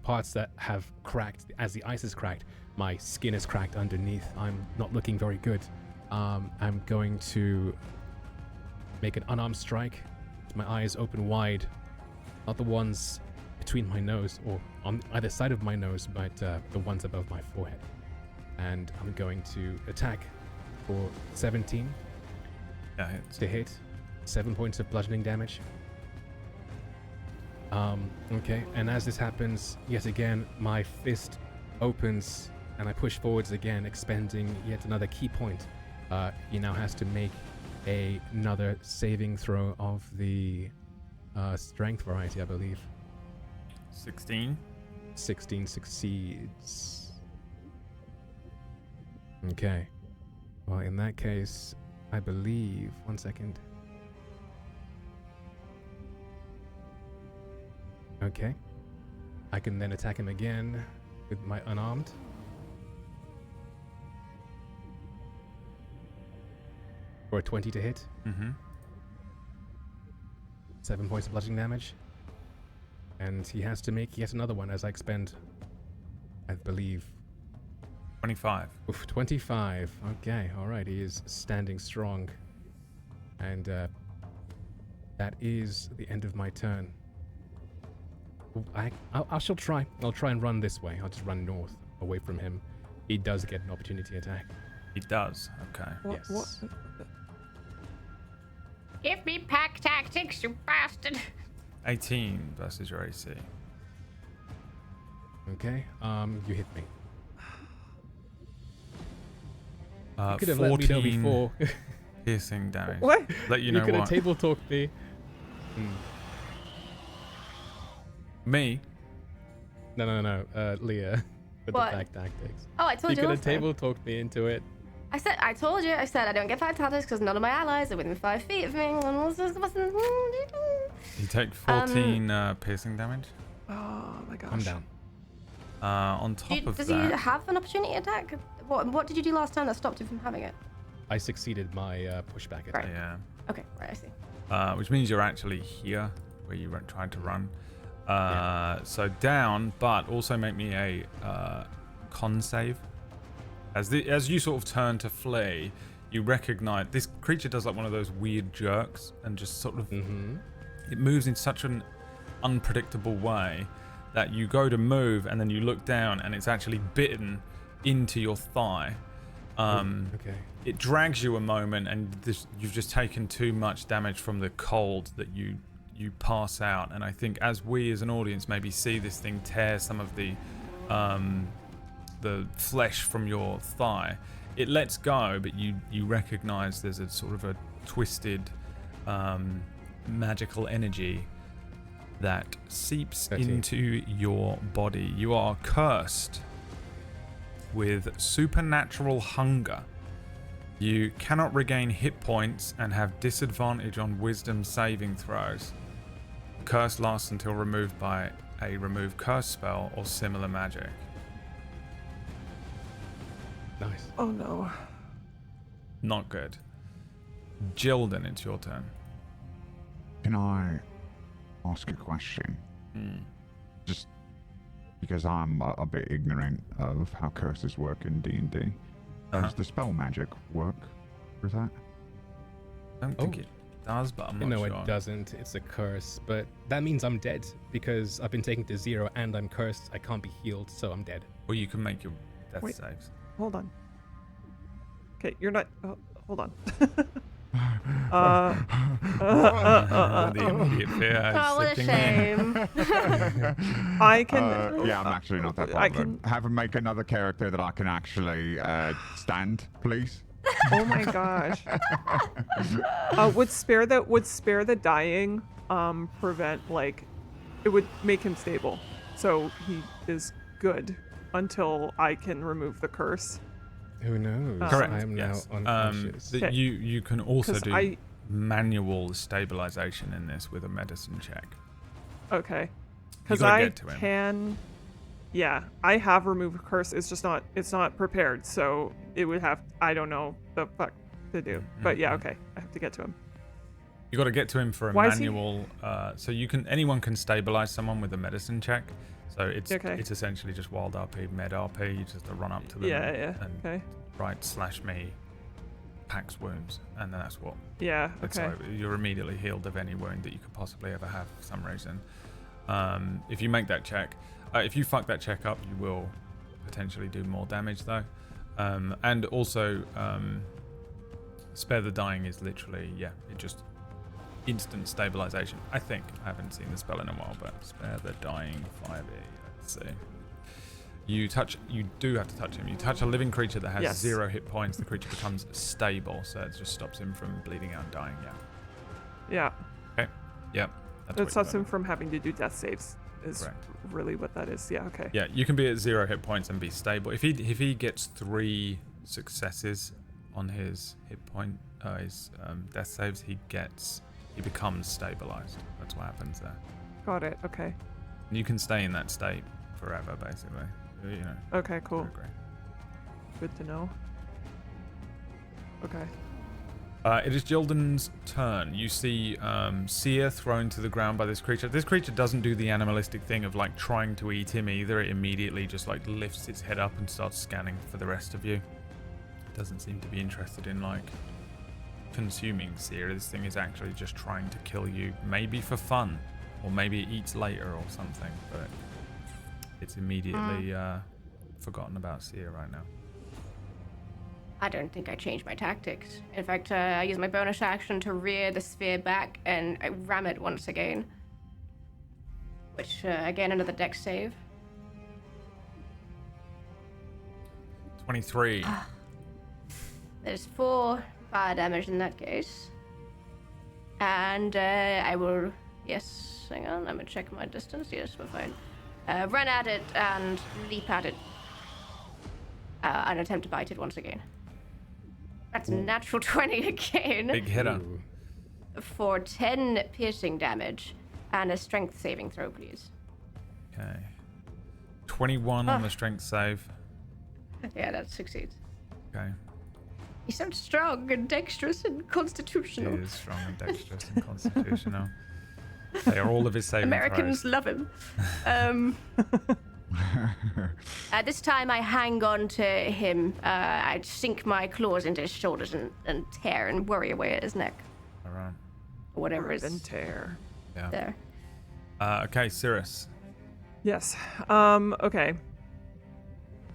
parts that have cracked as the ice has cracked. My skin is cracked underneath. I'm not looking very good. I'm going to make an unarmed strike. My eyes open wide, not the ones between my nose or on either side of my nose, but the ones above my forehead. And I'm going to attack for 17 Hits. to hit, 7 points of bludgeoning damage. Okay, and as this happens, yet again, my fist opens and I push forwards again, expending yet another key point. He now has to make another saving throw of the strength variety, I believe. 16. 16 succeeds. Okay. Well, in that case, I believe... One second. Okay. I can then attack him again with my unarmed. For a 20 to hit. Mm-hmm. 7 points of bludgeoning damage. And he has to make yet another one as I expend, I believe... 25. Oof, 25. Okay, alright, he is standing strong. And that is the end of my turn. I shall try. I'll try and run this way. I'll just run north, away from him. He does get an opportunity attack. He does. Okay. Yes. Give me pack tactics, you bastard. 18 versus your AC. Okay, you hit me. You could 14 have let me know before. piercing damage. What? Let you know could have what. table talked me. Me? No. Leah. With What? the pack tactics. Oh, I told You you could have last time. table talked me into it. I told you. I said I don't get pack tactics because none of my allies are within 5 feet of me. You take 14 piercing damage. Oh my gosh. I'm down. On top of Does that, he have an opportunity attack? What did you do last time that stopped you from having it? I succeeded my pushback attack. Right. yeah, Okay, right, I see. which means you're actually here where you tried to run. So down, but also make me a con save. As you sort of turn to flee, you recognize this creature does like one of those weird jerks and just sort of it moves in such an unpredictable way that you go to move and then you look down and it's actually bitten into your thigh. Okay. It drags you a moment and you've just taken too much damage from the cold that you pass out. And I think as we as an audience maybe see this thing tear some of the flesh from your thigh, It lets go, but you recognize there's a sort of a twisted magical energy that seeps 13. into your body. You are cursed with supernatural hunger. You cannot regain hit points and have disadvantage on wisdom saving throws. The curse lasts until removed by a remove curse spell or similar magic. Nice. Oh no. Not good. Jilden, it's your turn. Can I ask a question? Just because I'm a bit ignorant of how curses work in D&D. Does the spell magic work for that? I don't think it does, but I'm not No, sure. it doesn't. It's a curse, but that means I'm dead because I've been taken to 0 and I'm cursed. I can't be healed, so I'm dead. Or you can make your death Wait. saves. Hold on. Okay, you're not. Oh, hold on. The immediate fear is Oh, what a slipping in. shame. I can. Yeah, I'm actually not that I bothered. Have him make another character that I can actually stand, please. Oh my gosh. Would spare the dying prevent, like, it would make him stable, so he is good until I can remove the curse. Who knows? Correct. I am yes. now unconscious. Okay. You can also 'Cause do manual stabilization in this with a medicine check. Okay. You Because gotta I get to him. can. Yeah, I have removed curse. It's just not. It's not prepared, so it would have. I don't know the fuck to do. But yeah, okay. I have to get to him. You got to get to him for a Why is he- manual. So anyone can stabilize someone with a medicine check. So it's Okay. it's essentially just wild RP, med RP. You just have to run up to them Yeah. and Okay. right /me packs wounds, and then that's what. Yeah. That's Okay. how you're immediately healed of any wound that you could possibly ever have for some reason. If you make that check, if you fuck that check up, you will potentially do more damage though. And also, spare the dying is literally it just instant stabilization. I think I haven't seen the spell in a while, but spare the dying 5e. Let's see. You do have to touch him. You touch a living creature that has 0 hit points. The creature becomes stable, so it just stops him from bleeding out and dying. Yeah. Yeah. Okay. Yep. That's It what stops you him gotta from having to do death saves. Is Correct. really what that is. Yeah. Okay. do. Yeah, you can be at 0 hit points and be stable. If he gets 3 successes on his hit point, his death saves, he becomes stabilized. That's what happens there. Got it. Okay. And you can stay in that state forever, basically. You know. Okay. Cool. to a degree. Good to know. Okay. It is Jilden's turn. You see Seer thrown to the ground by this creature. This creature doesn't do the animalistic thing of like trying to eat him either. It immediately just like lifts its head up and starts scanning for the rest of you. It doesn't seem to be interested in like consuming Seer. This thing is actually just trying to kill you, maybe for fun, or maybe it eats later or something. But it's immediately forgotten about Seer right now. I don't think I changed my tactics. In fact, I use my bonus action to rear the sphere back and I ram it once again. Which, again, another dex save. 23. There's 4 fire damage in that case. And I will... Yes, hang on, I'm gonna check my distance. Yes, we're fine. Run at it and leap at it. And attempt to bite it once again. That's a natural 20 again. Big hitter. Ooh. For 10 piercing damage and a strength saving throw, please. Okay. 21 on the strength save. Yeah, that succeeds. Okay. He's so strong and dexterous and He constitutional. is strong and dexterous and constitutional. They are all of his saving Americans throws. love him. This time I hang on to him. I sink my claws into his shoulders and tear and worry away at his neck. All right. Or whatever Rip and is tear. Yeah. there. Okay, Cirrus. Yes. Okay.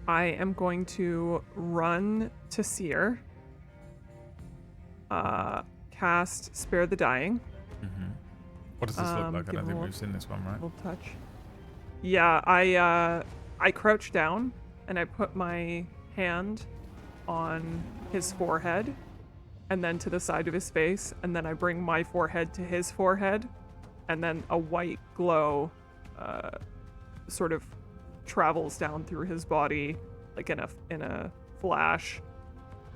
I am going to run to Seer. Cast Spare the Dying. What does this look like? I give don't him think a we've seen this one, right? Little touch. Yeah, I crouch down and I put my hand on his forehead and then to the side of his face, and then I bring my forehead to his forehead, and then a white glow sort of travels down through his body like in a flash,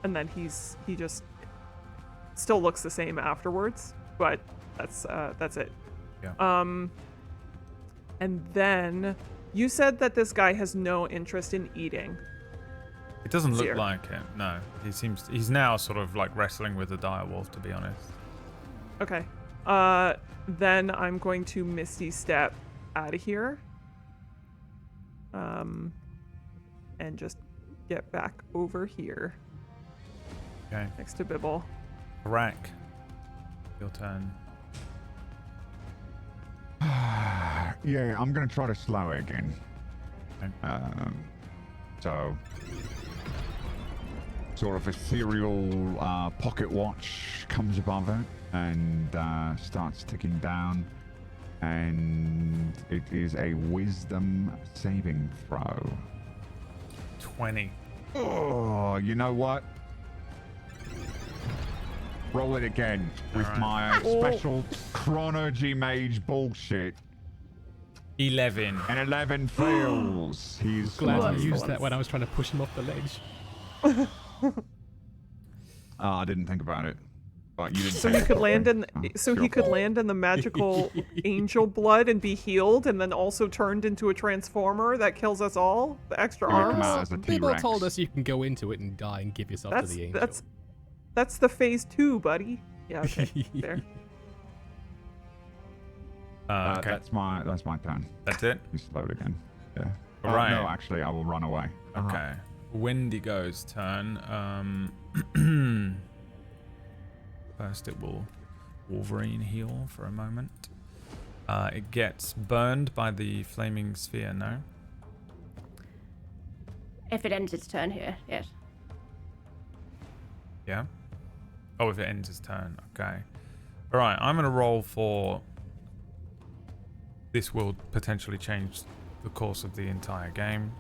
and then he just still looks the same afterwards, but that's it. Yeah. And then you said that this guy has no interest in eating. It doesn't look Seer. like it. No, he's now sort of like wrestling with the direwolf, to be honest. Okay. Then I'm going to Misty Step out of here. And just get back over here Okay. next to Bibble. Rack. Your turn. Yeah, I'm gonna try to slow it again. Okay. So sort of ethereal pocket watch comes above it and starts ticking down, and it is a wisdom saving throw. 20. Oh, you know what? Roll it again with Alright. my special chronology mage bullshit. 11. And 11 fails. He's Glad like- you used that when I was trying to push him off the ledge. I didn't think about it. But you didn't So say he could it. land in Oh, so your he could fault. land in the magical angel blood and be healed, and then also turned into a transformer that kills us all. The extra Yeah, come arms. out as a People T-Rex. told us you can go into it and die and give yourself to the angel. That's the phase 2, buddy. Yeah. Okay. There. Okay. That's my turn. That's it? You slowed again. Yeah. Alright. No, actually, I will run away. Okay. Wendigo's turn. First, it will Wolverine heal for a moment. It gets burned by the flaming sphere. No. If it ends its turn here, yes. Yeah. Oh, if it ends its turn. Okay. All right. I'm gonna roll for. This will potentially change the course of the entire game.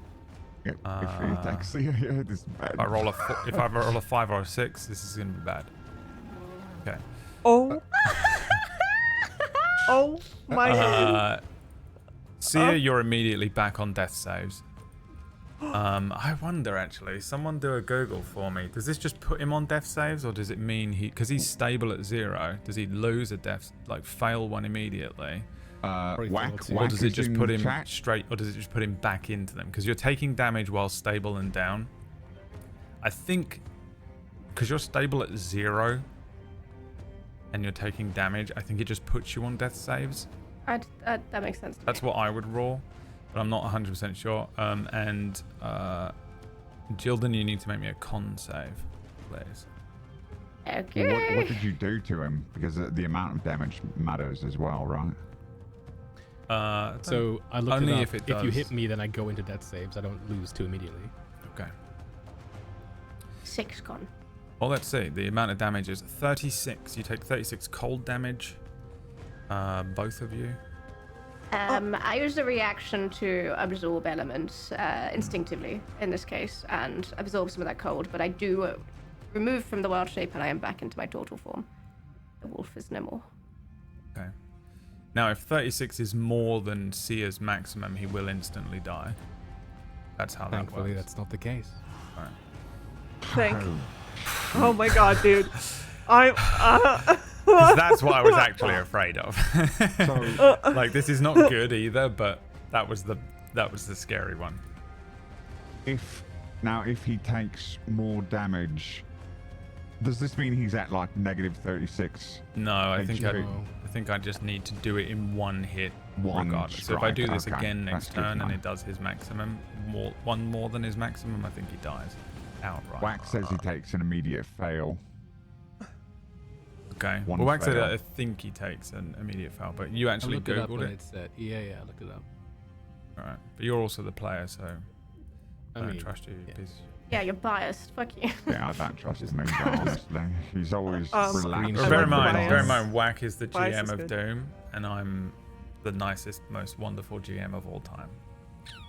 Yeah, if it actually, yeah, this is bad. If I roll a 5 or a 6, this is gonna be bad. Okay. Oh. Oh my. Seer, you're immediately back on death saves. I wonder actually. Someone do a Google for me. Does this just put him on death saves, or does it mean because he's stable at 0? Does he lose a death, like fail one immediately? Whack, Or does it is just in put him chat. straight, or does it just put him back into them? Because you're taking damage while stable and down. I think because you're stable at 0 and you're taking damage, I think it just puts you on death saves. That makes sense to That's me. what I would roll, but I'm not 100% sure. And Jildan, you need to make me a con save, please. Okay. What did you do to him? Because the amount of damage matters as well, right? So I looked Only it up. if it If you does. hit me, then I go into death saves. I don't lose 2 immediately. Okay. 6 con. Well, let's see. The amount of damage is 36. You take 36 cold damage. Both of you. I use the reaction to absorb elements instinctively in this case and absorb some of that cold, but I do remove from the wild shape and I am back into my total form. The wolf is no more. Okay. Now, if 36 is more than Seer's maximum, he will instantly die. That's how that Thankfully, works. that's not the case. Right. Thank. Oh my god, dude. I'm. 'Cause that's what I was actually afraid of. Like, this is not good either, but that was the scary one. If he takes more damage, does this mean he's at like -36? No, I think HP? I think I just need to do it in one hit, One regardless. So if I do strike, this okay. again next That's good to turn and know. it does his maximum, one more than his maximum, I think he dies outright. Wax says he takes an immediate fail. Okay. One Well, Wax said fail. I think he takes an immediate foul, but you I actually looked it up googled when it. it said. Yeah, I looked it up. All right, but you're also the player, so I don't mean, trust you. yeah. Piece. Yeah, you're biased. Fuck you. Yeah, I don't trust him either, honestly. He's always Screen relaxed. share. Bear in like the mind, bias. Whack is the Bias GM is of good. Doom, and I'm the nicest, most wonderful GM of all time.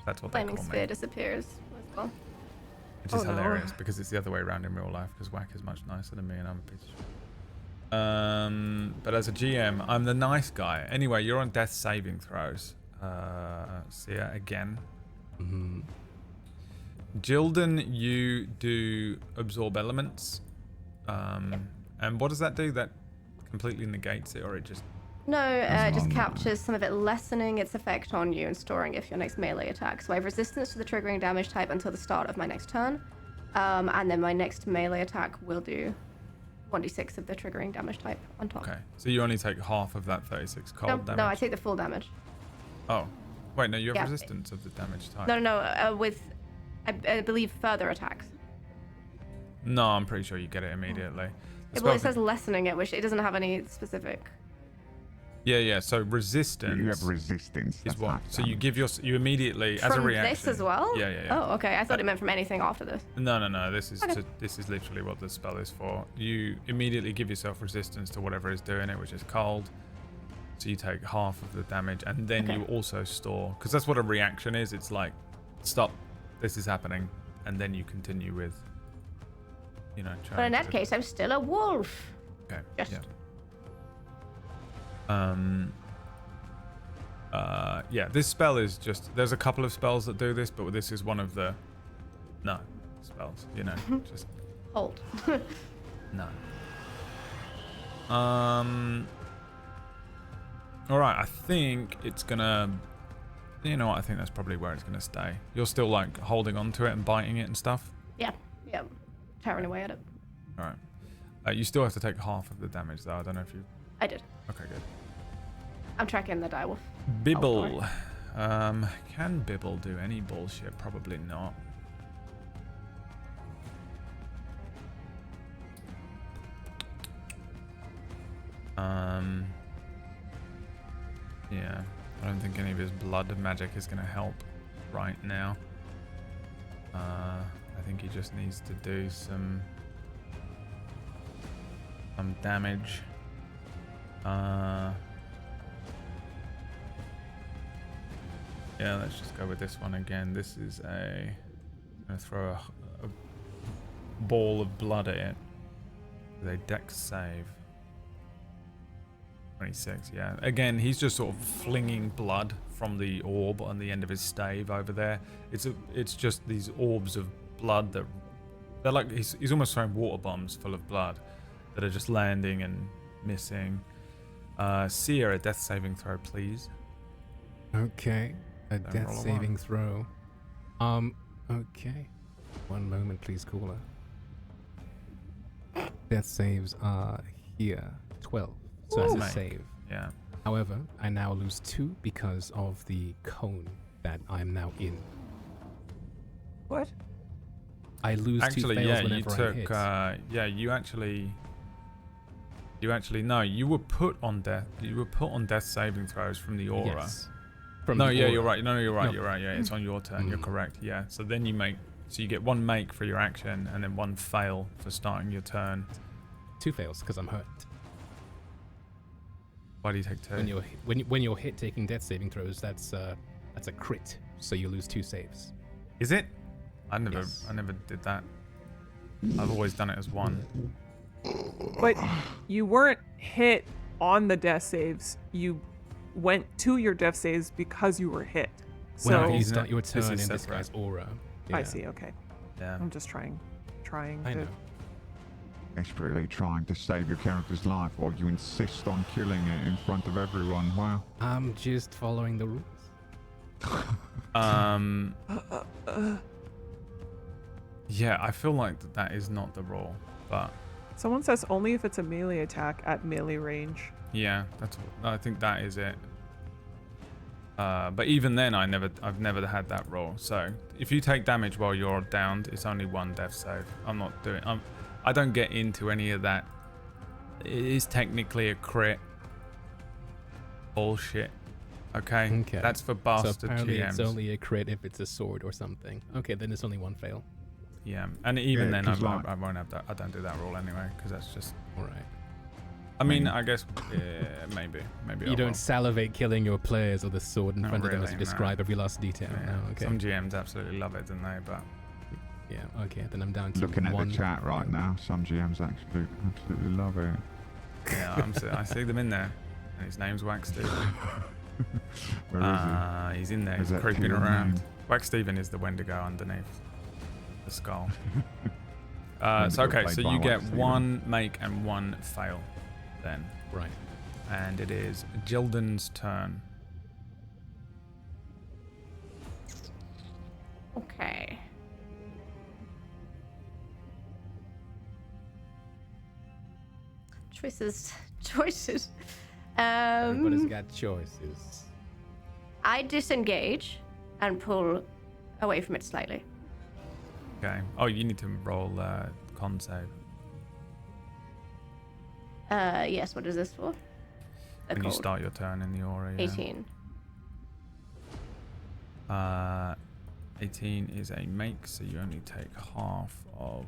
That's what they Flaming call sphere me. disappears as well. Which is Oh, no. hilarious because it's the other way around in real life because Whack is much nicer than me and I'm a piece of shit. But as a GM, I'm the nice guy. Anyway, you're on death saving throws. Sia again. Mm-hmm. Jilden, you do absorb elements. And what does that do? That completely negates it, or it just... No, it just wrong. captures some of it, lessening its effect on you and storing it for your next melee attack. So I have resistance to the triggering damage type until the start of my next turn. And then my next melee attack will do 1d6 of the triggering damage type on top. Okay, so you only take half of that 36 cold damage? No, I take the full damage. Oh. Wait, no, you have Yeah. resistance of the damage type. No, with, I believe, further attacks. No, I'm pretty sure you get it immediately. The Well, it spell- says lessening it, which it doesn't have any specific. Yeah, so resistance You have resistance. is that's what? half So you damage. give your immediately as a From reaction. this as well? Yeah. Oh, okay. I thought it meant from anything after this. No. This is Okay. this is literally what the spell is for. You immediately give yourself resistance to whatever is doing it, which is cold. So you take half of the damage, and then Okay. you also store, because that's what a reaction is. It's like, stop, this is happening, and then you continue with, But in trying that to- case, I'm still a wolf. Okay. Just- Yeah. Yeah. This spell is just. There's a couple of spells that do this, but this is one of the. No spells. Just Hold. no. All right. I think it's gonna. You know what? I think that's probably where it's gonna stay. You're still like holding on to it and biting it and stuff. Yeah. Tearing away at it. All right. You still have to take half of the damage though. I don't know if you. I did. Okay. Good. I'm tracking the direwolf. Bibble. Can Bibble do any bullshit? Probably not. Yeah, I don't think any of his blood magic is going to help right now. I think he just needs to do some damage. Yeah, let's just go with this one again. This is I'm gonna throw a ball of blood at it. With a dex save. 26, yeah. Again, he's just sort of flinging blood from the orb on the end of his stave over there. It's just these orbs of blood that they're like he's almost throwing water bombs full of blood that are just landing and missing. Sia, a death saving throw, please. Okay. A Don't death roll a saving one. throw. Okay. One moment, please, caller. Death saves are here. 12. So that's a Make. save. Yeah. However, I now lose 2 because of the cone that I'm now in. What? I lose 2 Actually, fails yeah, you whenever I took. hit. You actually no. You were put on death. You were put on death saving throws from the aura. Yes. From No, the yeah, aura. you're right. No, you're right. No. You're right. Yeah, it's on your turn. You're Mm. correct. Yeah. So then you make. So you get 1 make for your action, and then 1 fail for starting your turn. 2 fails because I'm hurt. Why do you take 2? When you're hit taking death saving throws, that's a crit, so you lose 2 saves. Is it? I Yes. never did that. I've always done it as 1. But you weren't hit on the death saves. You went to your death saves because you were hit. So Whenever you he's start not- your this turn in is this separate. guy's aura. I Yeah, see. Okay, Yeah. I'm just trying I to. know. Desperately trying to save your character's life while you insist on killing it in front of everyone. Wow. I'm just following the rules. Yeah, I feel like that is not the rule, but Someone says only if it's a melee attack at melee range. yeah, I think that is it. But even then, I've never had that rule. So if you take damage while you're downed, it's only 1 death save. I'm not doing. I don't get into any of that. It is technically a crit. Bullshit. Okay. Okay. That's for So bastard apparently GMs. it's only a crit if it's a sword or something. Okay, then it's only 1 fail. Yeah, and even Yeah, then, 'cause I like- won't have that. I don't do that rule anyway, because that's just. All right. I mean, I guess maybe I You will. don't salivate killing your players with a sword in Not front of them as really, you no. describe every last detail. Yeah, No, okay. Some GMs absolutely love it, don't they? But Yeah, okay, then I'm down to Looking at one. the chat right now, some GMs absolutely love it. Yeah, I see them in there. And his name's Wax Steven. Where is he? He's in there. Is He's that creeping your around. name? Wax Steven is the Wendigo underneath the skull. So Wendigo okay, played so by you get Wax Steven. 1 make and 1 fail then. Right. And it is Jilden's turn. Okay. Choices. Everybody's got choices. I disengage and pull away from it slightly. Okay. Oh, you need to roll con save. Yes, what is this for? When you start your turn in the aura. Yeah. 18. 18 is a make, so you only take half of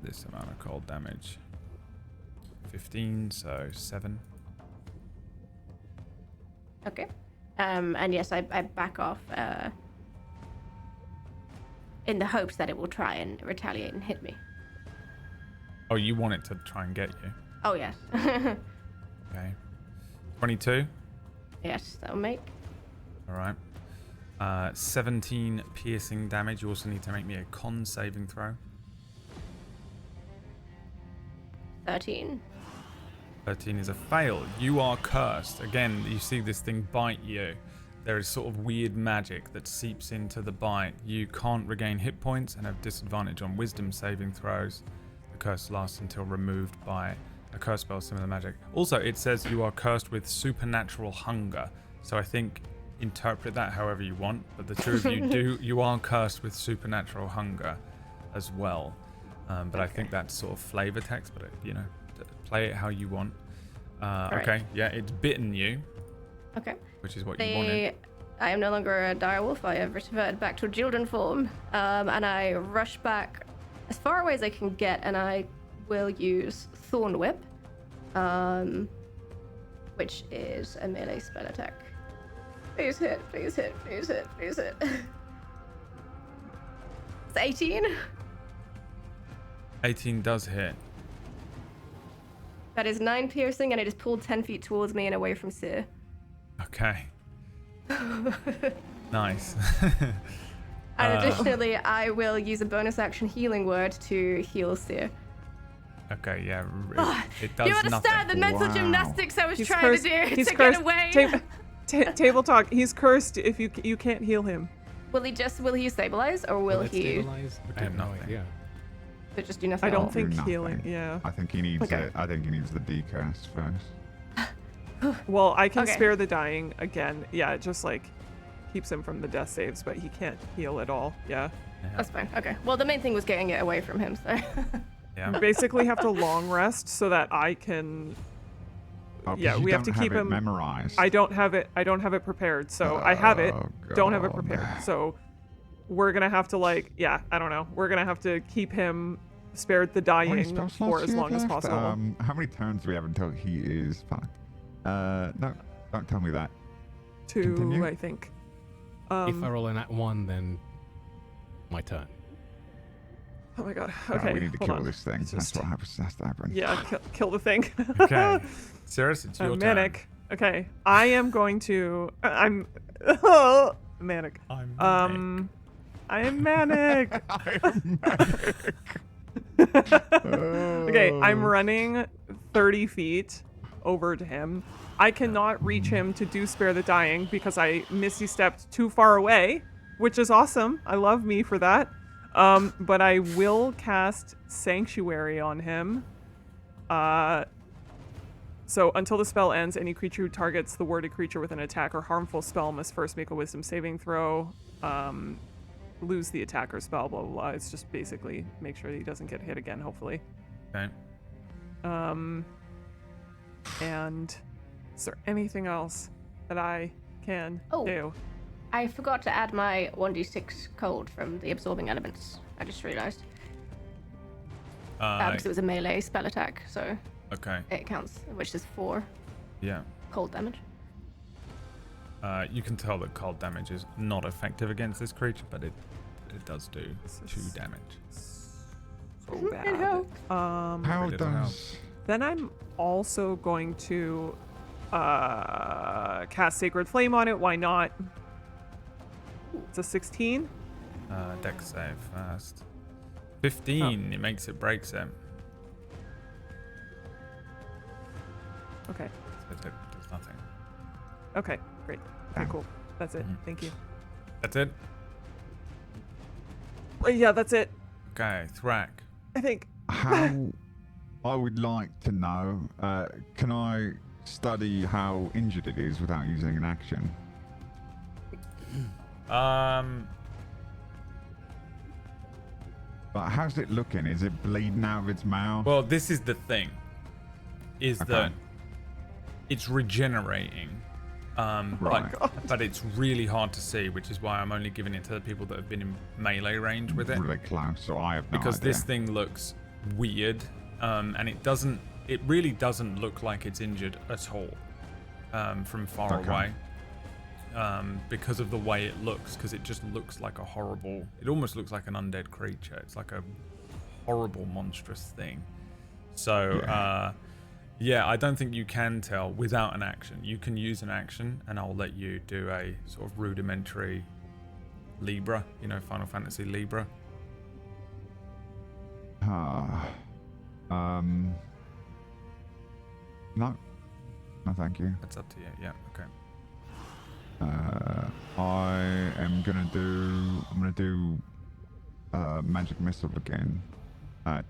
this amount of cold damage. 15, so 7. Okay. And yes, I back off in the hopes that it will try and retaliate and hit me. Oh, you want it to try and get you. Oh, yes. Okay. 22. Yes, that'll make. All right. 17 piercing damage. You also need to make me a con saving throw. 13. 13 is a fail. You are cursed. Again, you see this thing bite you. There is sort of weird magic that seeps into the bite. You can't regain hit points and have disadvantage on wisdom saving throws. The curse lasts until removed by a curse spell similar to magic. Also, it says you are cursed with supernatural hunger. So I think interpret that however you want. But the two of you are cursed with supernatural hunger as well. But I think that's sort of flavor text, but play it how you want. Okay, yeah, it's bitten you. Okay. Which is what you wanted. I am no longer a direwolf. I have reverted back to a Jilden form. And I rush back as far away as I can get, and I will use Thorn Whip, which is a melee spell attack. Please hit, please hit, please hit, please hit. It's 18. 18 does hit. That is 9 piercing, and it is pulled 10 feet towards me and away from Seer. Okay. Nice. And additionally, I will use a bonus action healing word to heal Seer. Okay, yeah. It does You understand nothing. the mental Wow. gymnastics I was He's trying cursed. to do He's to cursed. get away. Table talk. He's cursed if you can't heal him. Will he stabilize, or will it he stabilize? I do have no nothing. idea. just do nothing? I at all? don't think Nothing. healing. Yeah. I think he needs Okay. I think he needs the decast first. Well, I can Okay. spare the dying again. Yeah, it just like keeps him from the death saves, but he can't heal at all. Yeah. That's fine. Okay. Well, the main thing was getting it away from him, so. Yeah. Basically have to long rest so that I can. Oh, 'cause Yeah, you we have don't to keep it him memorized. I don't have it prepared. So I have it. Oh, Don't have it God. prepared. So we're gonna have to I don't know. We're gonna have to keep him spared the How many dying spell for slots as do you long have as left? possible. How many turns do we have until he is fine? No, don't tell me that. 2, continue. I think. If I roll a nat 1, then my turn. Oh my god. Right, Okay. we need to hold kill on. this thing. It's That's just- what has to happen. Yeah, kill the thing. Okay. Cirrus, it's your I'm turn. manic. Okay, I am going to. I'm manic. I'm I am manic. Okay, I'm running 30 feet over to him. I cannot reach him to do spare the dying because I misty stepped too far away, which is awesome. I love me for that. But I will cast Sanctuary on him. So until the spell ends, any creature who targets the worded creature with an attack or harmful spell must first make a wisdom saving throw. Lose the attack or spell, blah, blah, blah. It's just basically make sure that he doesn't get hit again, hopefully. Okay. And is there anything else that I can do? I forgot to add my 1d6 cold from the absorbing elements. I just realized. Because it was a melee spell attack, so Okay. it counts, which is 4 Yeah. cold damage. You can tell that cold damage is not effective against this creature, but it does do 2 damage. So bad. How Really doesn't help. does... Then I'm also going to cast Sacred Flame on it. Why not? It's a 16. Dex save first. 15. It makes it breaks it. Okay. So it does nothing. Okay, great. Okay, cool. That's it. Thank you. That's it. Yeah, that's it. Okay, Thrak. I think. How... I would like to know, can I study how injured it is without using an action? But how's it looking? Is it bleeding out of its mouth? Well, this is the thing. Is Okay. that it's regenerating. Right. But it's really hard to see, which is why I'm only giving it to the people that have been in melee range with it. Really close, so I have no Because idea. this thing looks weird, and it really doesn't look like it's injured at all from far Okay. away, because of the way it looks, because it just looks like a horrible, it almost looks like an undead creature. It's like a horrible, monstrous thing. So yeah, I don't think you can tell without an action. You can use an action, and I'll let you do a sort of rudimentary Libra, Final Fantasy Libra. No, thank you. That's up to you. Yeah, okay. I'm gonna do magic missile again at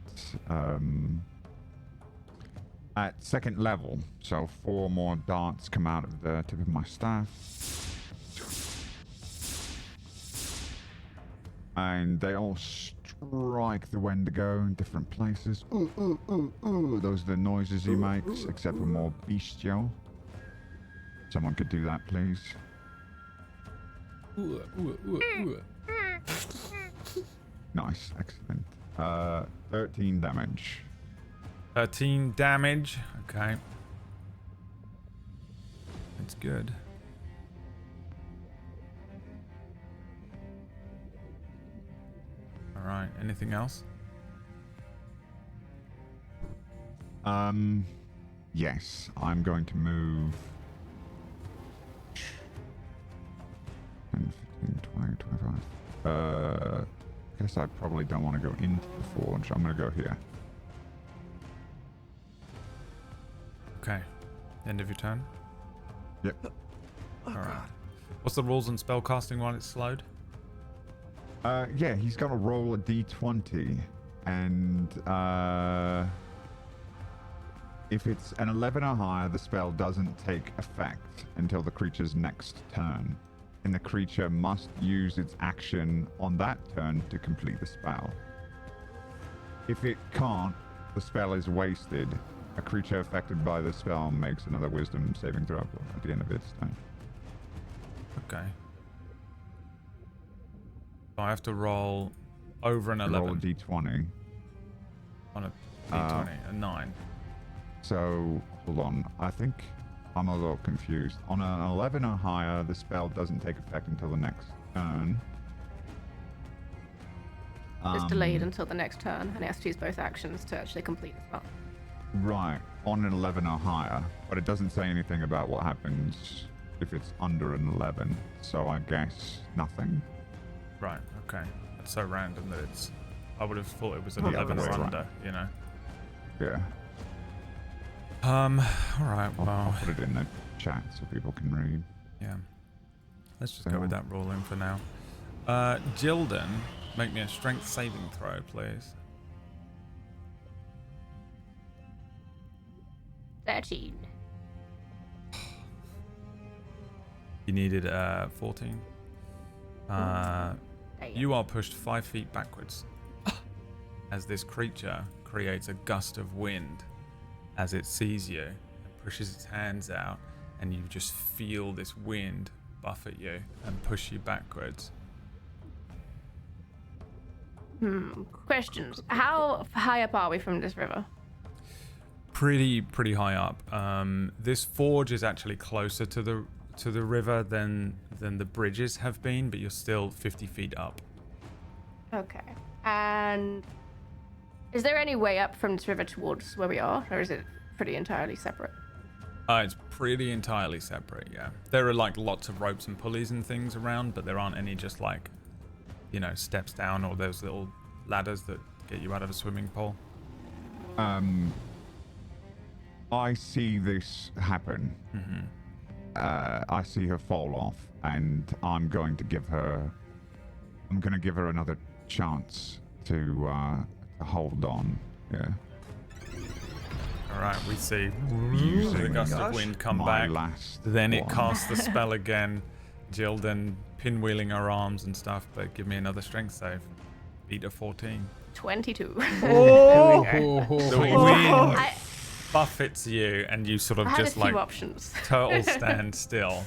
second level. So 4 more darts come out of the tip of my staff, and they all strike the Wendigo in different places. Ooh, ooh, ooh, ooh. Those are the noises he makes, except for more bestial. Someone could do that, please. Nice, excellent. 13 damage. 13 damage. Okay. That's good. Alright, anything else? Yes, I'm going to move 10, 15, 20, 25. I guess I probably don't want to go into the forge. I'm going to go here. Okay. End of your turn? Yep. Alright. What's the rules on spellcasting while it's slowed? Yeah, he's got to roll a d20, and if it's an 11 or higher, the spell doesn't take effect until the creature's next turn, and the creature must use its action on that turn to complete the spell. If it can't, the spell is wasted. A creature affected by the spell makes another wisdom saving throw at the end of its turn. Okay. So I have to roll over an 11 Roll a d20. on a d20, a 9. So, hold on. I think I'm a little confused. On an 11 or higher, the spell doesn't take effect until the next turn. It's delayed until the next turn, and it has to use both actions to actually complete the spell. Right, on an 11 or higher, but it doesn't say anything about what happens if it's under an 11, so I guess nothing. Right, okay. That's so random that it's... I would have thought it was an Yeah, 11 or that's right. under, you know? Yeah, Alright, I'll well... put it in the chat so people can read. Yeah. Let's just go with that rule in for now. Jilden, make me a strength saving throw, please. 13. You needed 14. You are pushed 5 feet backwards as this creature creates a gust of wind as it sees you and pushes its hands out, and you just feel this wind buffet you and push you backwards. Questions. How high up are we from this river? Pretty high up. This forge is actually closer to to the river than the bridges have been, but you're still 50 feet up. Okay. And is there any way up from this river towards where we are, or is it pretty entirely separate? It's pretty entirely separate, yeah. There are like lots of ropes and pulleys and things around, but there aren't any just like, you know, steps down or those little ladders that get you out of a swimming pool. I see this happen. I see her fall off, and I'm going to give her another chance to hold on. Yeah. All right, we see the Using gust of wind come my back. last Then it one. casts the spell again. Jildan pinwheeling her arms and stuff, but give me another strength save. Beat a 14. 22. Oh! The wind buffets you, and you sort of I had just a few like options. turtle stand still.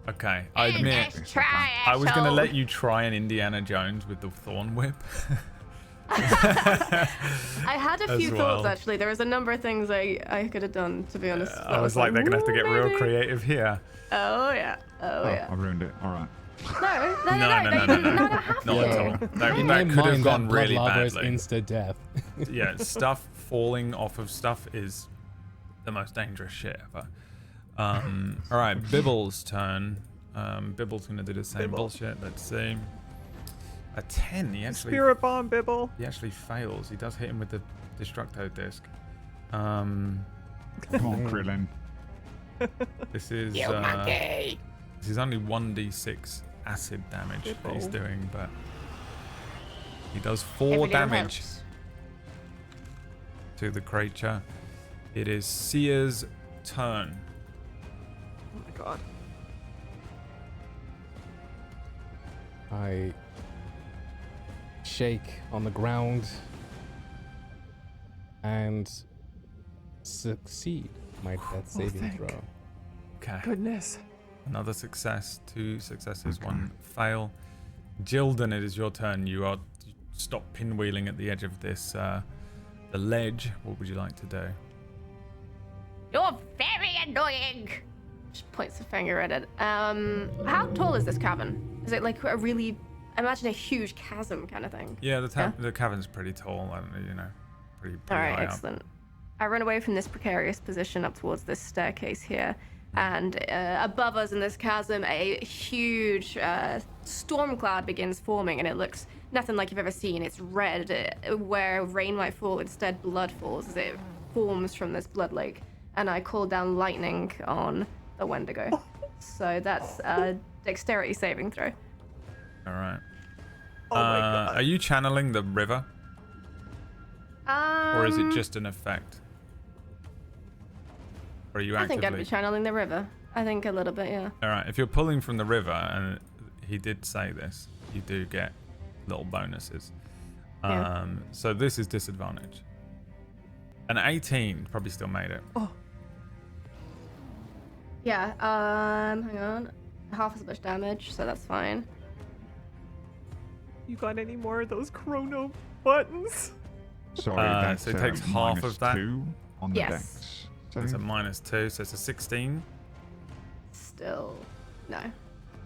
Okay, I admit Let's try I was gonna asshole. let you try an Indiana Jones with the thorn whip. I had a As few thoughts, well. actually. There was a number of things I could have done, to be honest. I was like, they're gonna have to get "Ooh, real maybe." creative here. Oh, yeah. Oh, Oh, yeah. I ruined it. All right. No, No. Not at all. That In my could have mind, gone that blood really lava is badly. insta death. Yeah, stuff falling off of stuff is the most dangerous shit ever. All right, Bibble's turn. Bibble's gonna do the same Bibble. bullshit. Let's see. A 10. He actually Spirit bomb, Bibble. fails. He does hit him with the Destructo disc. Come on, Krillin. This is this is only 1d6 acid damage that he's Bibble. doing, but he does Every 4 little damage helps. to the creature. It is Sia's turn. Oh my god. I shake on the ground and succeed my death saving thank throw. Okay. Goodness. Another success, 2 successes, Okay. 1 fail. Jildan, it is your turn. You stop pinwheeling at the edge of this the ledge. What would you like to do? You're very annoying. Just points a finger at it. How tall is this cavern? Is it like a really, I imagine a huge chasm kind of thing? Yeah, the cavern's pretty tall. I don't know, you know, pretty All right, high up. excellent. I run away from this precarious position up towards this staircase here, and above us in this chasm, a huge storm cloud begins forming, and it looks nothing like you've ever seen. It's red, where rain might fall, instead blood falls as it forms from this blood lake. And I call down lightning on the Wendigo. So that's a dexterity saving throw. All right. Oh my god. Are you channeling the river, or is it Um, just an effect? Or are you I actively? think I'd be channeling the river. I think a little bit, yeah. All right. If you're pulling from the river, and he did say this, you do get little bonuses. Yeah. So this is disadvantage. An 18 probably still made it. Yeah, hang on. Half as much damage, so that's fine. You got any more of those chrono buttons? Sorry, that's so it takes half of that. -2 on the Yes. dex. It's a save. -2, so it's a 16. Still, no.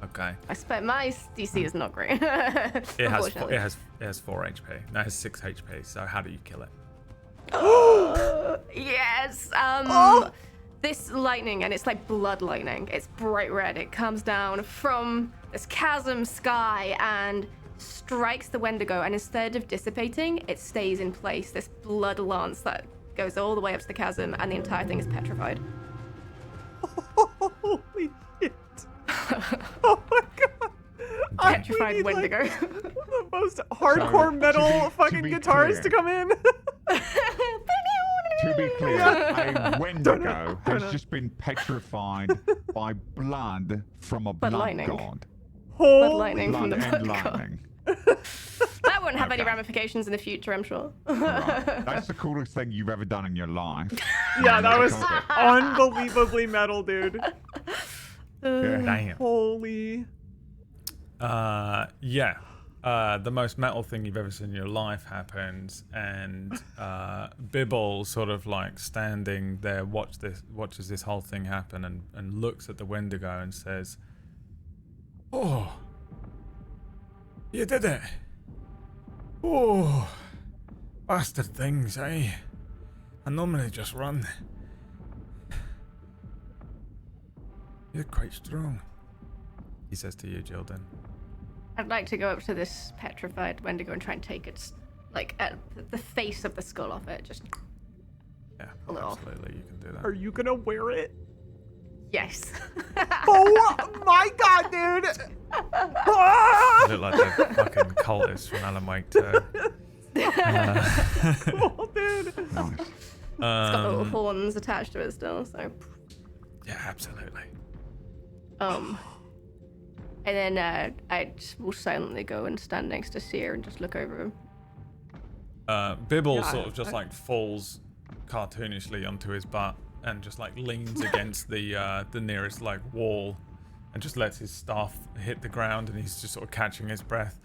Okay. My DC is not great. It has unfortunately. it has 4 HP. No, it has 6 HP. So how do you kill it? Yes. Oh! This lightning, and it's like blood lightning. It's bright red. It comes down from this chasm sky and strikes the Wendigo. And instead of dissipating, it stays in place. This blood lance that goes all the way up to the chasm, and the entire thing is petrified. Holy shit. Oh my god. We Petrified need, like, Wendigo. the most hardcore to metal be- fucking to be guitars clear. to come in. To be clear, a Wendigo has just been petrified by blood from a Blood blood lightning. god. Blood Holy lightning from Blood the and blood god. lightning. That wouldn't have any Okay. ramifications in the future, I'm sure. Right. That's the coolest thing you've ever done in your life. Yeah, that was Cool. unbelievably metal, dude. Yeah. Damn. Holy. Yeah. the most metal thing you've ever seen in your life happens, and Bibble sort of like standing there watches this whole thing happen and looks at the Wendigo and says, "Oh, you did it! Oh, bastard things, eh? I normally just run. You're quite strong," he says to you, Jildan. I'd like to go up to this petrified Wendigo and try and take its, like, the face of the skull off it. Just Yeah, pull it off. absolutely, you can do that. Are you gonna wear it? Yes. Oh my god, dude! You look like the fucking cultist from Alan Wake 2. Oh, dude. Nice. It's got little horns attached to it still, so. Yeah, absolutely. And then I will silently go and stand next to Seer and just look over him. Bibble Yeah, sort of just like falls cartoonishly onto his butt and just like leans against the nearest like wall and just lets his staff hit the ground, and he's just sort of catching his breath.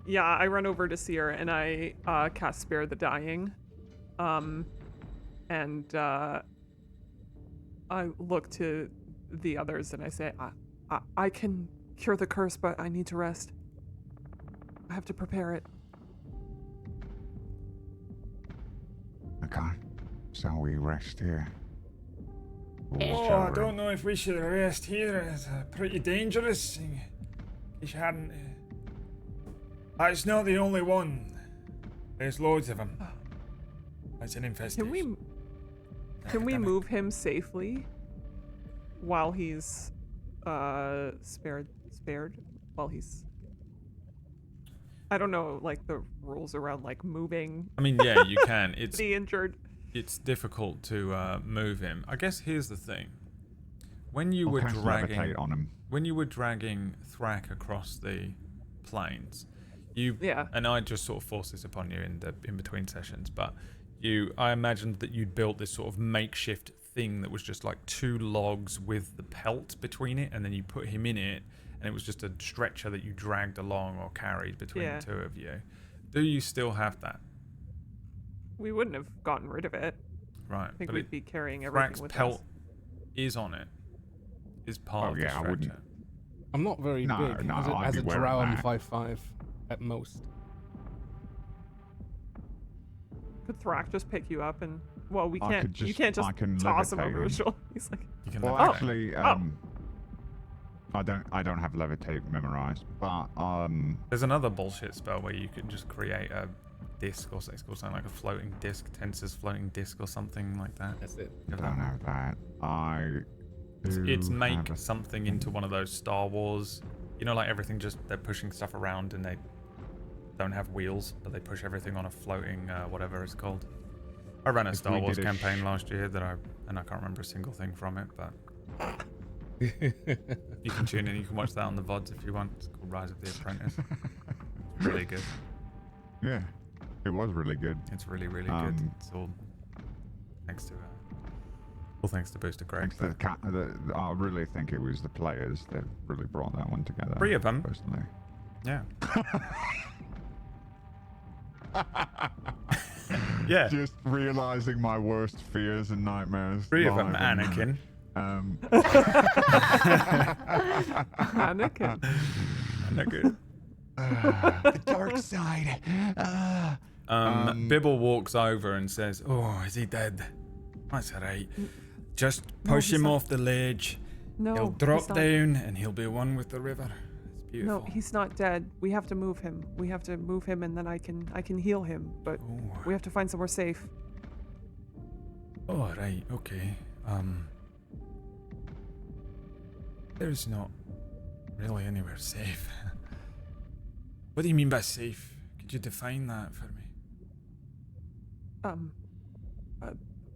Yeah, I run over to Seer and I cast Spare the Dying. And I look to the others and I say, I can cure the curse, but I need to rest. I have to prepare it. Okay. So we rest here. Oh, I don't know if we should rest here. It's pretty dangerous. In case you hadn't. It's not the only one. There's loads of them. It's an infestation. Can we move him safely while he's spared while he's I don't know, like the rules around like moving. I mean, yeah, you can. It's the injured. It's difficult to move him. I guess here's the thing: when you I'll were cast dragging, levitate on him. when you were dragging Thrak across the plains, Yeah. and I just sort of forced this upon you in between sessions, but I imagined that you'd built this sort of makeshift thing that was just like 2 logs with the pelt between it, and then you put him in it, and it was just a stretcher that you dragged along or carried between the two of you. Do you still have that? We wouldn't have gotten rid of it. Right. I think but we'd be carrying everything Thrak's with pelt us. is on it. Is part of the yeah, I stretcher. wouldn't. I'm not very No, big. no, as I'd a be wearing drow, I'm that. 5'5" at most. Could Thrak just pick you up and we I can't. could You just- can't just I can toss him levitate over your him. shoulder. He's like, You can Well, levitate. actually, I don't have levitate memorized, but There's another bullshit spell where you can just create a disc, or it's called something like a floating disc, Tensor's floating disc or something like that. That's it. I don't have that. It's do make have a- something into one of those Star Wars, you know, like everything just, they're pushing stuff around and they don't have wheels, but they push everything on a floating, whatever it's called. I ran a If Star we Wars did a campaign last year and I can't remember a single thing from it, but you can tune in, you can watch that on the VODs if you want. It's called Rise of the Apprentice. It's really good. Yeah, it was really good. It's really, really good. It's all thanks to thanks to Booster Greg. Thanks to I really think it was the players that really brought that one together. 3 of them. Personally. Yeah. Yeah. Just realizing my worst fears and nightmares. 3 of them, live on, Anakin. Anakin. Anakin. The dark side. Bibble walks over and says, "Oh, is he dead? That's alright. Just push he's him not. off the ledge. No, He'll he's drop not. down and he'll be one with the river. It's beautiful." No, he's not dead. We have to move him. We have to move him, and then I can heal him. But Oh. we have to find somewhere safe. Oh, right, okay. There's not really anywhere safe. What do you mean by safe? Could you define that for me?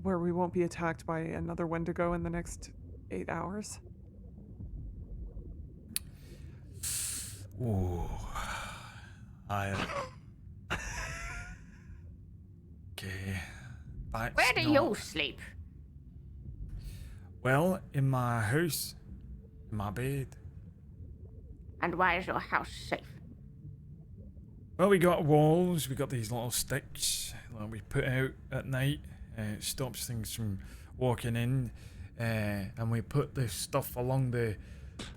Where we won't be attacked by another Wendigo in the next 8 hours. Ooh. Okay. Where do you sleep? Well, in my house. in my bed. And why is your house safe? Well, we got walls, we got these little sticks that we put out at night. It stops things from walking in. And we put this stuff along the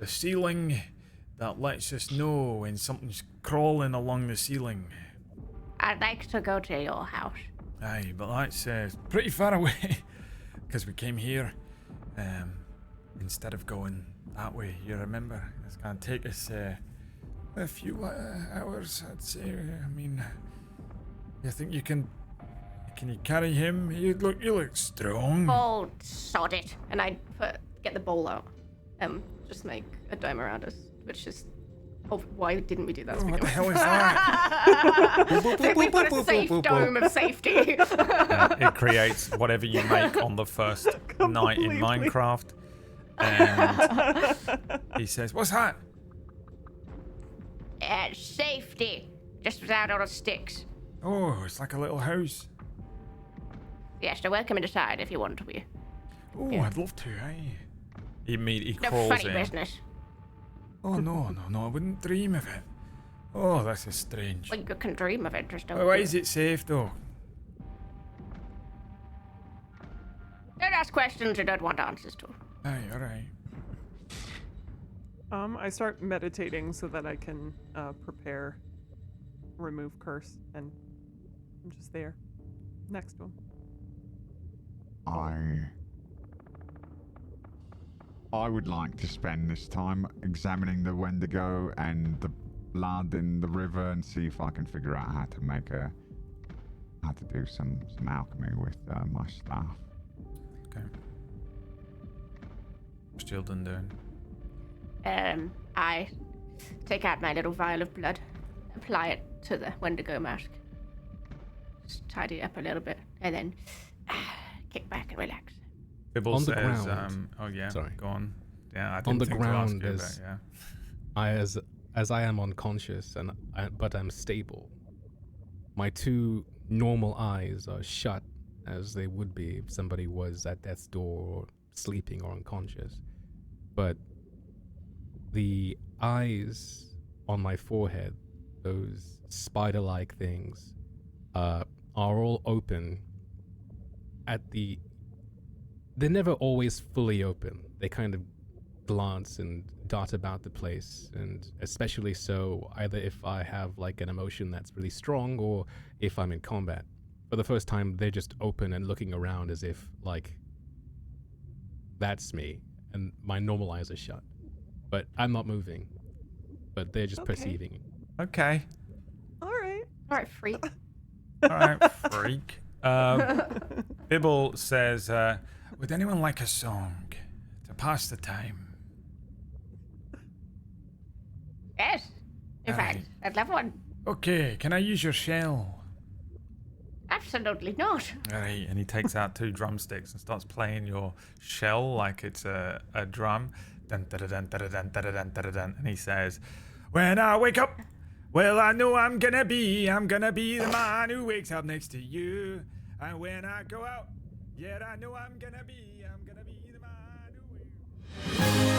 ceiling that lets us know when something's crawling along the ceiling. I'd like to go to your house. Aye, but that's pretty far away. Because we came here instead of going that way, you remember? It's going to take us a few hours, I'd say. I mean, you think you can you carry him? You look strong. Oh, sod it. And I get the bowl out. Just make a dome around us, which is. Oh, why didn't we do that? What the hell is that? We put a safe dome of safety. It creates whatever you make on the first night in Minecraft. And he says, "What's that?" Safety. Just without all the sticks. Oh, it's like a little house. Yes, you're welcome inside if you want to be. Oh, Yeah. I'd love to, eh? He No crawls funny in. business. Oh, no, I wouldn't dream of it. Oh, this is strange. Well, you can dream of it, just don't. Why is it safe, though? Don't ask questions you don't want answers to. Aye, alright. I start meditating so that I can prepare, remove curse, and I'm just there, next to him. I would like to spend this time examining the Wendigo and the blood in the river and see if I can figure out how to do some alchemy with my staff. Okay. What's Jildan doing? I take out my little vial of blood, apply it to the Wendigo mask, just tidy it up a little bit, and then kick back and relax. Bibble On the says, ground. oh yeah, Sorry. go on. Yeah, I didn't On the think to ask ground you, is- but yeah. As I am unconscious but I'm stable. My two normal eyes are shut as they would be if somebody was at death's door or sleeping or unconscious. But the eyes on my forehead, those spider-like things, are all open they're never always fully open. They kind of glance and dart about the place, and especially so either if I have like an emotion that's really strong or if I'm in combat. For the first time, they're just open and looking around as if like that's me, and my normal eyes are shut. But I'm not moving, but they're just Okay. perceiving. Okay. All right. All right, freak. Alright, freak. Bibble says, would anyone like a song to pass the time? Yes, in fact, Aye. I'd love one. Okay, can I use your shell? Absolutely not. Alright, and he takes out 2 drumsticks and starts playing your shell like it's a drum. Dun, dun, dun, dun, dun, dun, dun, dun, dun, and he says, when I wake up, well, I know I'm gonna be the man who wakes up next to you. And when I go out, yeah, I know I'm gonna be the man who wakes